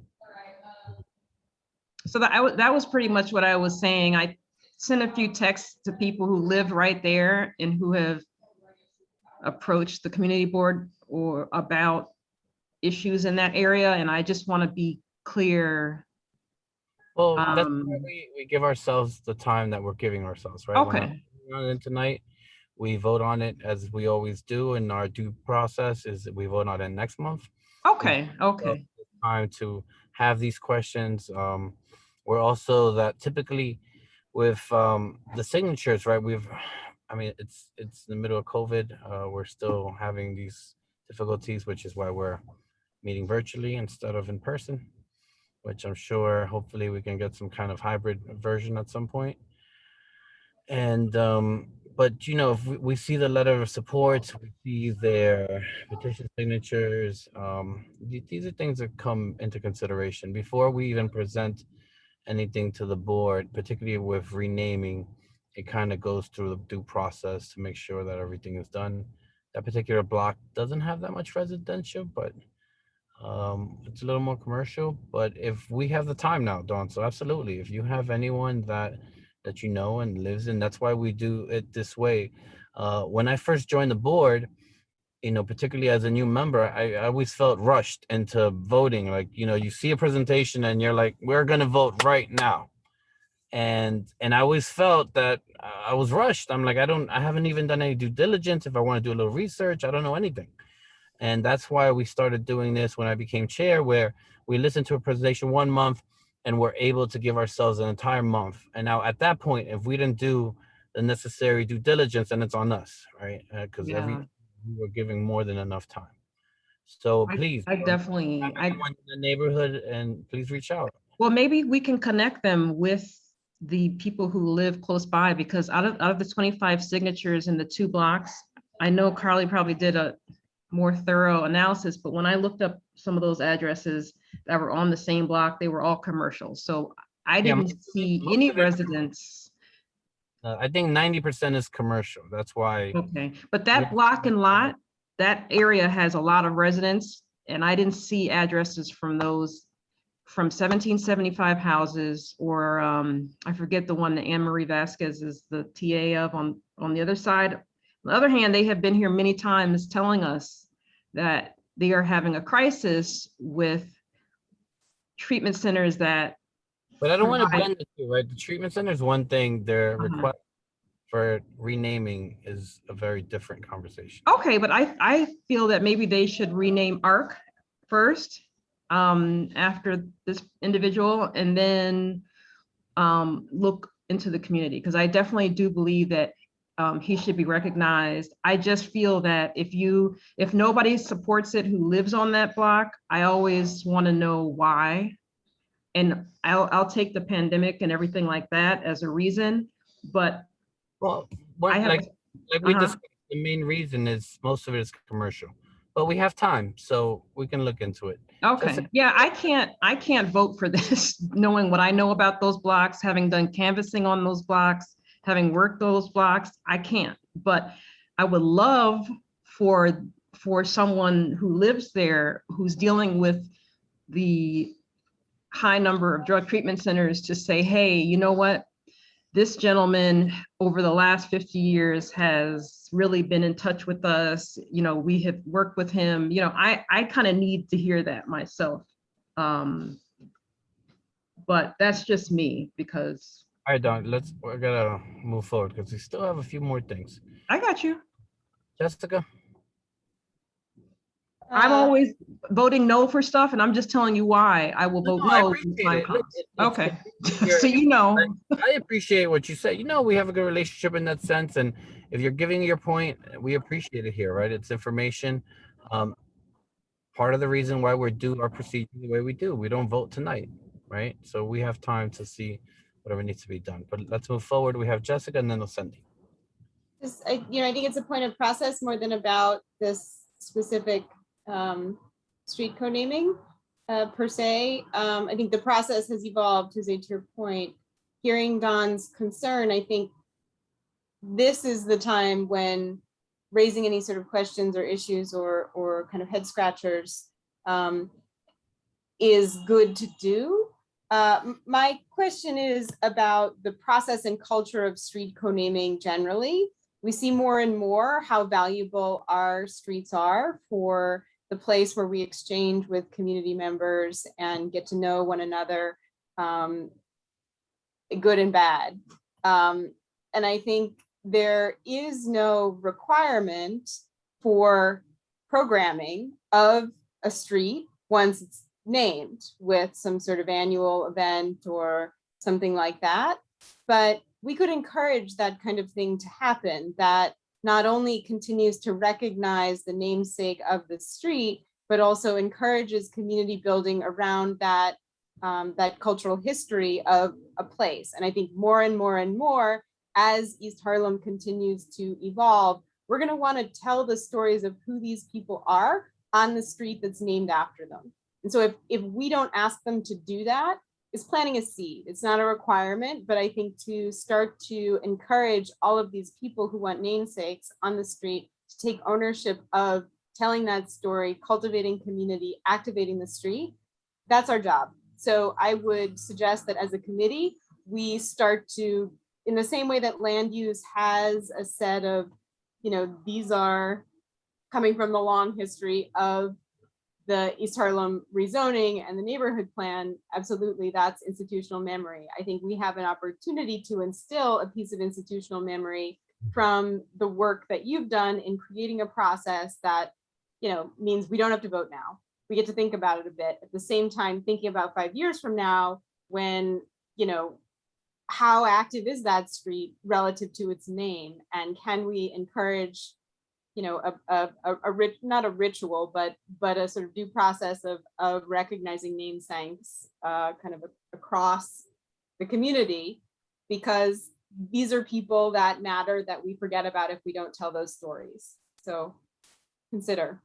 So that was pretty much what I was saying. I sent a few texts to people who live right there and who have approached the community board or about issues in that area. And I just want to be clear. Well, that's why we give ourselves the time that we're giving ourselves, right? We're not Okay. voting on it tonight. We vote on it as we always do, and our due process is that we vote on it next month. Okay, okay. Time to have these questions. We're also that typically with the signatures, right? I mean, it's the middle of COVID. We're still having these difficulties, which is why we're meeting virtually instead of in person, which I'm sure hopefully we can get some kind of hybrid version at some point. And but you know, if we see the letter of support, we see their petition signatures, these are things that come into consideration before we even present anything to the board, particularly with renaming. It kind of goes through the due process to make sure that everything is done. That particular block doesn't have that much residential, but it's a little more commercial. But if we have the time now, Dawn, so absolutely, if you have anyone that you know and lives in, that's why we do it this way. When I first joined the board, you know, particularly as a new member, I always felt rushed into voting. Like, you know, you see a presentation and you're like, we're gonna vote right now. And I always felt that I was rushed. I'm like, I haven't even done any due diligence. If I want to do a little research, I don't know anything. And that's why we started doing this when I became chair, where we listened to a presentation 1 month and we're able to give ourselves an entire month. And now at that point, if we didn't do the necessary due diligence, then it's on us, right? Because we were giving more than enough time. So please, I definitely, in the neighborhood, and please reach out. Well, maybe we can connect them with the people who live close by, because out of the 25 signatures in the 2 blocks, I know Carly probably did a more thorough analysis, but when I looked up some of those addresses that were on the same block, they were all commercial. So I didn't see any residents. I think 90% is commercial. That's why. Okay, but that block and lot, that area has a lot of residents, and I didn't see addresses from those from 1775 houses, or I forget the one that Anne Marie Vasquez is the TA of on the other side. On the other hand, they have been here many times telling us that they are having a crisis with treatment centers that. But I don't want to blend the two, right? The treatment center is one thing. Their request for renaming is a very different conversation. Okay, but I feel that maybe they should rename ARC first, after this individual, and then look into the community, because I definitely do believe that he should be recognized. I just feel that if nobody supports it who lives on that block, I always want to know why. And I'll take the pandemic and everything like that as a reason, but like we discussed, the main reason is most of it is commercial, but we have time, so we can look into it. Okay. Yeah, I can't vote for this knowing what I know about those blocks, having done canvassing on those blocks, having worked those blocks. I can't, but I would love for someone who lives there, who's dealing with the high number of drug treatment centers, to say, hey, you know what? This gentleman over the last 50 years has really been in touch with us. You know, we have worked with him. You know, I kind of need to hear that myself. But that's just me, because. All right, Don, we're gonna move forward because we still have a few more things. I got you. Jessica? I'm always voting no for stuff, and I'm just telling you why I will vote no when the time comes. Okay, so you know. I appreciate what you said. You know, we have a good relationship in that sense, and if you're giving your point, we appreciate it here, right? It's information. Part of the reason why we're doing our procedure the way we do, we don't vote tonight, right? So we have time to see whatever needs to be done. But let's move forward. We have Jessica and then Cindy. Just, I think it's a point of process more than about this specific street co-naming per se. I think the process has evolved, Jose, to your point. Hearing Don's concern, I think this is the time when raising any sort of questions or issues or kind of head scratchers is good to do. My question is about the process and culture of street co-naming generally. We see more and more how valuable our streets are for the place where we exchange with community members and get to know one another, good and bad. And I think there is no requirement for programming of a street once it's named with some sort of annual event or something like that. But we could encourage that kind of thing to happen, that not only continues to recognize the namesake of the street, but also encourages community building around that, that cultural history of a place. And I think more and more and more, as East Harlem continues to evolve, we're going to want to tell the stories of who these people are on the street that's named after them. And so if we don't ask them to do that, it's planting a seed. It's not a requirement, but I think to start to encourage all of these people who want namesakes on the street to take ownership of telling that story, cultivating community, activating the street, that's our job. So I would suggest that as a committee, we start to, in the same way that land use has a set of, these are coming from the long history of the East Harlem rezoning and the neighborhood plan, absolutely, that's institutional memory. I think we have an opportunity to instill a piece of institutional memory from the work that you've done in creating a process that, means we don't have to vote now. We get to think about it a bit. At the same time, thinking about 5 years from now, when, how active is that street relative to its name? And can we encourage not a ritual, but a sort of due process of recognizing namesakes kind of across the community, because these are people that matter that we forget about if we don't tell those stories. So consider.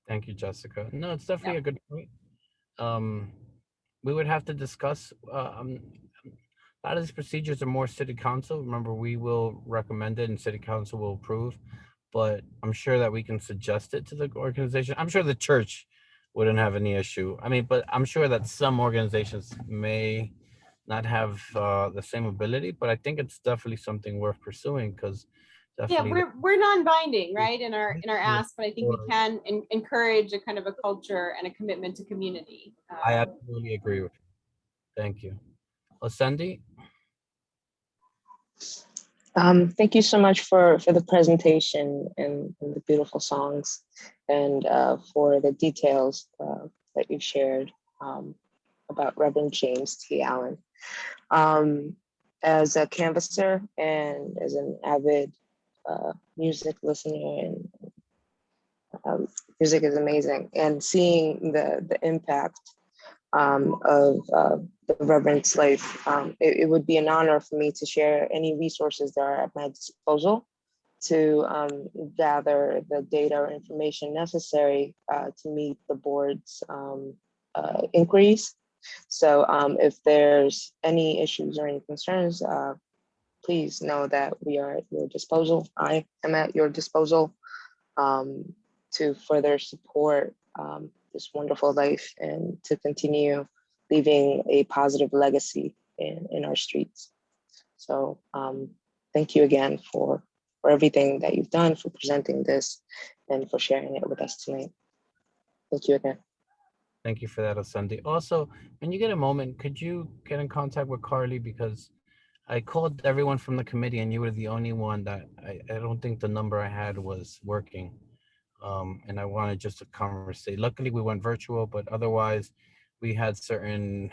Thank you, Jessica. No, it's definitely a good point. We would have to discuss, a lot of these procedures are more city council. Remember, we will recommend it and city council will approve, but I'm sure that we can suggest it to the organization. I'm sure the church wouldn't have any issue. I mean, but I'm sure that some organizations may not have the same ability, but I think it's definitely something worth pursuing, because we're non-binding, right, in our ask, but I think we can encourage a kind of a culture and a commitment to community. I absolutely agree with you. Thank you. Cindy? Thank you so much for the presentation and the beautiful songs, and for the details that you've shared about Reverend James T. Allen. As a canvasser and as an avid music listener, and music is amazing, and seeing the impact of the Reverend's life, it would be an honor for me to share any resources that are at my disposal to gather the data or information necessary to meet the board's inquiries. So if there's any issues or any concerns, please know that we are at your disposal. I am at your disposal to further support this wonderful life and to continue leaving a positive legacy in our streets. So thank you again for everything that you've done, for presenting this, and for sharing it with us tonight. Thank you again. Thank you for that, Asante. Also, when you get a moment, could you get in contact with Carly, because I called everyone from the committee and you were the only one that I don't think the number I had was working. And I wanted just to conversate. Luckily, we went virtual, but otherwise, we had certain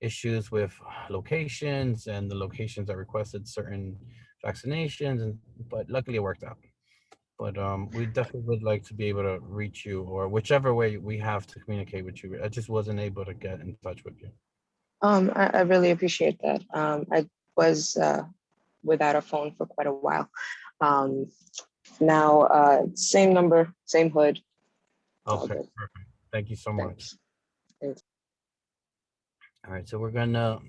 issues with locations and the locations that requested certain vaccinations, but luckily it worked out. But we definitely would like to be able to reach you, or whichever way we have to communicate with you. I just wasn't able to get in touch with you. I really appreciate that. I was without a phone for quite a while. Now, same number, same hood. Okay, perfect. Thank you so much. Thanks. All right, so we're gonna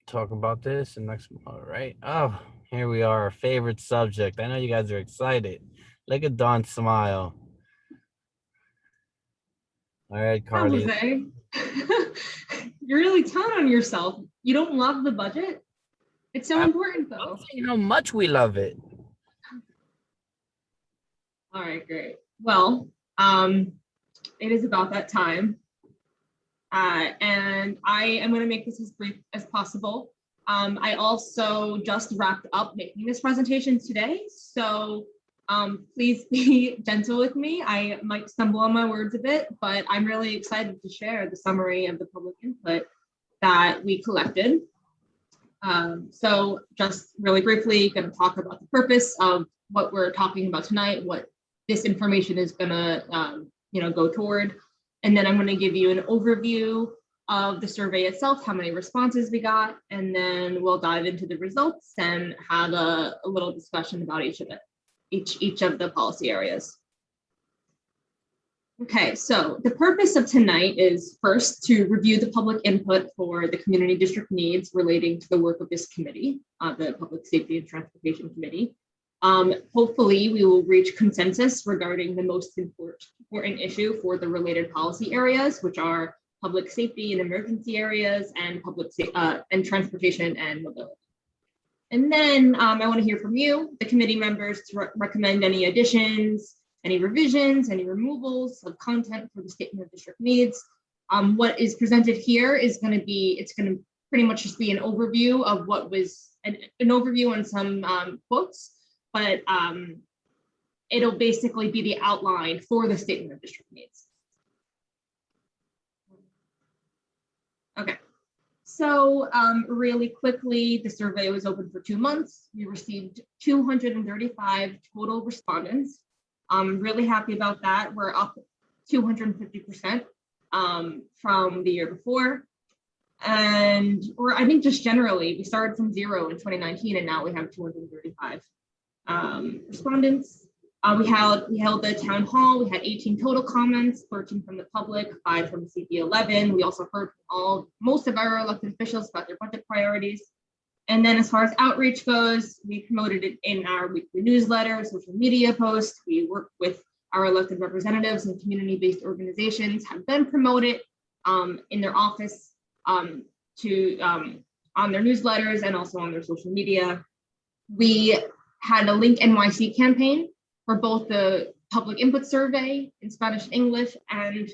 talk about this and next. All right. Oh, here we are, our favorite subject. I know you guys are excited. Look at Dawn smile. All right, Carly. Jose. You're really telling on yourself. You don't love the budget? It's so important though. You know how much we love it. All right, great. Well, it is about that time. And I am going to make this as brief as possible. I also just wrapped up making this presentation today, so please be gentle with me. I might stumble on my words a bit, but I'm really excited to share the summary of the public input that we collected. So just really briefly, going to talk about the purpose of what we're talking about tonight, what this information is going to go toward. And then I'm going to give you an overview of the survey itself, how many responses we got, and then we'll dive into the results and have a little discussion about each of it, each of the policy areas. Okay, so the purpose of tonight is first to review the public input for the community district needs relating to the work of this committee, the Public Safety and Transportation Committee. Hopefully we will reach consensus regarding the most important issue for the related policy areas, which are public safety and emergency areas and and transportation and mobility. And then I want to hear from you, the committee members, to recommend any additions, any revisions, any removals of content for the statement of district needs. What is presented here is going to be, it's going to pretty much just be an overview of what was an overview and some quotes. But it'll basically be the outline for the statement of district needs. Okay, so really quickly, the survey was open for 2 months. We received 235 total respondents. I'm really happy about that. We're up 250% from the year before. And I think just generally, we started from 0 in 2019 and now we have 235. Respondents. We held the town hall. We had 18 total comments, 13 from the public, 5 from CB11. We also heard from most of our elected officials about their budget priorities. And then as far as outreach goes, we promoted it in our weekly newsletter, social media posts. We worked with our elected representatives and community-based organizations, have been promoted in their office on their newsletters and also on their social media. We had a Link NYC campaign for both the public input survey in Spanish and English and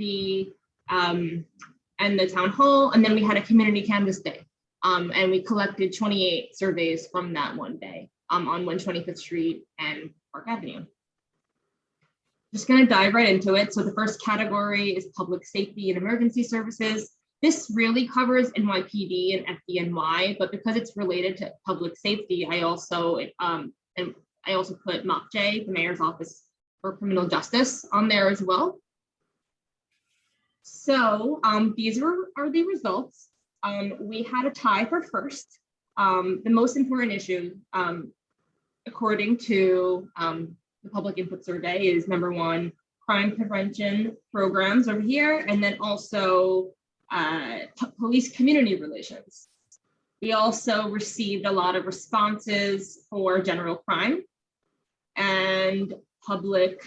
the town hall. And then we had a community canvas day. And we collected 28 surveys from that one day on 125th Street and Park Avenue. Just gonna dive right into it. So the first category is public safety and emergency services. This really covers NYPD and FDNY, but because it's related to public safety, I also put MOPJ, the Mayor's Office for Criminal Justice, on there as well. So these are the results. We had a tie for first. The most important issue, according to the public input survey, is number 1, crime prevention programs over here, and then also police community relations. We also received a lot of responses for general crime and public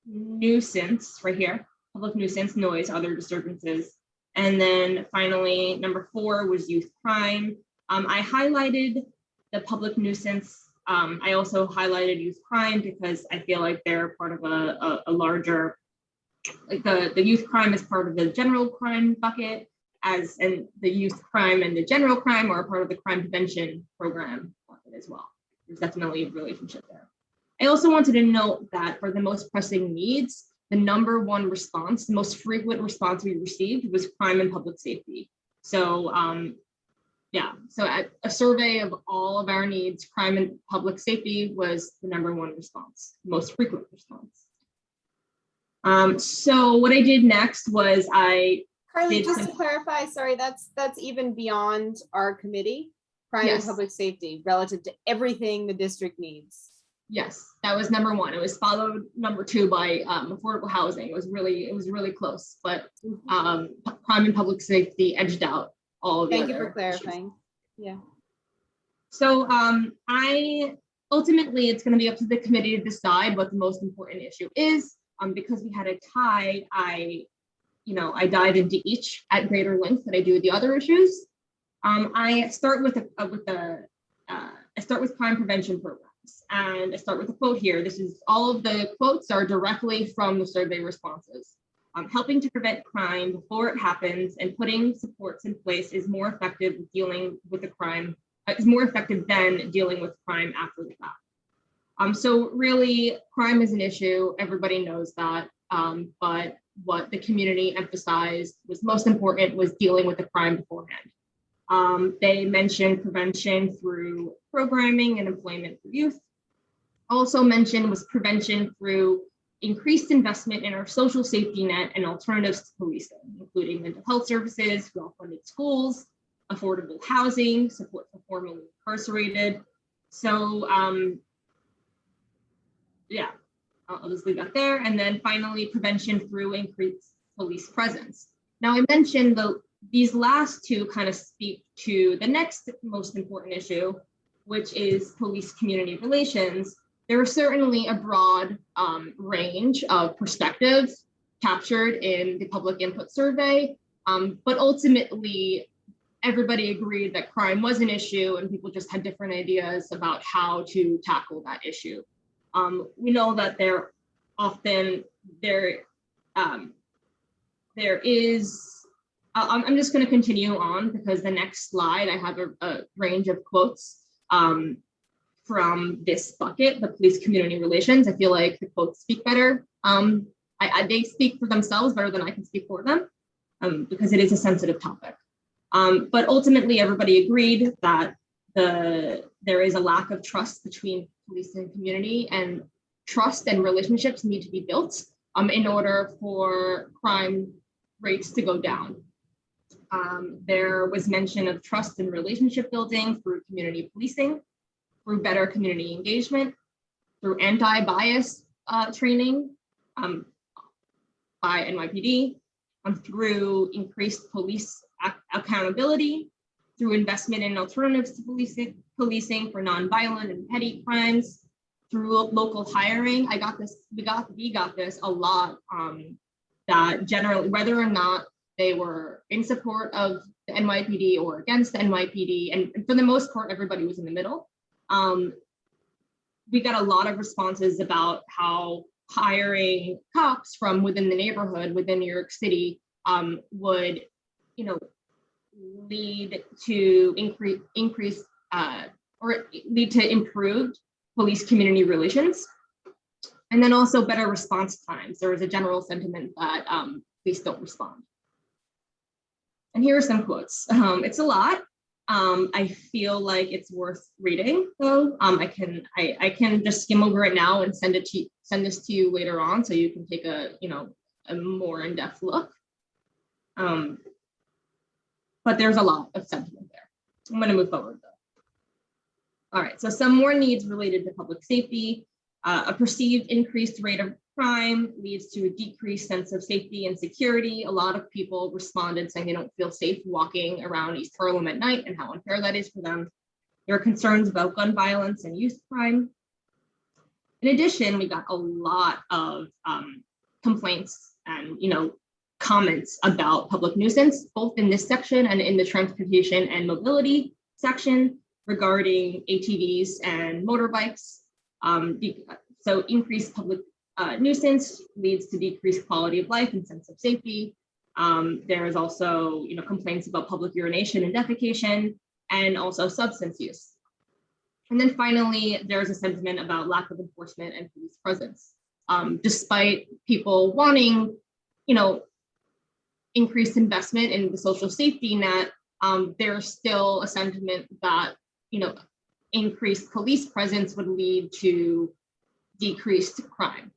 nuisance, right here, public nuisance, noise, other disturbances. And then finally, number 4 was youth crime. I highlighted the public nuisance. I also highlighted youth crime because I feel like they're part of a larger, like the youth crime is part of the general crime bucket, and the youth crime and the general crime are part of the crime prevention program bucket as well. There's definitely a relationship there. I also wanted to note that for the most pressing needs, the number one response, the most frequent response we received was crime and public safety. So yeah, so at a survey of all of our needs, crime and public safety was the number one response, most frequent response. So what I did next was Carly, just to clarify, sorry, that's even beyond our committee, crime and Yes. public safety, relative to everything the district needs. Yes, that was number one. It was followed number two by affordable housing. It was really close, but crime and public safety edged out all of the Thank you other for clarifying. Yeah. So ultimately, it's going to be up to the committee to decide what the most important issue is. Because we had a tie, I dive into each at greater length than I do the other issues. I start with crime prevention programs, and I start with a quote here. This is all of the quotes are directly from the survey responses. Helping to prevent crime before it happens and putting supports in place is more effective dealing with the crime. Is more effective than dealing with crime after the fact. So really, crime is an issue. Everybody knows that. But what the community emphasized was most important was dealing with the crime beforehand. They mentioned prevention through programming and employment for youth. Also mentioned was prevention through increased investment in our social safety net and alternatives to policing, including mental health services, well-funded schools, affordable housing, support for formerly incarcerated. So yeah, I'll just leave that there. And then finally, prevention through increased police presence. Now I mentioned these last two kind of speak to the next most important issue, which is police community relations. There is certainly a broad range of perspectives captured in the public input survey, but ultimately everybody agreed that crime was an issue and people just had different ideas about how to tackle that issue. We know that there is, I'm just going to continue on because the next slide, I have a range of quotes from this bucket, the police community relations. I feel like the quotes speak better. They speak for themselves better than I can speak for them because it is a sensitive topic. But ultimately, everybody agreed that there is a lack of trust between police and community, and trust and relationships need to be built in order for crime rates to go down. There was mention of trust and relationship building through community policing, through better community engagement, through anti-bias training by NYPD, through increased police accountability, through investment in alternatives to policing for nonviolent and petty crimes, through local hiring. We got this a lot, that generally, whether or not they were in support of the NYPD or against the NYPD, and for the most part, everybody was in the middle. We got a lot of responses about how hiring cops from within the neighborhood within New York City would, lead to lead to improved police community relations, and then also better response times. There was a general sentiment that police don't respond. And here are some quotes. It's a lot. I feel like it's worth reading, though. I can just skim over it now and send this to you later on, so you can take a more in-depth look. But there's a lot of sentiment there. I'm going to move forward, though. All right, so some more needs related to public safety. A perceived increased rate of crime leads to a decreased sense of safety and security. A lot of people responded saying they don't feel safe walking around East Harlem at night and how unfair that is for them. There are concerns about gun violence and youth crime. In addition, we got a lot of complaints and comments about public nuisance, both in this section and in the transportation and mobility section regarding ATVs and motorbikes. So increased public nuisance leads to decreased quality of life and sense of safety. There is also complaints about public urination and defecation, and also substance use. And then finally, there's a sentiment about lack of enforcement and police presence. Despite people wanting, increased investment in the social safety net, there's still a sentiment that, increased police presence would lead to decreased crime.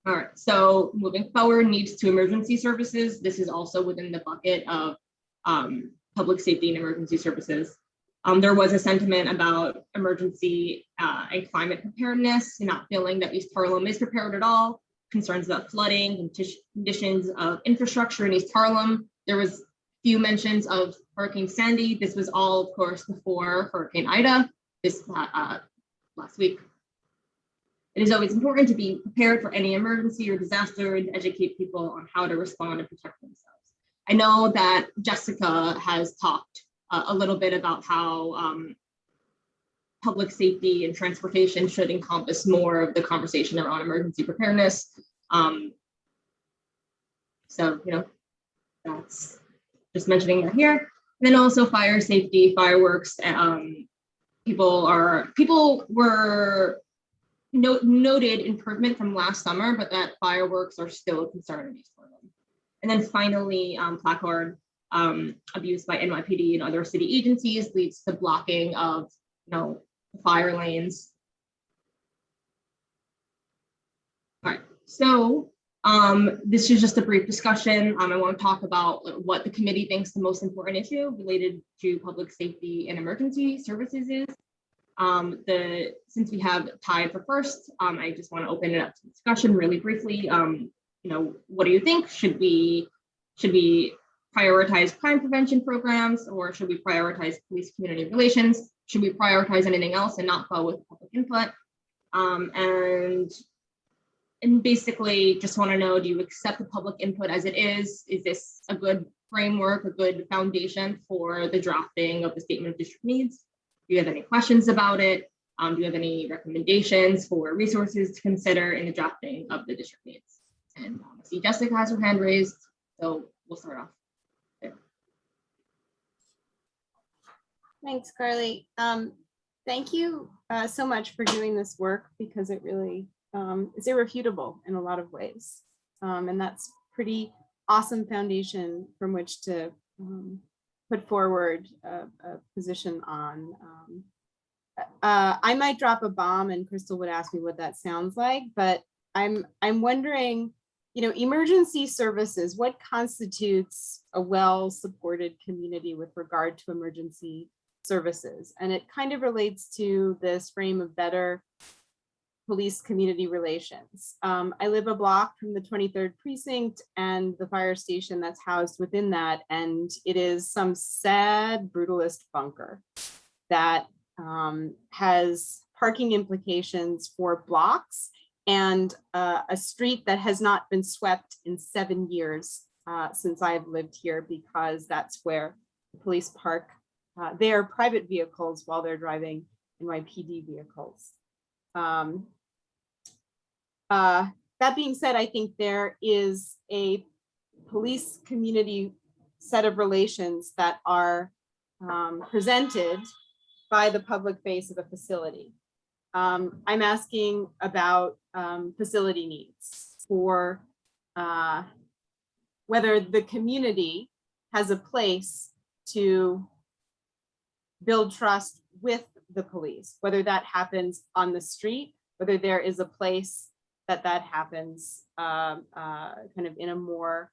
All right, so moving forward, needs to emergency services. This is also within the bucket of public safety and emergency services. There was a sentiment about emergency and climate preparedness, not feeling that East Harlem is prepared at all, concerns about flooding and conditions of infrastructure in East Harlem. There was few mentions of Hurricane Sandy. This was all, of course, before Hurricane Ida this last week. It is always important to be prepared for any emergency or disaster and educate people on how to respond and protect themselves. I know that Jessica has talked a little bit about how public safety and transportation should encompass more of the conversation around emergency preparedness. So, that's just mentioning that here. And then also fire safety, fireworks. People were noted improvement from last summer, but that fireworks are still a concern in East Harlem. And then finally, placard abuse by NYPD and other city agencies leads to blocking of, fire lanes. All right, so this is just a brief discussion. I want to talk about what the committee thinks the most important issue related to public safety and emergency services is. Since we have tied for first, I just want to open it up to discussion really briefly. What do you think? Should we prioritize crime prevention programs, or should we prioritize police community relations? Should we prioritize anything else and not go with public input? And basically just want to know, do you accept the public input as it is? Is this a good framework, a good foundation for the drafting of the statement of district needs? Do you have any questions about it? Do you have any recommendations for resources to consider in the drafting of the district needs? And I see Jessica has her hand raised, so we'll start off there. Thanks, Carly. Thank you so much for doing this work, because it really is irrefutable in a lot of ways. And that's pretty awesome foundation from which to put forward a position on. I might drop a bomb and Crystal would ask me what that sounds like, but I'm wondering, emergency services, what constitutes a well-supported community with regard to emergency services? And it kind of relates to this frame of better police community relations. I live a block from the 23rd precinct and the fire station that's housed within that. And it is some sad, brutalist bunker that has parking implications for blocks and a street that has not been swept in 7 years since I've lived here, because that's where the police park their private vehicles while they're driving NYPD vehicles. That being said, I think there is a police community set of relations that are presented by the public face of a facility. I'm asking about facility needs, for whether the community has a place to build trust with the police, whether that happens on the street, whether there is a place that happens kind of in a more,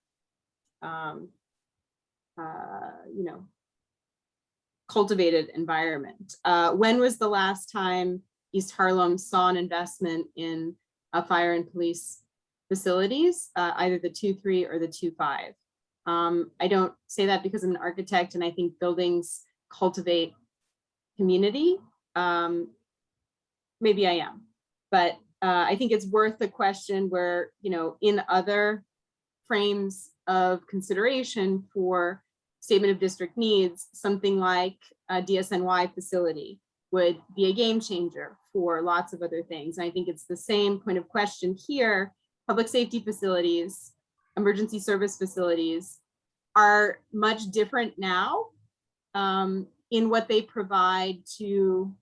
cultivated environment. When was the last time East Harlem saw an investment in fire and police facilities, either the 2-3 or the 2-5? I don't say that because I'm an architect and I think buildings cultivate community. Maybe I am, but I think it's worth the question where, in other frames of consideration for statement of district needs, something like a DSNY facility would be a game changer for lots of other things. And I think it's the same point of question here. Public safety facilities, emergency service facilities are much different now in what they provide to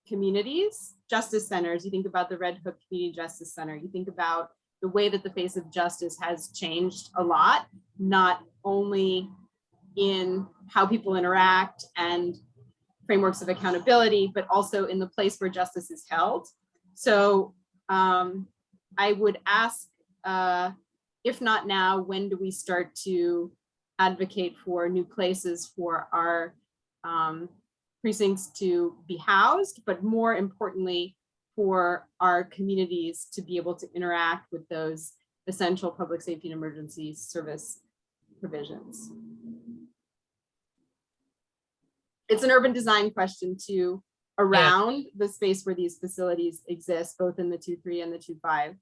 communities, justice centers. You think about the Red Hook Community Justice Center. You think about the way that the face of justice has changed a lot, not only in how people interact and frameworks of accountability, but also in the place where justice is held. So I would ask, if not now, when do we start to advocate for new places for our precincts to be housed, but more importantly, for our communities to be able to interact with those essential public safety and emergency service provisions. It's an urban design question too, around the space where these facilities exist, both in the 2.3 and the 2.5,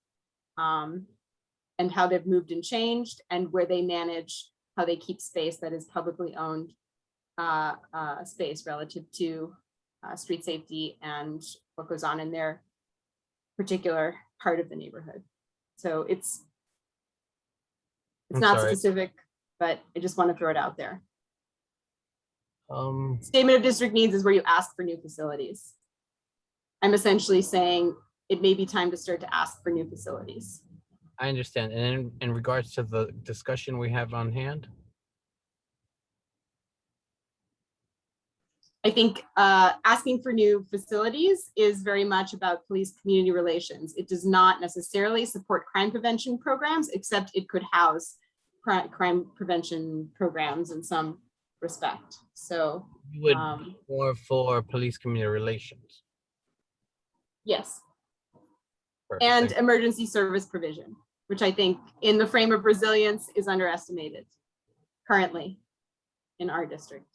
and how they've moved and changed, and where they manage, how they keep space that is publicly owned space relative to street safety and what goes on in their particular part of the neighborhood. So it's not specific, but I just want to throw it out there. Statement of district needs is where you ask for new facilities. I'm essentially saying it may be time to start to ask for new facilities. I understand. And in regards to the discussion we have on hand, I think asking for new facilities is very much about police community relations. It does not necessarily support crime prevention programs, except it could house crime prevention programs in some respect. So you would be more for police community relations. Yes. Perfect, And thank you. emergency service provision, which I think in the frame of resilience is underestimated currently in our district.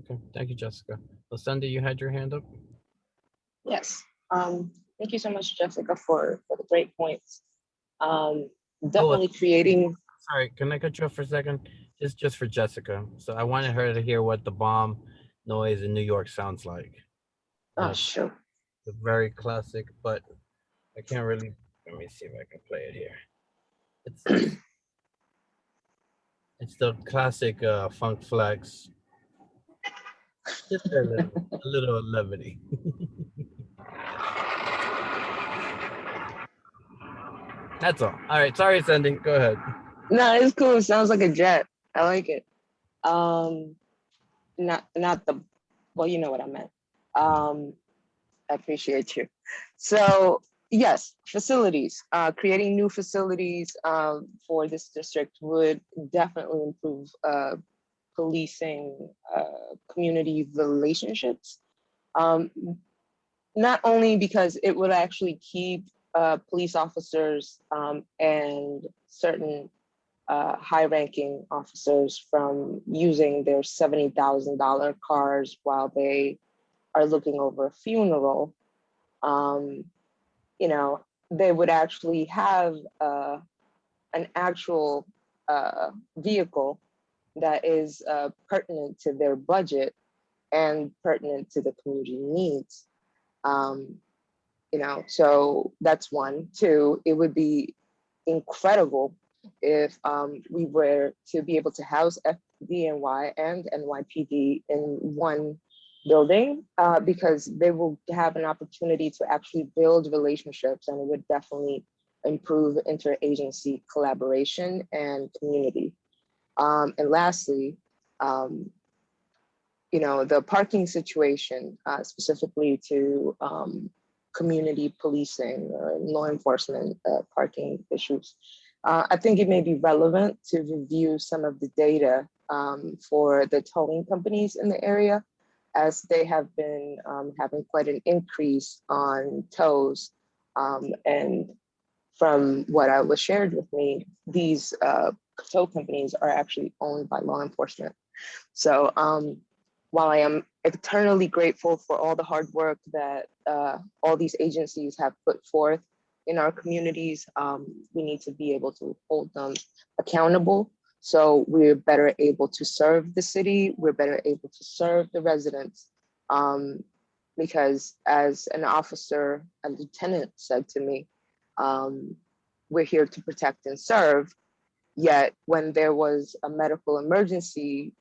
Okay, thank you, Jessica. Lucinda, you had your hand up? Yes. Thank you so much, Jessica, for the great points. Definitely creating. Sorry, can I cut you off for a second? Just for Jessica. So I wanted her to hear what the bomb noise in New York sounds like. Oh, sure. It's a very classic, but I can't really, let me see if I can play it here. It's the classic Funk Flex. Just a little levity. That's all. All right, sorry, Cindy, go ahead. No, it's cool. It sounds like a jet. I like it. Not the, well, you know what I meant. I appreciate you. So yes, facilities, creating new facilities for this district would definitely improve policing community relationships. Not only because it would actually keep police officers and certain high-ranking officers from using their $70,000 cars while they are looking over a funeral. You know, they would actually have an actual vehicle that is pertinent to their budget and pertinent to the community needs. You know, so that's one. Two, it would be incredible if we were to be able to house FDNY and NYPD in one building, because they will have an opportunity to actually build relationships, and it would definitely improve interagency collaboration and community. And lastly, you know, the parking situation, specifically to community policing or law enforcement parking issues. I think it may be relevant to review some of the data for the towing companies in the area, as they have been having quite an increase on tows. And from what was shared with me, these tow companies are actually owned by law enforcement. So while I am eternally grateful for all the hard work that all these agencies have put forth in our communities, we need to be able to hold them accountable. So we're better able to serve the city, we're better able to serve the residents. Because as an officer, a lieutenant said to me, we're here to protect and serve. Yet when there was a medical emergency,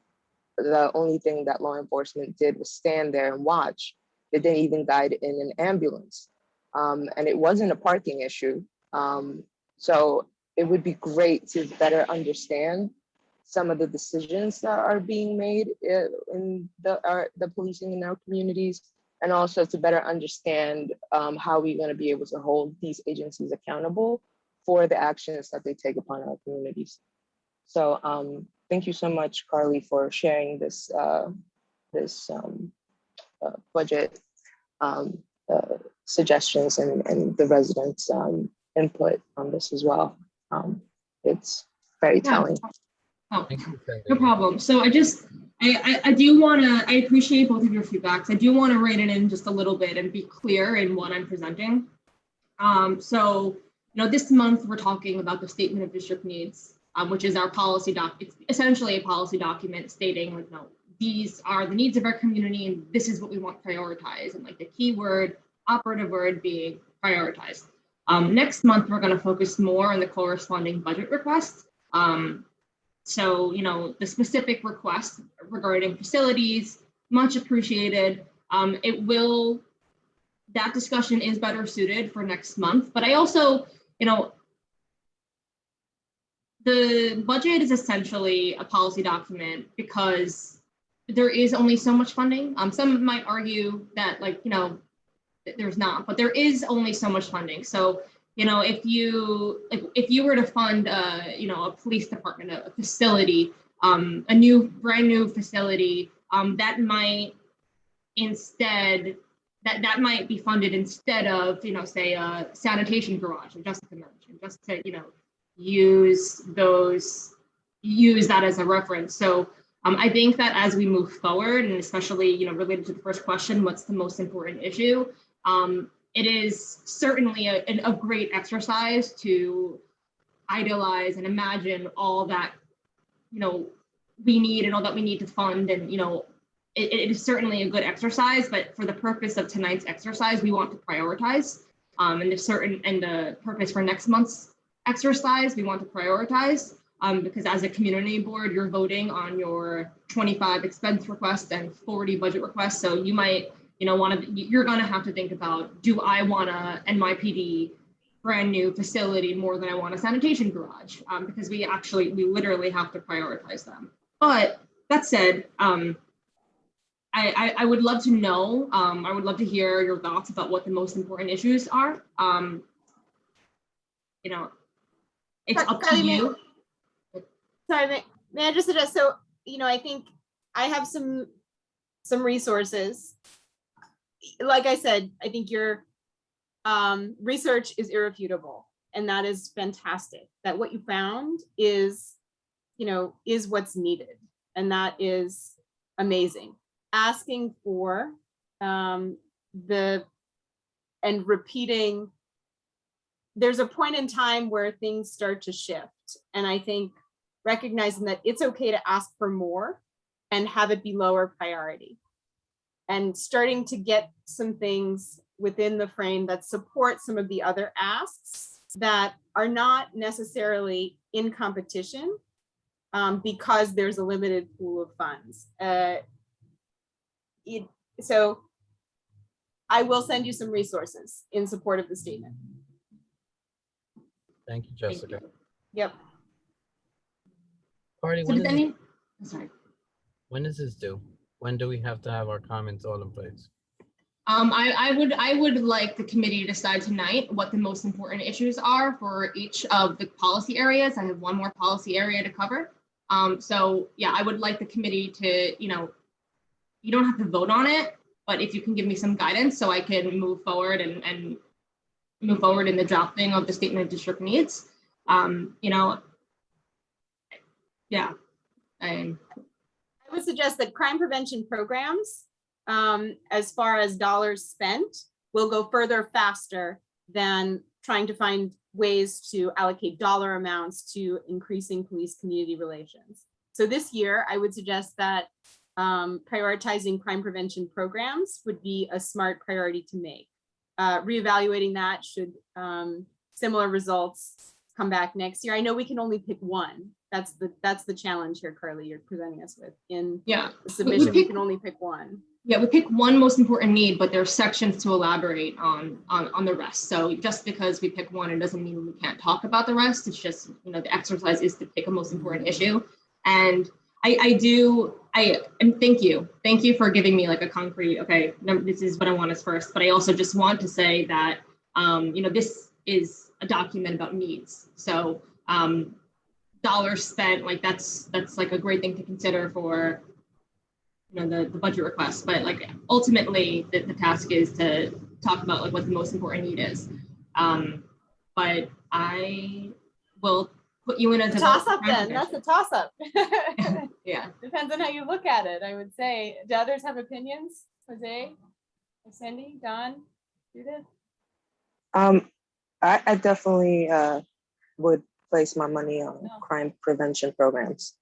the only thing that law enforcement did was stand there and watch. They didn't even guide in an ambulance. And it wasn't a parking issue. So it would be great to better understand some of the decisions that are being made in the policing in our communities, and also to better understand how we're going to be able to hold these agencies accountable for the actions that they take upon our communities. So thank you so much, Carly, for sharing this budget suggestions and the residents' input on this as well. It's very telling. Oh, no problem. So I do want to, I appreciate both of your feedbacks. I do want to rein it in just a little bit and be clear in what I'm presenting. So, this month we're talking about the Statement of District Needs, which is our policy doc. It's essentially a policy document stating, like, these are the needs of our community and this is what we want prioritized. And like the key word, operative word being prioritized. Next month, we're going to focus more on the corresponding budget requests. So, the specific requests regarding facilities, much appreciated. That discussion is better suited for next month, but I also, the budget is essentially a policy document because there is only so much funding. Some might argue that there's not, but there is only so much funding. So, if you were to fund, a police department, a facility, brand new facility, that might be funded instead of, say a sanitation garage, or Jessica mentioned, just to, use that as a reference. So I think that as we move forward, and especially, related to the first question, what's the most important issue? It is certainly a great exercise to idealize and imagine all that, we need and all that we need to fund. And, it is certainly a good exercise, but for the purpose of tonight's exercise, we want to prioritize. And the purpose for next month's exercise, we want to prioritize. Because as a community board, you're voting on your 25 expense requests and 40 budget requests. So you might, you're going to have to think about, do I want a NYPD brand new facility more than I want a sanitation garage? Because we literally have to prioritize them. But that said, I would love to know, I would love to hear your thoughts about what the most important issues are. It's up to you. Sorry, may I just suggest, so, I think I have some resources. Like I said, I think your research is irrefutable, and that is fantastic. That what you found is what's needed, and that is amazing. Asking for and repeating, there's a point in time where things start to shift, and I think recognizing that it's okay to ask for more and have it be lower priority, and starting to get some things within the frame that support some of the other asks that are not necessarily in competition because there's a limited pool of funds. So I will send you some resources in support of the statement. Thank you, Jessica. Yep. Party, So when is this due? When do we have to have our comments all in place? I would like the committee to decide tonight what the most important issues are for each of the policy areas. I have one more policy area to cover. So yeah, I would like the committee to, you don't have to vote on it, but if you can give me some guidance so I can move forward and move forward in the drafting of the Statement of District Needs. Yeah. I would suggest that crime prevention programs, as far as dollars spent, will go further faster than trying to find ways to allocate dollar amounts to increasing police community relations. So this year, I would suggest that prioritizing crime prevention programs would be a smart priority to make. Reevaluating that should similar results come back next year. I know we can only pick one. That's the challenge here, Carly, you're presenting us with. In Yeah. the submission, you can only pick one. Yeah, we pick one most important need, but there are sections to elaborate on the rest. So just because we pick one, it doesn't mean we can't talk about the rest. It's just, the exercise is to pick a most important issue. And and thank you for giving me like a concrete, okay, no, this is what I want as first. But I also just want to say that, this is a document about needs. So dollars spent, like that's like a great thing to consider for the budget request, but like ultimately the task is to talk about like what the most important need is. But I will put you in as a toss up then. That's a toss up. Yeah. Depends on how you look at it, I would say. Do others have opinions? Jose, Cindy, Don, Judith? I definitely would place my money on crime prevention programs.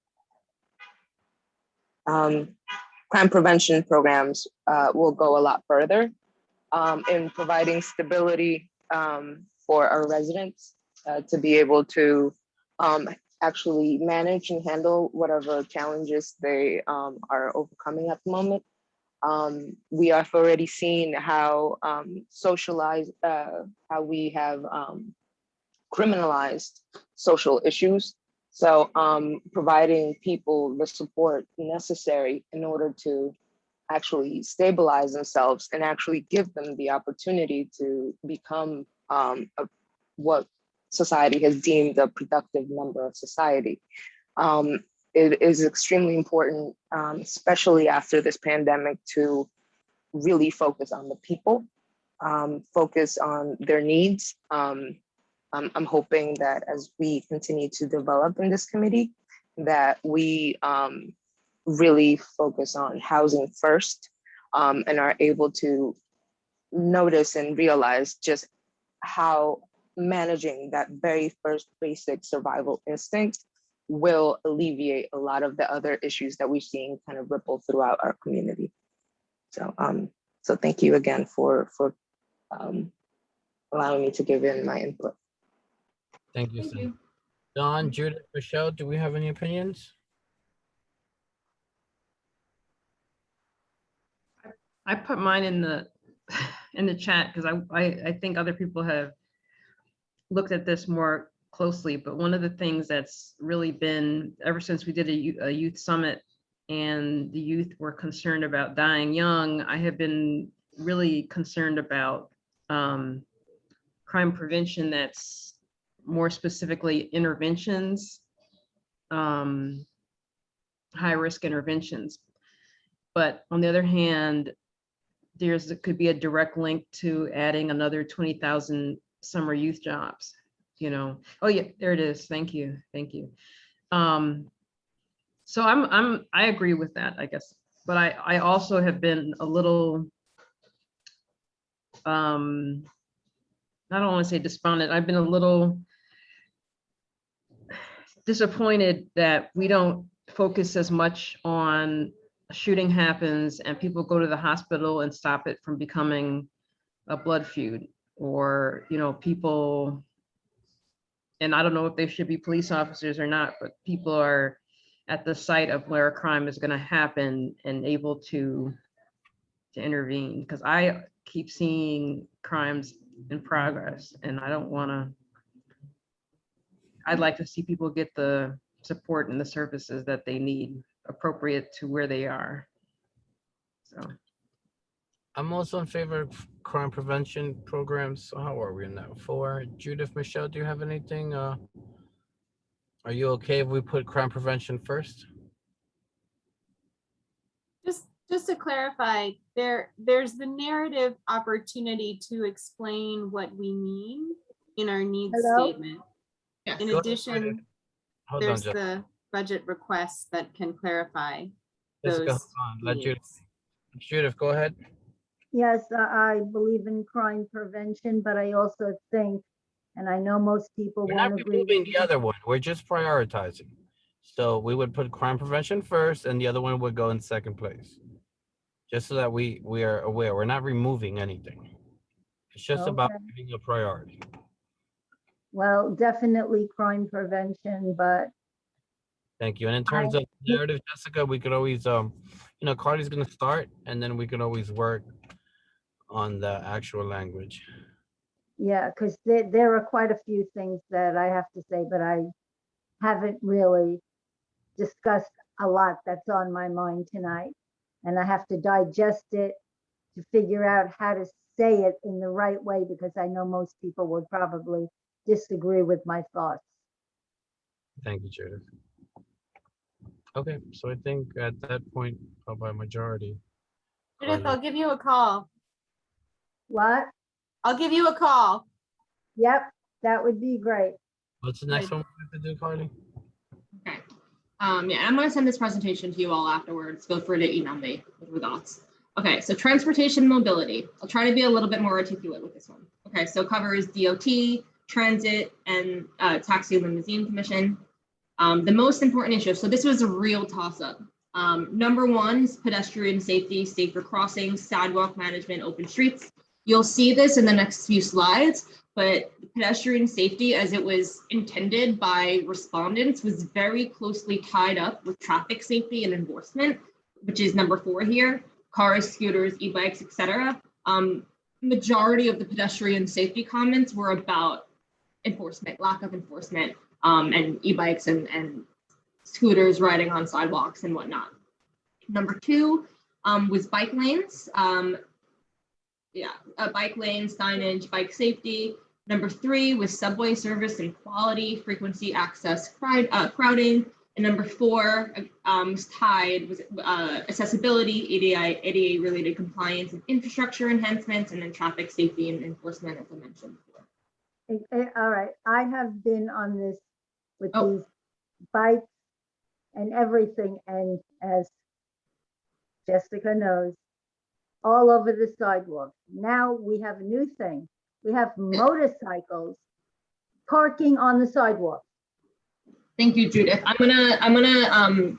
Crime prevention programs will go a lot further in providing stability for our residents to be able to actually manage and handle whatever challenges they are overcoming at the moment. We have already seen how how we have criminalized social issues. So providing people the support necessary in order to actually stabilize themselves and actually give them the opportunity to become what society has deemed a productive member of society. It is extremely important, especially after this pandemic, to really focus on the people, focus on their needs. I'm hoping that as we continue to develop in this committee, that we really focus on housing first and are able to notice and realize just how managing that very first basic survival instinct will alleviate a lot of the other issues that we've seen kind of ripple throughout our community. So, so thank you again for allowing me to give in my input. Thank you, Cindy. Don, Judith, Michelle, do we have any opinions? I put mine in the chat because I think other people have looked at this more closely, but one of the things that's really been ever since we did a youth summit and the youth were concerned about dying young, I have been really concerned about crime prevention that's more specifically interventions, high risk interventions. But on the other hand, could be a direct link to adding another 20,000 summer youth jobs, Oh yeah, there it is. Thank you. So I agree with that, I guess. But I also have been a little, I don't want to say despondent. I've been a little disappointed that we don't focus as much on a shooting happens and people go to the hospital and stop it from becoming a blood feud, or people, and I don't know if they should be police officers or not, but people are at the site of where a crime is going to happen and able to intervene, because I keep seeing crimes in progress and I don't want to. I'd like to see people get the support and the services that they need appropriate to where they are. So I'm also in favor of crime prevention programs. So how are we in that? 4. Judith, Michelle, do you have anything? Are you okay if we put crime prevention first? Just to clarify, there's the narrative opportunity to explain what we mean in our needs statement. In addition, there's the budget requests that can clarify those needs. Judith, go ahead. Yes, I believe in crime prevention, but I also think, and I know most people We're not won't agree. removing the other one. We're just prioritizing. So we would put crime prevention first and the other one would go in second place. Just so that we are aware, we're not removing anything. It's just about giving a priority. Well, definitely crime prevention, but Thank you. And in terms of narrative, Jessica, we could always, Carly's gonna start, and then we can always work on the actual language. Yeah, because there are quite a few things that I have to say, but I haven't really discussed a lot that's on my mind tonight. And I have to digest it to figure out how to say it in the right way, because I know most people would probably disagree with my thoughts. Thank you, Judith. Okay, so I think at that point, by majority. Judith, Carly. I'll give you a call. What? I'll give you a call. Yep, that would be great. What's the next one we have to do, Carly? Okay. Yeah, I'm going to send this presentation to you all afterwards. Feel free to email me with your thoughts. Okay, so transportation mobility. I'll try to be a little bit more articulate with this one. Okay, so covers DOT, transit, and taxi limousine commission. The most important issue, so this was a real toss-up. Number one is pedestrian safety, safer crossings, sidewalk management, open streets. You'll see this in the next few slides, but pedestrian safety, as it was intended by respondents, was very closely tied up with traffic safety and enforcement, which is number 4 here. Cars, scooters, e-bikes, etc. Majority of the pedestrian safety comments were about enforcement, lack of enforcement, and e-bikes and scooters riding on sidewalks and whatnot. Number 2 was bike lanes. Bike lanes, signage, bike safety. Number 3 was subway service and quality, frequency, access, crowding. And number 4 was tied with accessibility, ADA related compliance and infrastructure enhancements, and then traffic safety and enforcement, as I mentioned before. All right, I have been on this with these bikes and everything, and as Jessica knows, all over the sidewalk. Now we have a new thing. We have motorcycles parking on the sidewalk. Thank you, Judith. I'm gonna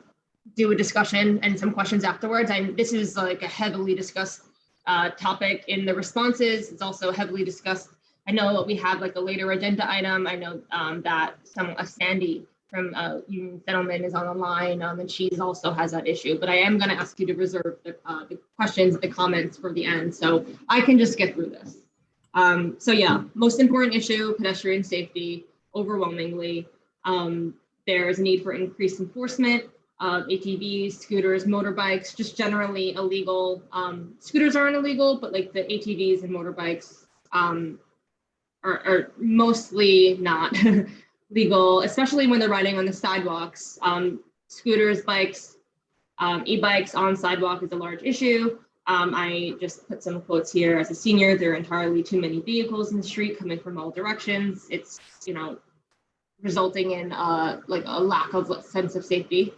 do a discussion and some questions afterwards. This is like a heavily discussed topic in the responses. It's also heavily discussed. I know we have like a later agenda item. I know that Sandy from Union Settlement is on the line, and she also has that issue. But I am going to ask you to reserve the questions, the comments for the end, so I can just get through this. So yeah, most important issue: pedestrian safety. Overwhelmingly, there is a need for increased enforcement of ATVs, scooters, motorbikes, just generally illegal. Scooters aren't illegal, but like the ATVs and motorbikes are mostly not legal, especially when they're riding on the sidewalks. Scooters, bikes, e-bikes on sidewalk is a large issue. I just put some quotes here. As a senior, there are entirely too many vehicles in the street coming from all directions. It's, resulting in like a lack of sense of safety.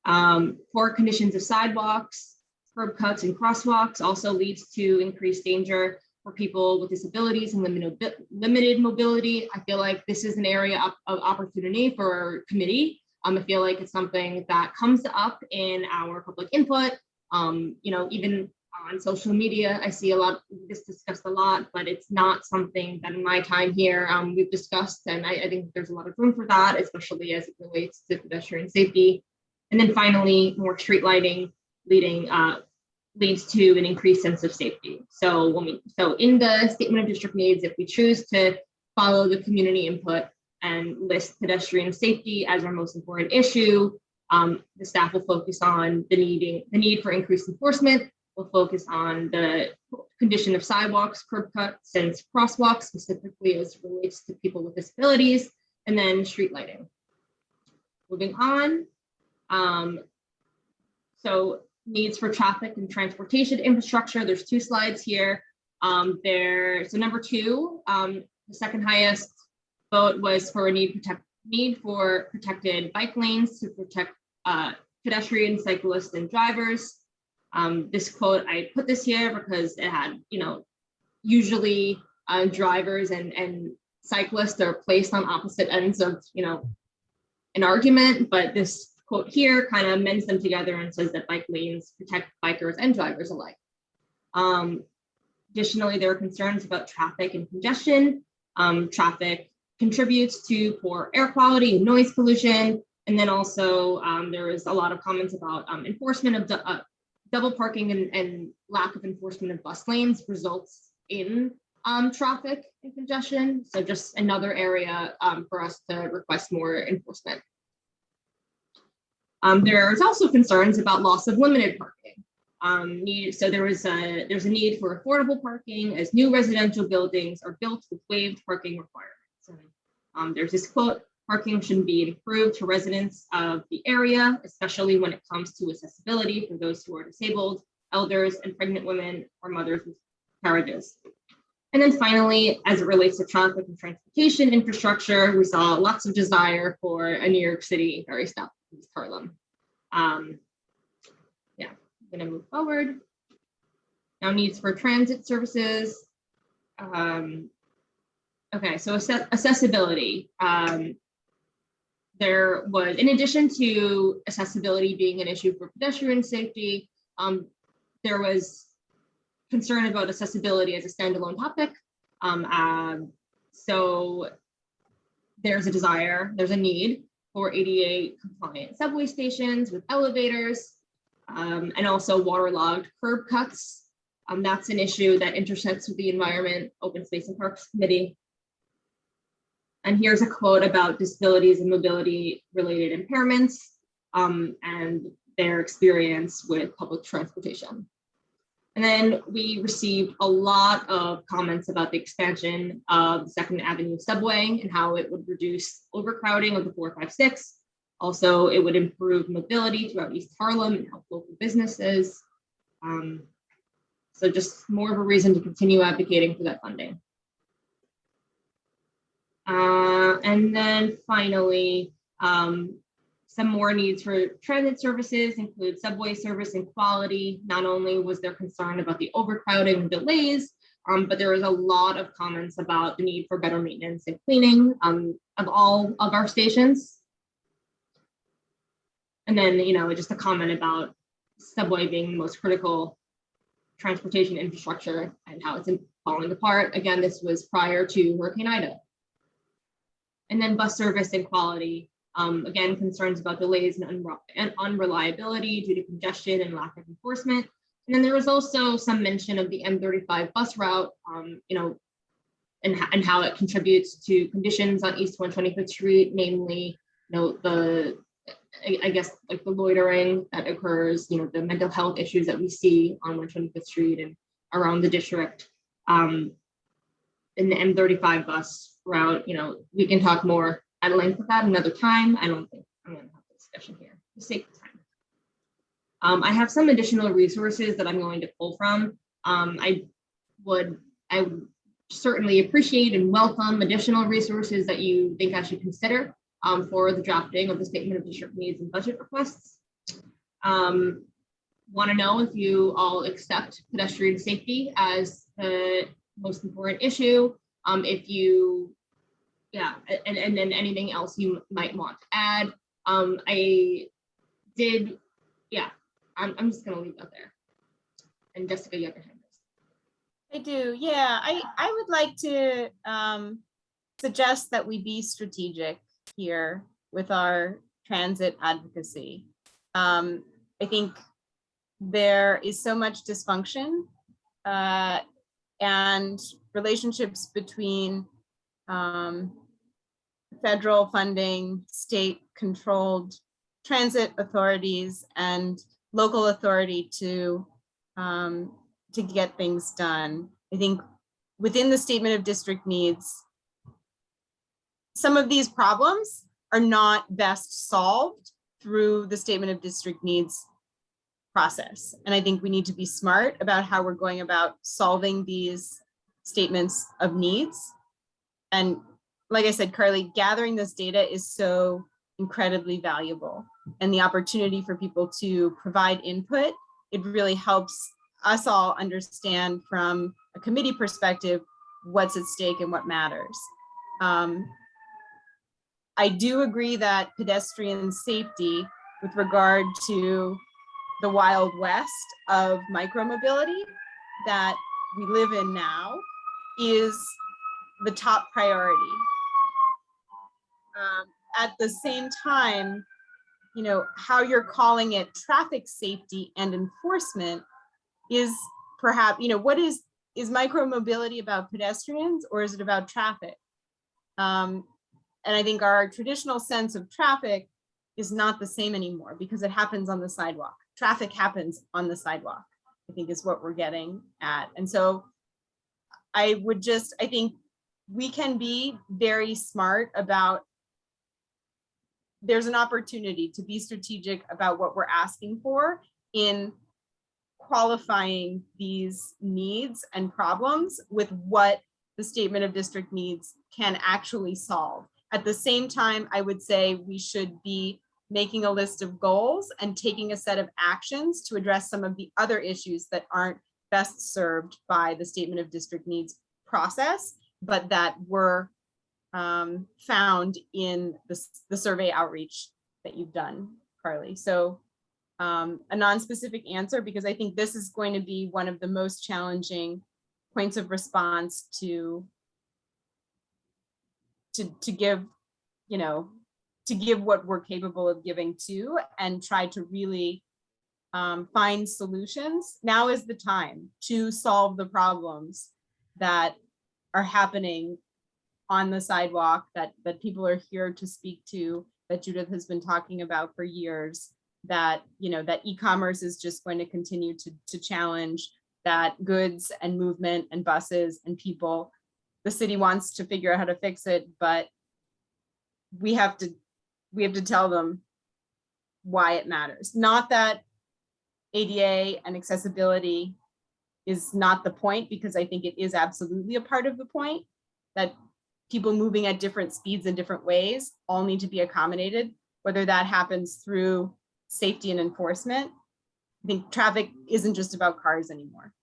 Poor conditions of sidewalks, curb cuts and crosswalks also leads to increased danger for people with disabilities and limited mobility. I feel like this is an area of opportunity for our committee. I feel like it's something that comes up in our public input. Even on social media, I see a lot of this discussed a lot, but it's not something that in my time here we've discussed, and I think there's a lot of room for that, especially as it relates to pedestrian safety. And then finally, more street lighting leads to an increased sense of safety. So in the statement of district needs, if we choose to follow the community input and list pedestrian safety as our most important issue, the staff will focus on the need for increased enforcement. We'll focus on the condition of sidewalks, curb cuts, and crosswalks, specifically as it relates to people with disabilities, and then street lighting. Moving on. So needs for traffic and transportation infrastructure. There's 2 slides here. So number 2, the second highest vote was for a need for protected bike lanes to protect pedestrians, cyclists, and drivers. This quote, I put this here because it had, usually drivers and cyclists are placed on opposite ends of, an argument, but this quote here kind of mends them together and says that bike lanes protect bikers and drivers alike. Additionally, there are concerns about traffic and congestion. Traffic contributes to poor air quality and noise pollution. And then also there was a lot of comments about enforcement of double parking and lack of enforcement of bus lanes results in traffic and congestion. So just another area for us to request more enforcement. There's also concerns about loss of limited parking. So there's a need for affordable parking as new residential buildings are built with waived parking requirements. There's this quote, "Parking should be improved to residents of the area, especially when it comes to accessibility for those who are disabled, elders, and pregnant women or mothers with carriages." And then finally, as it relates to traffic and transportation infrastructure, we saw lots of desire for a New York City ferry stop in East Harlem. Yeah, I'm gonna move forward. Now needs for transit services. Okay, so accessibility. There was, in addition to accessibility being an issue for pedestrian safety, there was concern about accessibility as a standalone topic. So there's a need for ADA compliant subway stations with elevators and also waterlogged curb cuts. That's an issue that intersects with the Environment, Open Space and Parks Committee. And here's a quote about disabilities and mobility related impairments and their experience with public transportation. And then we received a lot of comments about the expansion of the 2nd Avenue subway and how it would reduce overcrowding of the 456. Also, it would improve mobility throughout East Harlem and help local businesses. So just more of a reason to continue advocating for that funding. And then finally, some more needs for transit services include subway service and quality. Not only was there concern about the overcrowding and delays, but there was a lot of comments about the need for better maintenance and cleaning of all of our stations. And then, just a comment about subway being the most critical transportation infrastructure and how it's falling apart. Again, this was prior to Hurricane Ida. And then bus service and quality. Again, concerns about delays and unreliability due to congestion and lack of enforcement. And then there was also some mention of the M35 bus route, and how it contributes to conditions on East 125th Street, namely, the loitering that occurs, the mental health issues that we see on 125th Street and around the district. In the M35 bus route, we can talk more at length of that another time. I don't think I'm going to have a discussion here for the sake of time. I have some additional resources that I'm going to pull from. I would certainly appreciate and welcome additional resources that you think I should consider for the drafting of the Statement of District Needs and Budget Requests. Want to know if you all accept pedestrian safety as the most important issue. If you, and then anything else you might want to add. I'm just gonna leave that there. And Jessica, you have your hand raised. I do, yeah. I would like to suggest that we be strategic here with our transit advocacy. I think there is so much dysfunction and relationships between federal funding, state-controlled transit authorities, and local authority to get things done. I think within the Statement of District Needs, some of these problems are not best solved through the Statement of District Needs process. And I think we need to be smart about how we're going about solving these statements of needs. And like I said, Carly, gathering this data is so incredibly valuable. And the opportunity for people to provide input, it really helps us all understand from a committee perspective what's at stake and what matters. I do agree that pedestrian safety with regard to the Wild West of micromobility that we live in now is the top priority. At the same time, you know, how you're calling it traffic safety and enforcement is perhaps, you know, what is micromobility about pedestrians or is it about traffic? And I think our traditional sense of traffic is not the same anymore because it happens on the sidewalk. Traffic happens on the sidewalk, I think is what we're getting at. And so I think we can be very smart about, there's an opportunity to be strategic about what we're asking for in qualifying these needs and problems with what the statement of district needs can actually solve. At the same time, I would say we should be making a list of goals and taking a set of actions to address some of the other issues that aren't best served by the statement of district needs process, but that were found in the survey outreach that you've done, Carly. So a non-specific answer, because I think this is going to be one of the most challenging points of response to give, you know, to give what we're capable of giving to and try to really find solutions. Now is the time to solve the problems that are happening on the sidewalk that people are here to speak to, that Judith has been talking about for years, that, you know, that e-commerce is just going to continue to challenge, that goods and movement and buses and people, the city wants to figure out how to fix it, but we have to tell them why it matters. Not that ADA and accessibility is not the point, because I think it is absolutely a part of the point, that people moving at different speeds in different ways all need to be accommodated, whether that happens through safety and enforcement. I think traffic isn't just about cars anymore.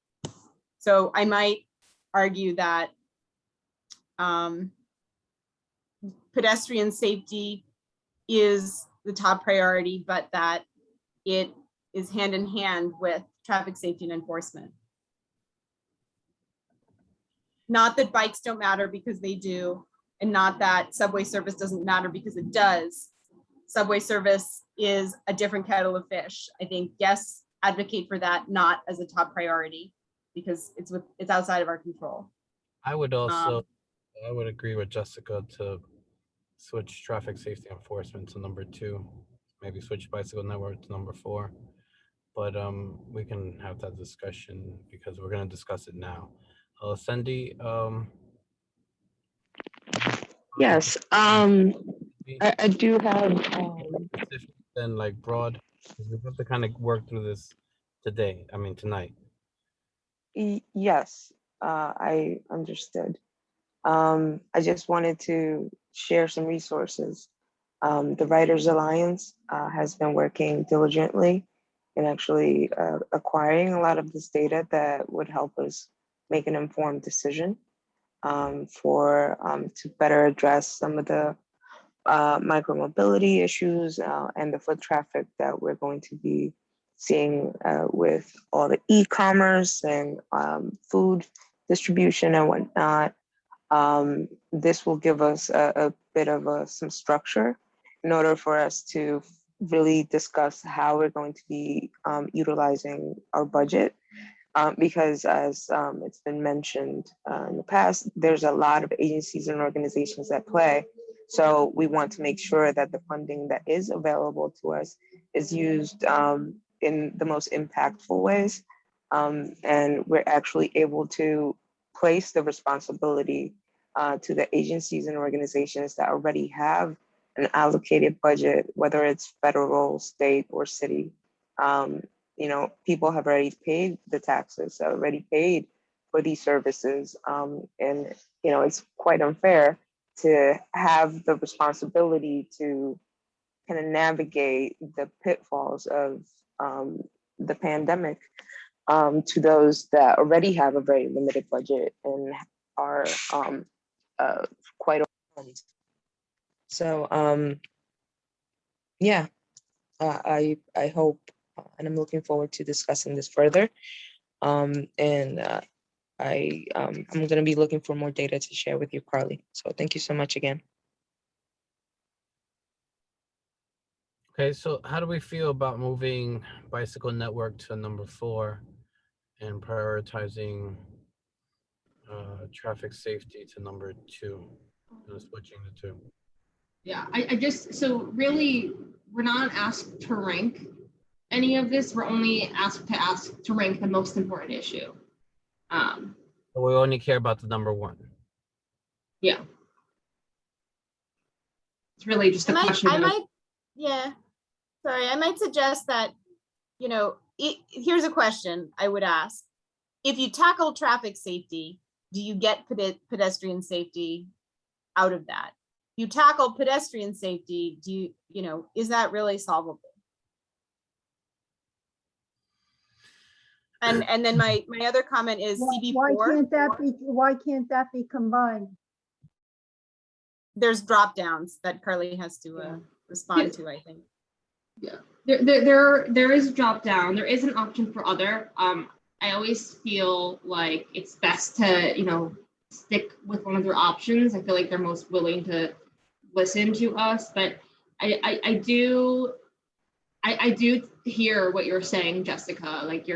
So I might argue that pedestrian safety is the top priority, but that it is hand in hand with traffic safety and enforcement. Not that bikes don't matter, because they do, and not that subway service doesn't matter, because it does. Subway service is a different kettle of fish. I think, yes, advocate for that, not as a top priority, because it's outside of our control. I would also, I would agree with Jessica to switch traffic safety enforcement to number 2, maybe switch bicycle network to number 4. But we can have that discussion because we're going to discuss it now. Cindy, Yes, I do have. Then like broad, because we have to kind of work through this tonight. Yes, I understood. I just wanted to share some resources. The Writers Alliance has been working diligently in actually acquiring a lot of this data that would help us make an informed decision to better address some of the micromobility issues and the foot traffic that we're going to be seeing with all the e-commerce and food distribution and whatnot. This will give us a bit of some structure in order for us to really discuss how we're going to be utilizing our budget. Because as it's been mentioned in the past, there's a lot of agencies and organizations at play. So we want to make sure that the funding that is available to us is used in the most impactful ways. And we're actually able to place the responsibility to the agencies and organizations that already have an allocated budget, whether it's federal, state, or city. You know, people have already paid the taxes, already paid for these services. And, you know, it's quite unfair to have the responsibility to kind of navigate the pitfalls of the pandemic to those that already have a very limited budget and are quite overwhelmed. So, yeah, I hope, and I'm looking forward to discussing this further. I'm going to be looking for more data to share with you, Carly. So thank you so much again. Okay, so how do we feel about moving bicycle network to number 4 and prioritizing traffic safety to number 2, switching the two? Yeah, I just, so really, we're not asked to rank any of this. We're only asked to rank the most important issue. So we only care about the number 1. Yeah. It's really just a question. Yeah. Sorry, I might suggest that, you know, here's a question I would ask. If you tackle traffic safety, do you get pedestrian safety out of that? You tackle pedestrian safety, you know, is that really solvable? And then my other comment is CB4. Why can't that be combined? There's drop downs that Carly has to respond to, I think. Yeah, there is a drop down. There is an option for other. I always feel like it's best to, you know, stick with one of their options. I feel like they're most willing to listen to us, but I do hear what you're saying, Jessica. Like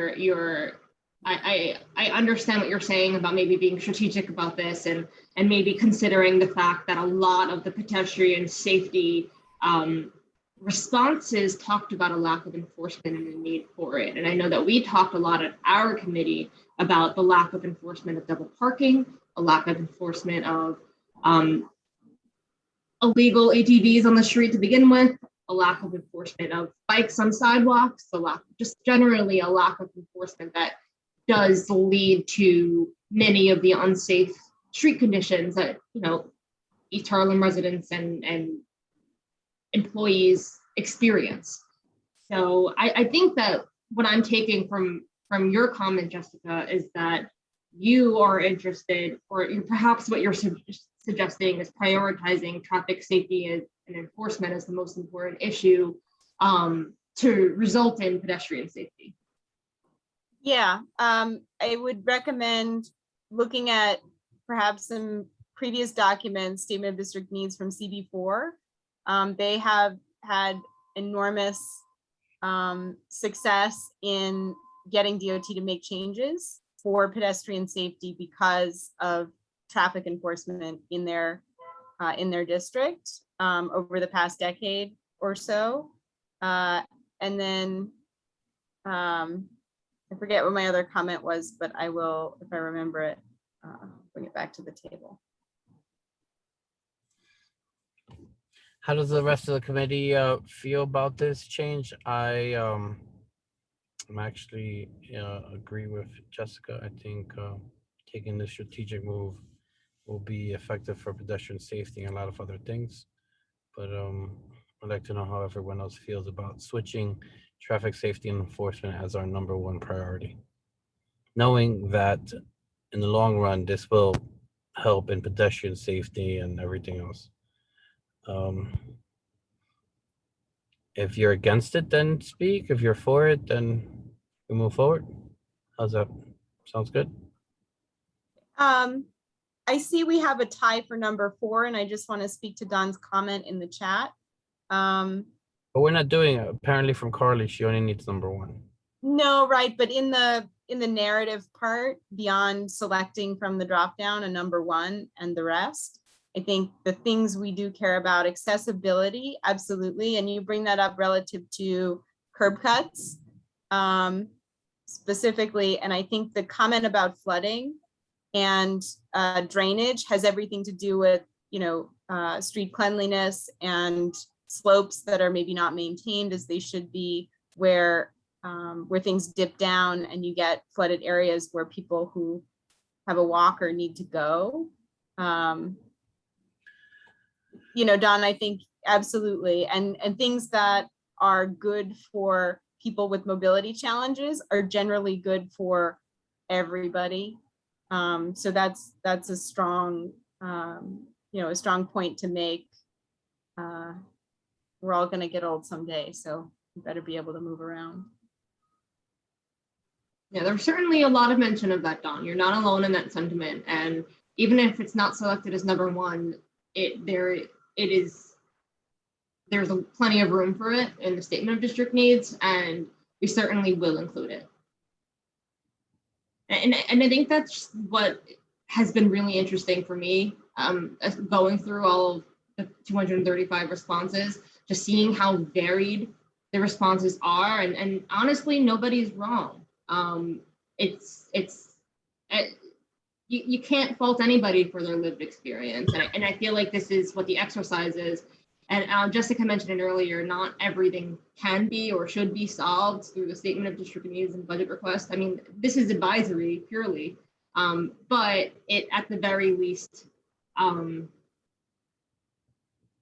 I understand what you're saying about maybe being strategic about this and maybe considering the fact that a lot of the pedestrian safety responses talked about a lack of enforcement and the need for it. And I know that we talked a lot at our committee about the lack of enforcement of double parking, a lack of enforcement of illegal ATVs on the street to begin with, a lack of enforcement of bikes on sidewalks, just generally a lack of enforcement that does lead to many of the unsafe street conditions that, you know, East Harlem residents and employees experience. So I think that what I'm taking from your comment, Jessica, is that you are interested, or perhaps what you're suggesting is prioritizing traffic safety and enforcement as the most important issue to result in pedestrian safety. Yeah, I would recommend looking at perhaps some previous documents, statement of district needs from CB4. They have had enormous success in getting DOT to make changes for pedestrian safety because of traffic enforcement in their district over the past decade or so. And then I forget what my other comment was, but I will, if I remember it, bring it back to the table. How does the rest of the committee feel about this change? I'm actually agree with Jessica. I think taking the strategic move will be effective for pedestrian safety and a lot of other things. But I'd like to know how everyone else feels about switching traffic safety and enforcement as our number 1 priority, knowing that in the long run, this will help in pedestrian safety and everything else. If you're against it, then speak. If you're for it, then we move forward. How's that? Sounds good. I see we have a tie for number 4, and I just want to speak to Don's comment in the chat. But we're not doing it. Apparently from Carly, she only needs number 1. No, right, but in the narrative part, beyond selecting from the drop down a number 1 and the rest, I think the things we do care about, accessibility, absolutely, and you bring that up relative to curb cuts specifically, and I think the comment about flooding and drainage has everything to do with, you know, street cleanliness and slopes that are maybe not maintained as they should be, where things dip down and you get flooded areas where people who have a walker need to go. You know, Don, I think absolutely. And things that are good for people with mobility challenges are generally good for everybody. So that's a strong, you know, a strong point to make. We're all going to get old someday, so you better be able to move around. Yeah, there's certainly a lot of mention of that, Don. You're not alone in that sentiment. And even if it's not selected as number 1, it is there's plenty of room for it in the statement of district needs, and we certainly will include it. And I think that's what has been really interesting for me, as going through all of the 235 responses, just seeing how varied the responses are, and honestly, nobody's wrong. You can't fault anybody for their lived experience, and I feel like this is what the exercise is. And Jessica mentioned it earlier, not everything can be or should be solved through the statement of district needs and budget request. I mean, this is advisory purely, but it at the very least,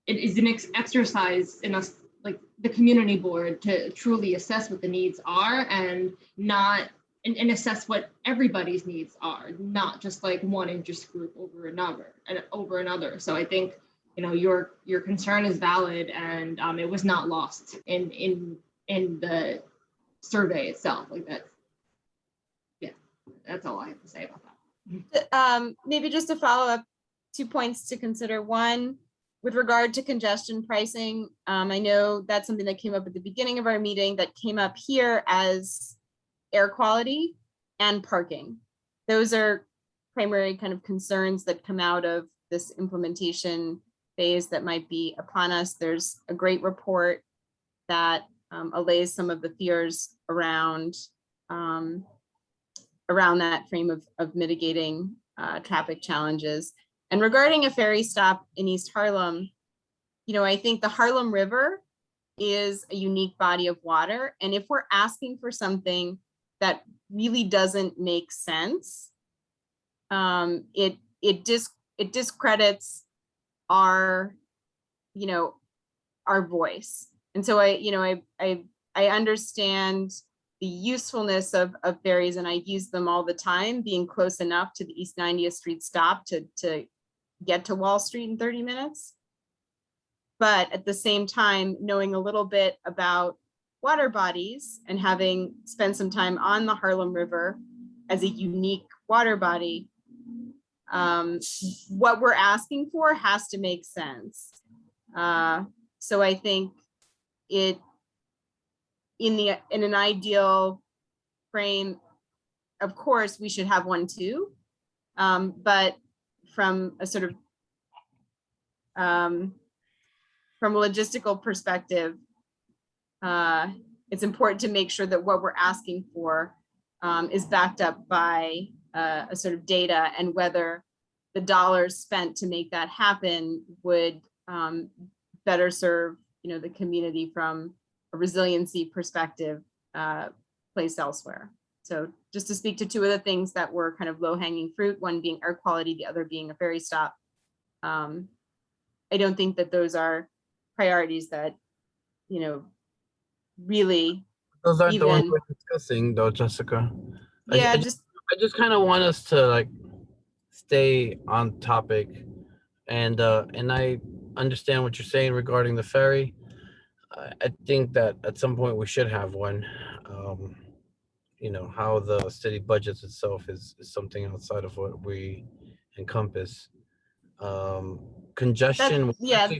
it is an exercise in us, like the community board, to truly assess what the needs are and not and assess what everybody's needs are, not just like one interest group over another. So I think, you know, your concern is valid, and it was not lost in the survey itself. Like that. Yeah, that's all I have to say about that. Maybe just to follow up, 2 points to consider. One, with regard to congestion pricing, I know that's something that came up at the beginning of our meeting, that came up here as air quality and parking. Those are primary kind of concerns that come out of this implementation phase that might be upon us. There's a great report that allays some of the fears around that frame of mitigating traffic challenges. And regarding a ferry stop in East Harlem, you know, I think the Harlem River is a unique body of water. And if we're asking for something that really doesn't make sense, it discredits our, you know, our voice. And so I understand the usefulness of ferries, and I use them all the time, being close enough to the East 90th Street stop to get to Wall Street in 30 minutes. But at the same time, knowing a little bit about water bodies and having spent some time on the Harlem River as a unique water body, what we're asking for has to make sense. So I think in an ideal frame, of course, we should have one too. But from a sort of from a logistical perspective, it's important to make sure that what we're asking for is backed up by a sort of data, and whether the dollars spent to make that happen would better serve, you know, the community from a resiliency perspective placed elsewhere. So just to speak to 2 of the things that were kind of low-hanging fruit, one being air quality, the other being a ferry stop. I don't think that those are priorities that, you know, really. Those aren't the ones we're discussing, though, Jessica. Yeah, I just kind of want us to like stay on topic, and I understand what you're saying regarding the ferry. I think that at some point we should have one. You know, how the city budgets itself is something outside of what we encompass. Congestion.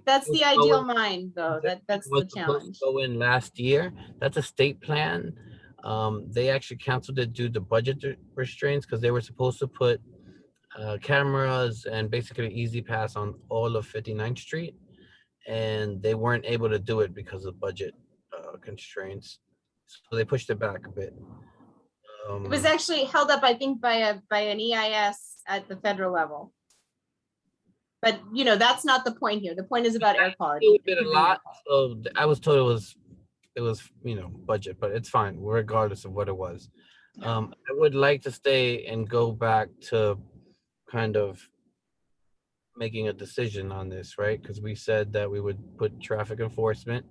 That's the ideal mind, though. That's the challenge. Go in last year. That's a state plan. They actually canceled it due to budget restraints, because they were supposed to put cameras and basically easy pass on all of 59th Street, and they weren't able to do it because of budget constraints. So they pushed it back a bit. It was actually held up, I think, by an EIS at the federal level. But, you know, that's not the point here. The point is about air quality. We did a lot. So I was told it was, you know, budget, but it's fine regardless of what it was. I would like to stay and go back to kind of making a decision on this, right? Because we said that we would put traffic enforcement.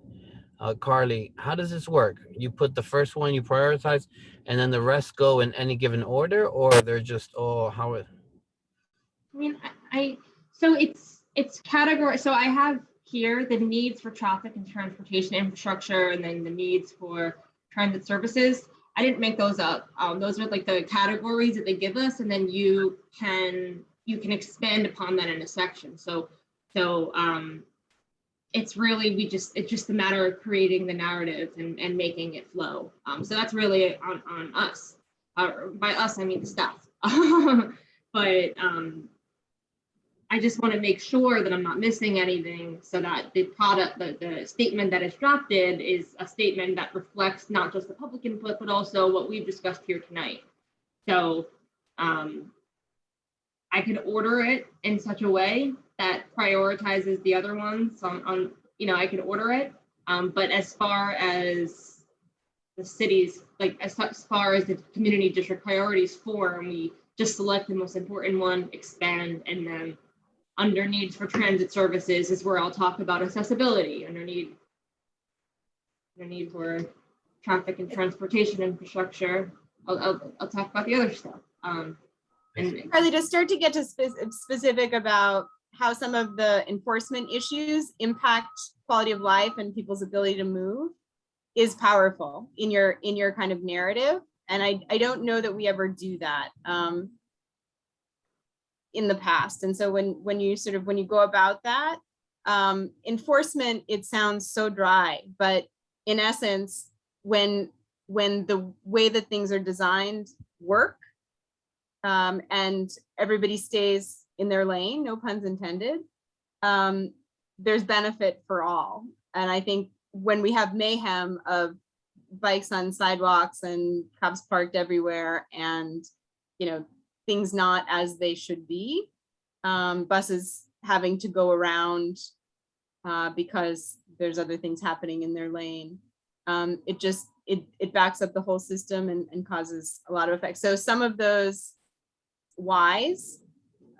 Carly, how does this work? You put the first one, you prioritize, and then the rest go in any given order, or they're just all how it? I mean, so it's category. So I have here the needs for traffic and transportation infrastructure, and then the needs for transit services. I didn't make those up. Those are like the categories that they give us, and then you can expand upon that in a section. So it's really, it's just a matter of creating the narrative and making it flow. So that's really on us. By us, I mean the staff. But I just want to make sure that I'm not missing anything so that the product, the statement that is drafted is a statement that reflects not just the public input, but also what we've discussed here tonight. So I could order it in such a way that prioritizes the other ones on I could order it. But as far as the cities, like as far as the community district priorities form, we just select the most important one, expand, and then under needs for transit services is where I'll talk about accessibility. Under need for traffic and transportation infrastructure, I'll talk about the other stuff. And Carly, to start to get to specific about how some of the enforcement issues impact quality of life and people's ability to move is powerful in your kind of narrative. And I don't know that we ever do that in the past. And so when you go about that, enforcement, it sounds so dry, but in essence, when the way that things are designed work, and everybody stays in their lane, no puns intended, there's benefit for all. And I think when we have mayhem of bikes on sidewalks and cops parked everywhere and, things not as they should be, buses having to go around because there's other things happening in their lane, it backs up the whole system and causes a lot of effects. So some of those whys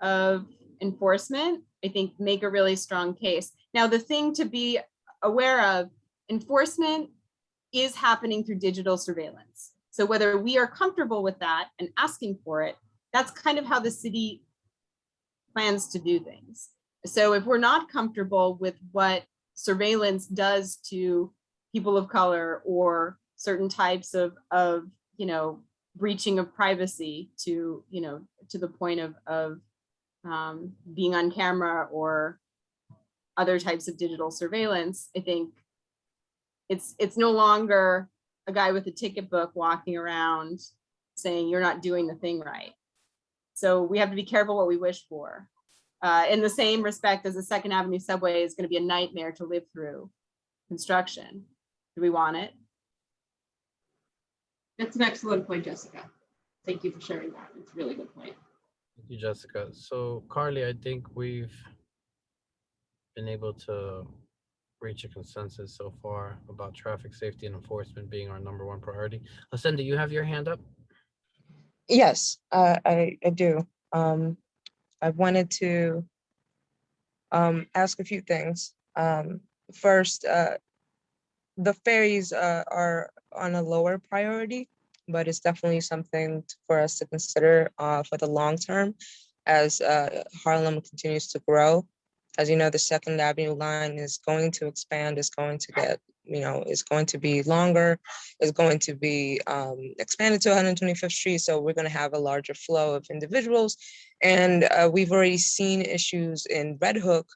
of enforcement, I think, make a really strong case. Now, the thing to be aware of, enforcement is happening through digital surveillance. So whether we are comfortable with that and asking for it, that's kind of how the city plans to do things. So if we're not comfortable with what surveillance does to people of color or certain types of breaching of privacy to the point of being on camera or other types of digital surveillance, I think it's no longer a guy with a ticket book walking around saying you're not doing the thing right. So we have to be careful what we wish for. In the same respect as the Second Avenue subway is going to be a nightmare to live through construction. Do we want it? That's an excellent point, Jessica. Thank you for sharing that. It's a really good point. Thank you, Jessica. So Carly, I think we've been able to reach a consensus so far about traffic safety and enforcement being our #1 priority. Lucinda, you have your hand up? Yes, I do. I wanted to ask a few things. First, the ferries are on a lower priority, but it's definitely something for us to consider for the long term as Harlem continues to grow. As you know, the Second Avenue line is going to expand, is going to get, is going to be longer, is going to be expanded to 125th Street. So we're going to have a larger flow of individuals. And we've already seen issues in Red Hook,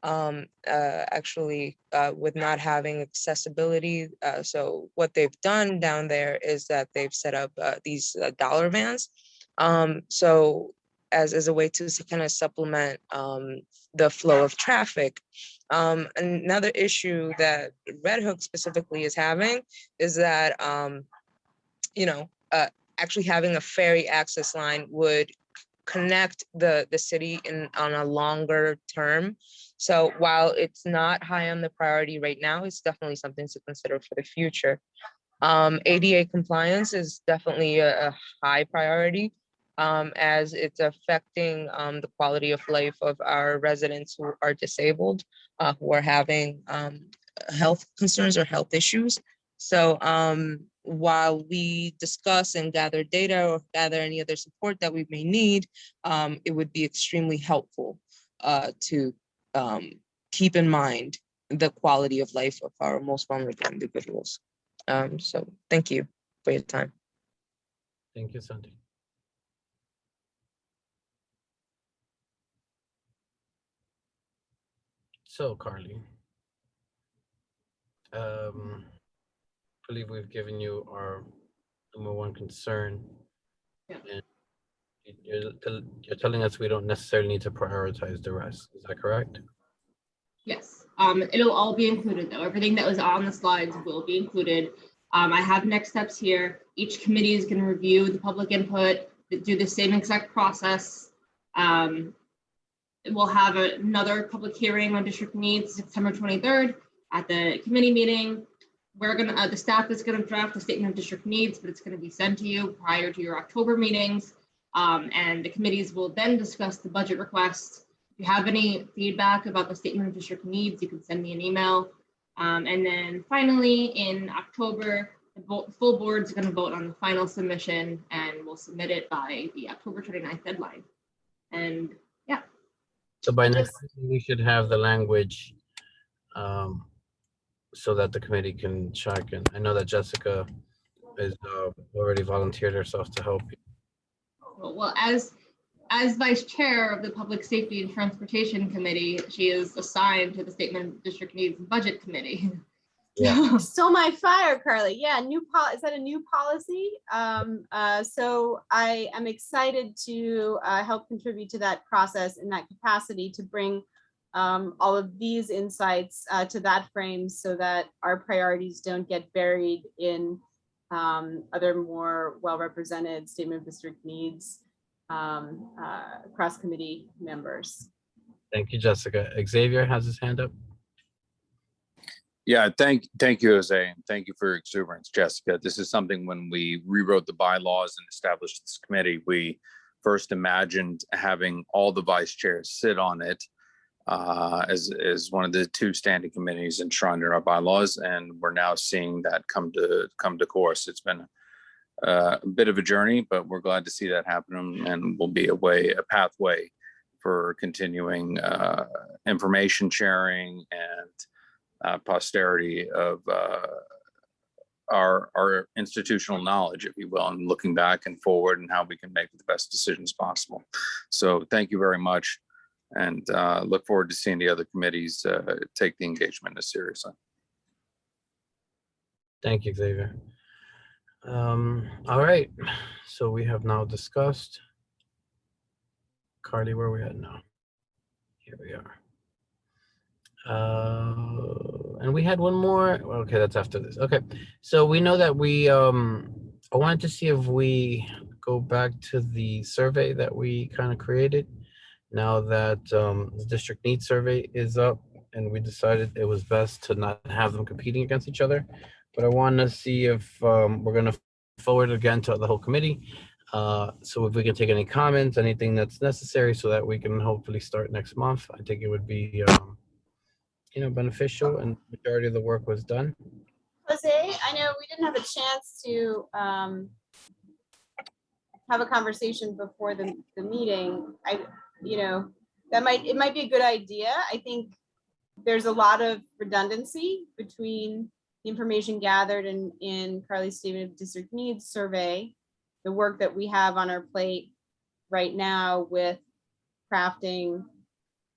actually, with not having accessibility. So what they've done down there is that they've set up these dollar vans. So as a way to kind of supplement the flow of traffic. Another issue that Red Hook specifically is having is that, actually having a ferry access line would connect the city on a longer term. So while it's not high on the priority right now, it's definitely something to consider for the future. ADA compliance is definitely a high priority, as it's affecting the quality of life of our residents who are disabled, who are having health concerns or health issues. So while we discuss and gather data or gather any other support that we may need, it would be extremely helpful to keep in mind the quality of life of our most vulnerable individuals. So thank you for your time. Thank you, Sandy. So Carly, believe we've given you our number one concern. Yeah. And you're telling us we don't necessarily need to prioritize the rest. Is that correct? Yes, it'll all be included though. Everything that was on the slides will be included. I have next steps here. Each committee is going to review the public input, do the same exact process. We'll have another public hearing on district needs September 23rd at the committee meeting. We're gonna, the staff is gonna draft a statement of district needs, but it's gonna be sent to you prior to your October meetings. And the committees will then discuss the budget request. If you have any feedback about the statement of district needs, you can send me an email. And then finally in October, the full board is gonna vote on the final submission and we'll submit it by the October 29th deadline. And yeah. So by next meeting, we should have the language so that the committee can check. And I know that Jessica is already volunteered herself to help you. Well, as vice chair of the Public Safety and Transportation Committee, she is assigned to the Statement of District Needs and Budget Committee. Yeah. Stole my fire, Carly. Yeah, is that a new policy? So I am excited to help contribute to that process in that capacity to bring all of these insights to that frame so that our priorities don't get buried in other more well-represented statement of district needs cross-committee members. Thank you, Jessica. Xavier has his hand up. Yeah, thank you, Jose, and thank you for your exuberance, Jessica. This is something when we rewrote the bylaws and established this committee, we first imagined having all the vice chairs sit on it as one of the two standing committees enshrined in our bylaws, and we're now seeing that come to course. It's been a bit of a journey, but we're glad to see that happen, and will be a pathway for continuing information sharing and posterity of our institutional knowledge, if you will, and looking back and forward and how we can make the best decisions possible. So thank you very much, and look forward to seeing the other committees take the engagement as seriously. Thank you, Xavier. All right, so we have now discussed. Carly, where are we at now? Here we are. And we had one more. Okay, that's after this. Okay, so we know that we I wanted to see if we go back to the survey that we kind of created now that the district needs survey is up, and we decided it was best to not have them competing against each other. But I want to see if we're going to forward again to the whole committee. So if we can take any comments, anything that's necessary, so that we can hopefully start next month. I think it would be beneficial, and majority of the work was done. Jose, I know we didn't have a chance to have a conversation before the meeting. It might be a good idea. I think there's a lot of redundancy between the information gathered in Carly's Statement of District Needs survey, the work that we have on our plate right now with crafting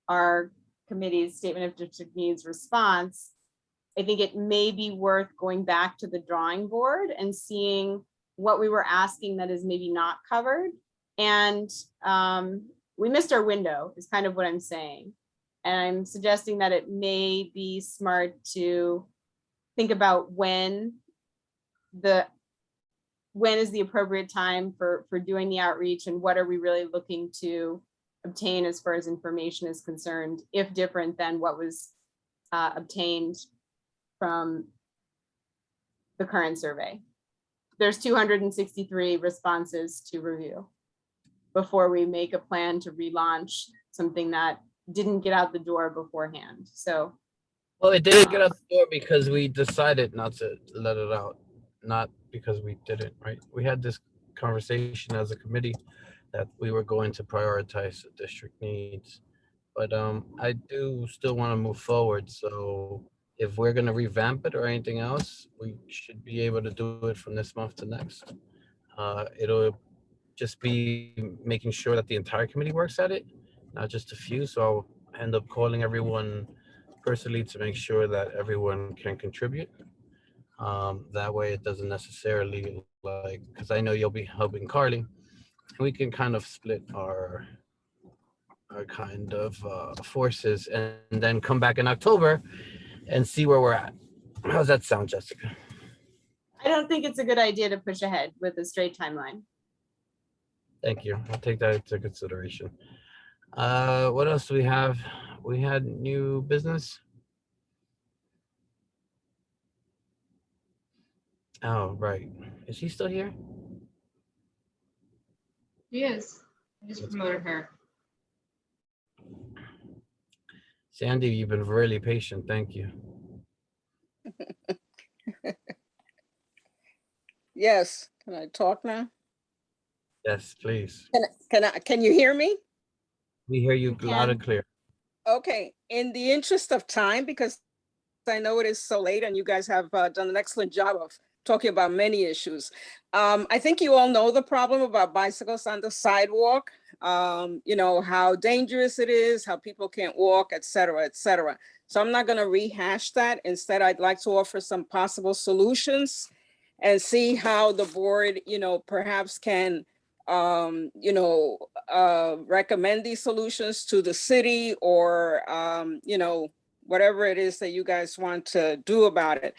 our committee's Statement of District Needs response. I think it may be worth going back to the drawing board and seeing what we were asking that is maybe not covered. And we missed our window is kind of what I'm saying. And I'm suggesting that it may be smart to think about when is the appropriate time for doing the outreach, and what are we really looking to obtain as far as information is concerned, if different than what was obtained from the current survey. There's 263 responses to review before we make a plan to relaunch something that didn't get out the door beforehand. So, well, it didn't get out the door because we decided not to let it out, not because we didn't, right? We had this conversation as a committee that we were going to prioritize the district needs, but I do still want to move forward. So if we're going to revamp it or anything else, we should be able to do it from this month to next. It'll just be making sure that the entire committee works at it, not just a few. So I'll end up calling everyone personally to make sure that everyone can contribute. That way it doesn't necessarily like, because I know you'll be helping Carly. We can kind of split our kind of forces and then come back in October and see where we're at. How's that sound, Jessica? I don't think it's a good idea to push ahead with a straight timeline. Thank you. I'll take that into consideration. What else do we have? We had new business. Oh, right. Is she still here? She is. I just promoted her. Sandy, you've been really patient. Thank you. Yes, can I talk now? Yes, please. Can you hear me? We hear you loud and clear. Okay, in the interest of time, because I know it is so late and you guys have done an excellent job of talking about many issues. I think you all know the problem about bicycles on the sidewalk, you know, how dangerous it is, how people can't walk, et cetera, et cetera. So I'm not gonna rehash that. Instead, I'd like to offer some possible solutions and see how the board, you know, perhaps can, you know, recommend these solutions to the city or, you know, whatever it is that you guys want to do about it.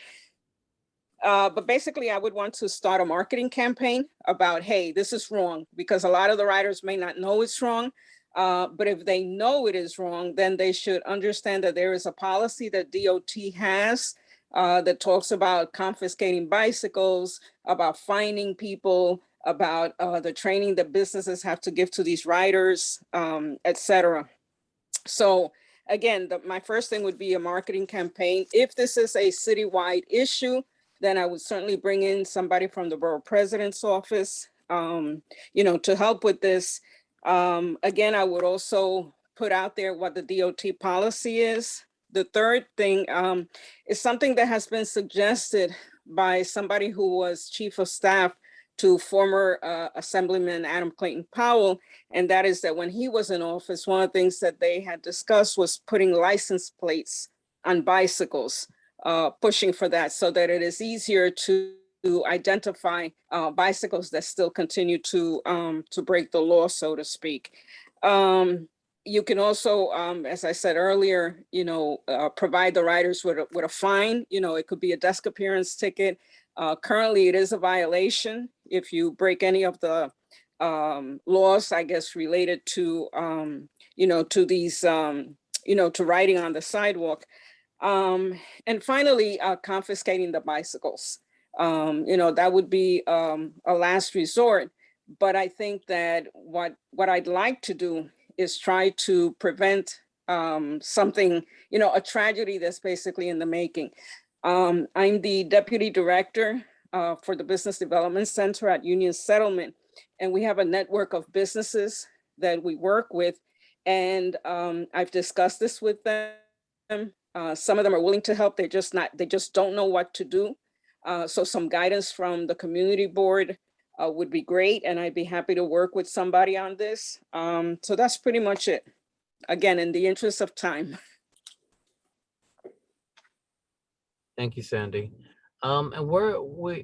But basically, I would want to start a marketing campaign about, hey, this is wrong, because a lot of the riders may not know it's wrong. But if they know it is wrong, then they should understand that there is a policy that DOT has that talks about confiscating bicycles, about fining people, about the training that businesses have to give to these riders, et cetera. So again, my first thing would be a marketing campaign. If this is a citywide issue, then I would certainly bring in somebody from the borough president's office, you know, to help with this. Again, I would also put out there what the DOT policy is. The third thing is something that has been suggested by somebody who was chief of staff to former Assemblyman Adam Clayton Powell. And that is that when he was in office, one of the things that they had discussed was putting license plates on bicycles, pushing for that so that it is easier to identify bicycles that still continue to break the law, so to speak. You can also, as I said earlier, you know, provide the riders with a fine. You know, it could be a desk appearance ticket. Currently, it is a violation if you break any of the laws, I guess, related to, you know, to these, you know, to riding on the sidewalk. And finally, confiscating the bicycles. You know, that would be a last resort. But I think that what I'd like to do is try to prevent something, you know, a tragedy that's basically in the making. I'm the deputy director for the Business Development Center at Union Settlement, and we have a network of businesses that we work with. And I've discussed this with them. Some of them are willing to help. They just don't know what to do. So some guidance from the community board would be great. And I'd be happy to work with somebody on this. So that's pretty much it. Again, in the interest of time. Thank you, Sandy. And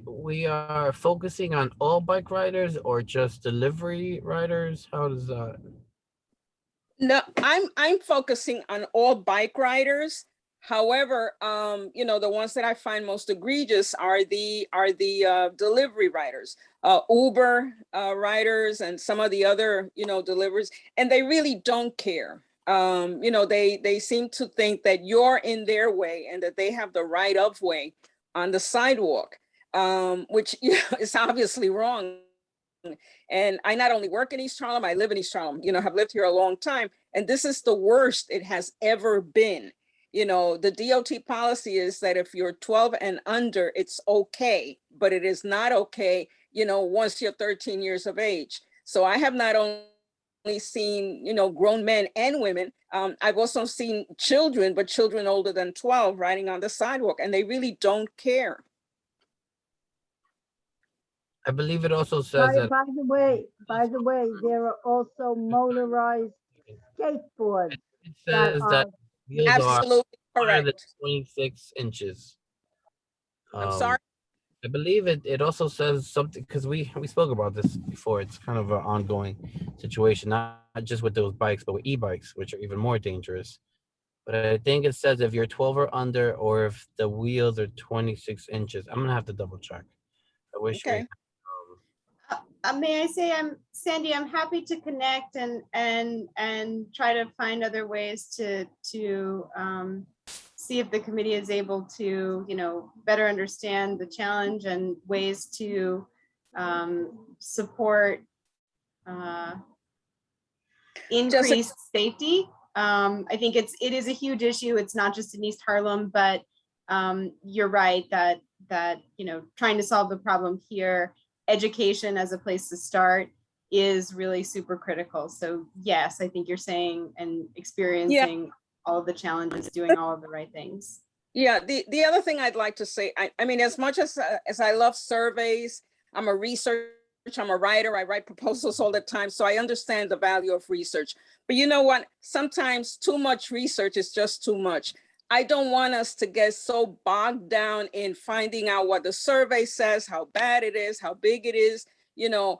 we are focusing on all bike riders or just delivery riders? How does that? No, I'm focusing on all bike riders. However, you know, the ones that I find most egregious are the delivery riders, Uber riders, and some of the other, you know, deliveries, and they really don't care. You know, they seem to think that you're in their way and that they have the right of way on the sidewalk, which you know, is obviously wrong. And I not only work in East Harlem, I live in East Harlem, you know, have lived here a long time. And this is the worst it has ever been. You know, the DOT policy is that if you're 12 and under, it's okay, but it is not okay, you know, once you're 13 years of age. So I have not only seen, you know, grown men and women, I've also seen children, but children older than 12 riding on the sidewalk, and they really don't care. I believe it also says that. By the way, there are also motorized skateboards. It says that Absolutely higher than Correct. 26 inches. I'm sorry. I believe it also says something, because we spoke about this before. It's kind of an ongoing situation, not just with those bikes, but with e-bikes, which are even more dangerous. But I think it says if you're 12 or under, or if the wheels are 26 inches. I'm gonna have to double check. I wish we. Okay. May I say, Sandy, I'm happy to connect and try to find other ways to see if the committee is able to, better understand the challenge and ways to support increased safety. I think it is a huge issue. It's not just in East Harlem, but you're right that trying to solve the problem here, education as a place to start is really super critical. So yes, I think you're saying and experiencing all of the challenges, doing all of the right things. Yeah, the other thing I'd like to say, I mean, as much as I love surveys, I'm a researcher, I'm a writer, I write proposals all the time, so I understand the value of research. But you know what? Sometimes too much research is just too much. I don't want us to get so bogged down in finding out what the survey says, how bad it is, how big it is, to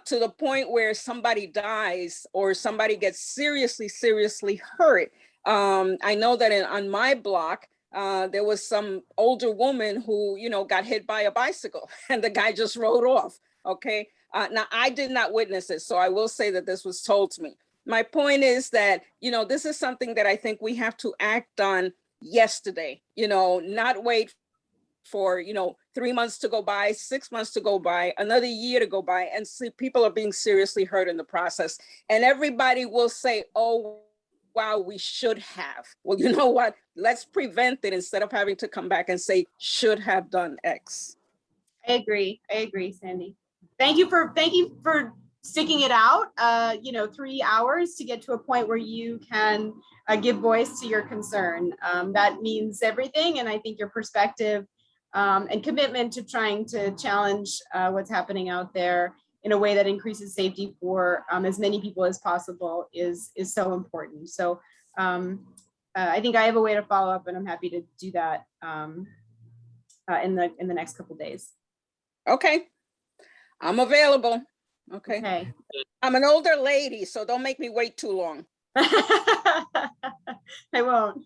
the point where somebody dies or somebody gets seriously hurt. I know that on my block, there was some older woman who, got hit by a bicycle and the guy just rode off. Okay. Now I did not witness it, so I will say that this was told to me. My point is that, this is something that I think we have to act on yesterday, not wait for, 3 months to go by, 6 months to go by, another year to go by, and see people are being seriously hurt in the process. And everybody will say, oh, wow, we should have. Well, you know what? Let's prevent it instead of having to come back and say, should have done X. I agree, Sandy. Thank you for sticking it out, 3 hours to get to a point where you can give voice to your concern. That means everything. And I think your perspective and commitment to trying to challenge what's happening out there in a way that increases safety for as many people as possible is so important. So I think I have a way to follow up, and I'm happy to do that in the next couple of days. Okay, I'm available. Okay. I'm an older lady, so don't make me wait too long. I won't.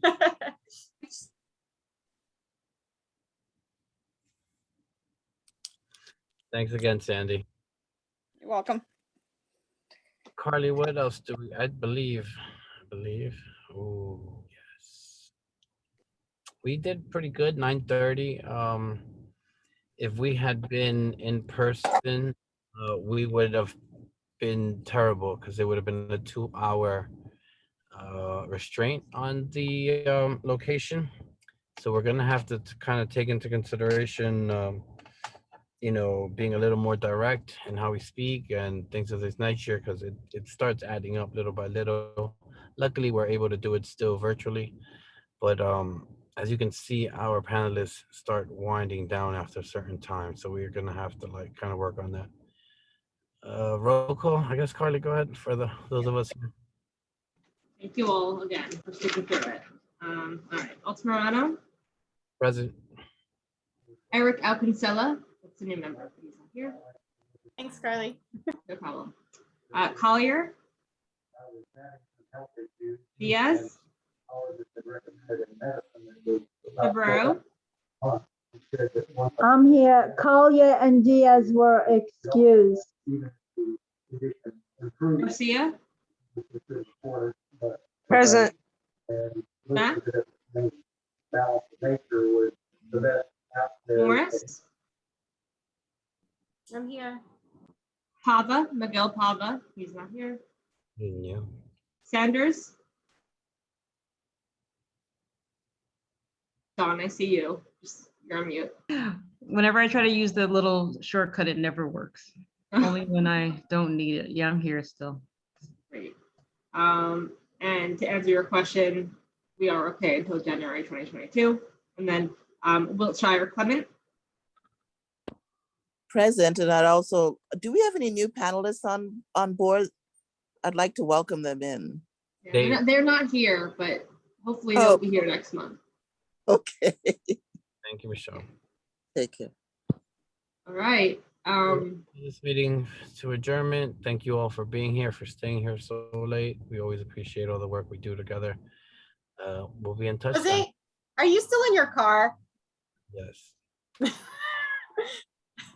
Thanks again, Sandy. You're welcome. Carly, what else do we? I believe. Oh yes, we did pretty good. 9:30. If we had been in person, we would have been terrible because it would have been a 2-hour restraint on the location. So we're gonna have to kind of take into consideration, being a little more direct in how we speak and things of this nature, because it starts adding up little by little. Luckily, we're able to do it still virtually, but as you can see, our panelists start winding down after a certain time, so we're gonna have to kind of work on that. Roll call. I guess Carly, go ahead for those of us here. Thank you all again for sticking through it. All right, Altamirano. Present. Eric Alcancella, that's a new member. He's not here. Thanks, Carly. No problem. Collier. Diaz. Cabral. I'm here. Collier and Diaz were excused. Garcia. Present. Matt. Morris. I'm here. Pava, Miguel Pava, he's not here. Yeah. Sanders. Dawn, I see you. You're on mute. Whenever I try to use the little shortcut, it never works. Only when I don't need it. Yeah, I'm here still. Great. And to answer your question, we are okay until January 2022. And then Wiltshire Clement. Present, and I'd also, do we have any new panelists on board? I'd like to welcome them in. Yeah, they're not here, but Hopefully they'll be here next month. Okay. Thank you, Michelle. Take care. All right. This meeting to adjournment. Thank you all for being here, for staying here so late. We always appreciate all the work we do together. We'll be in touch. then. Jose, are you still in your car? Yes.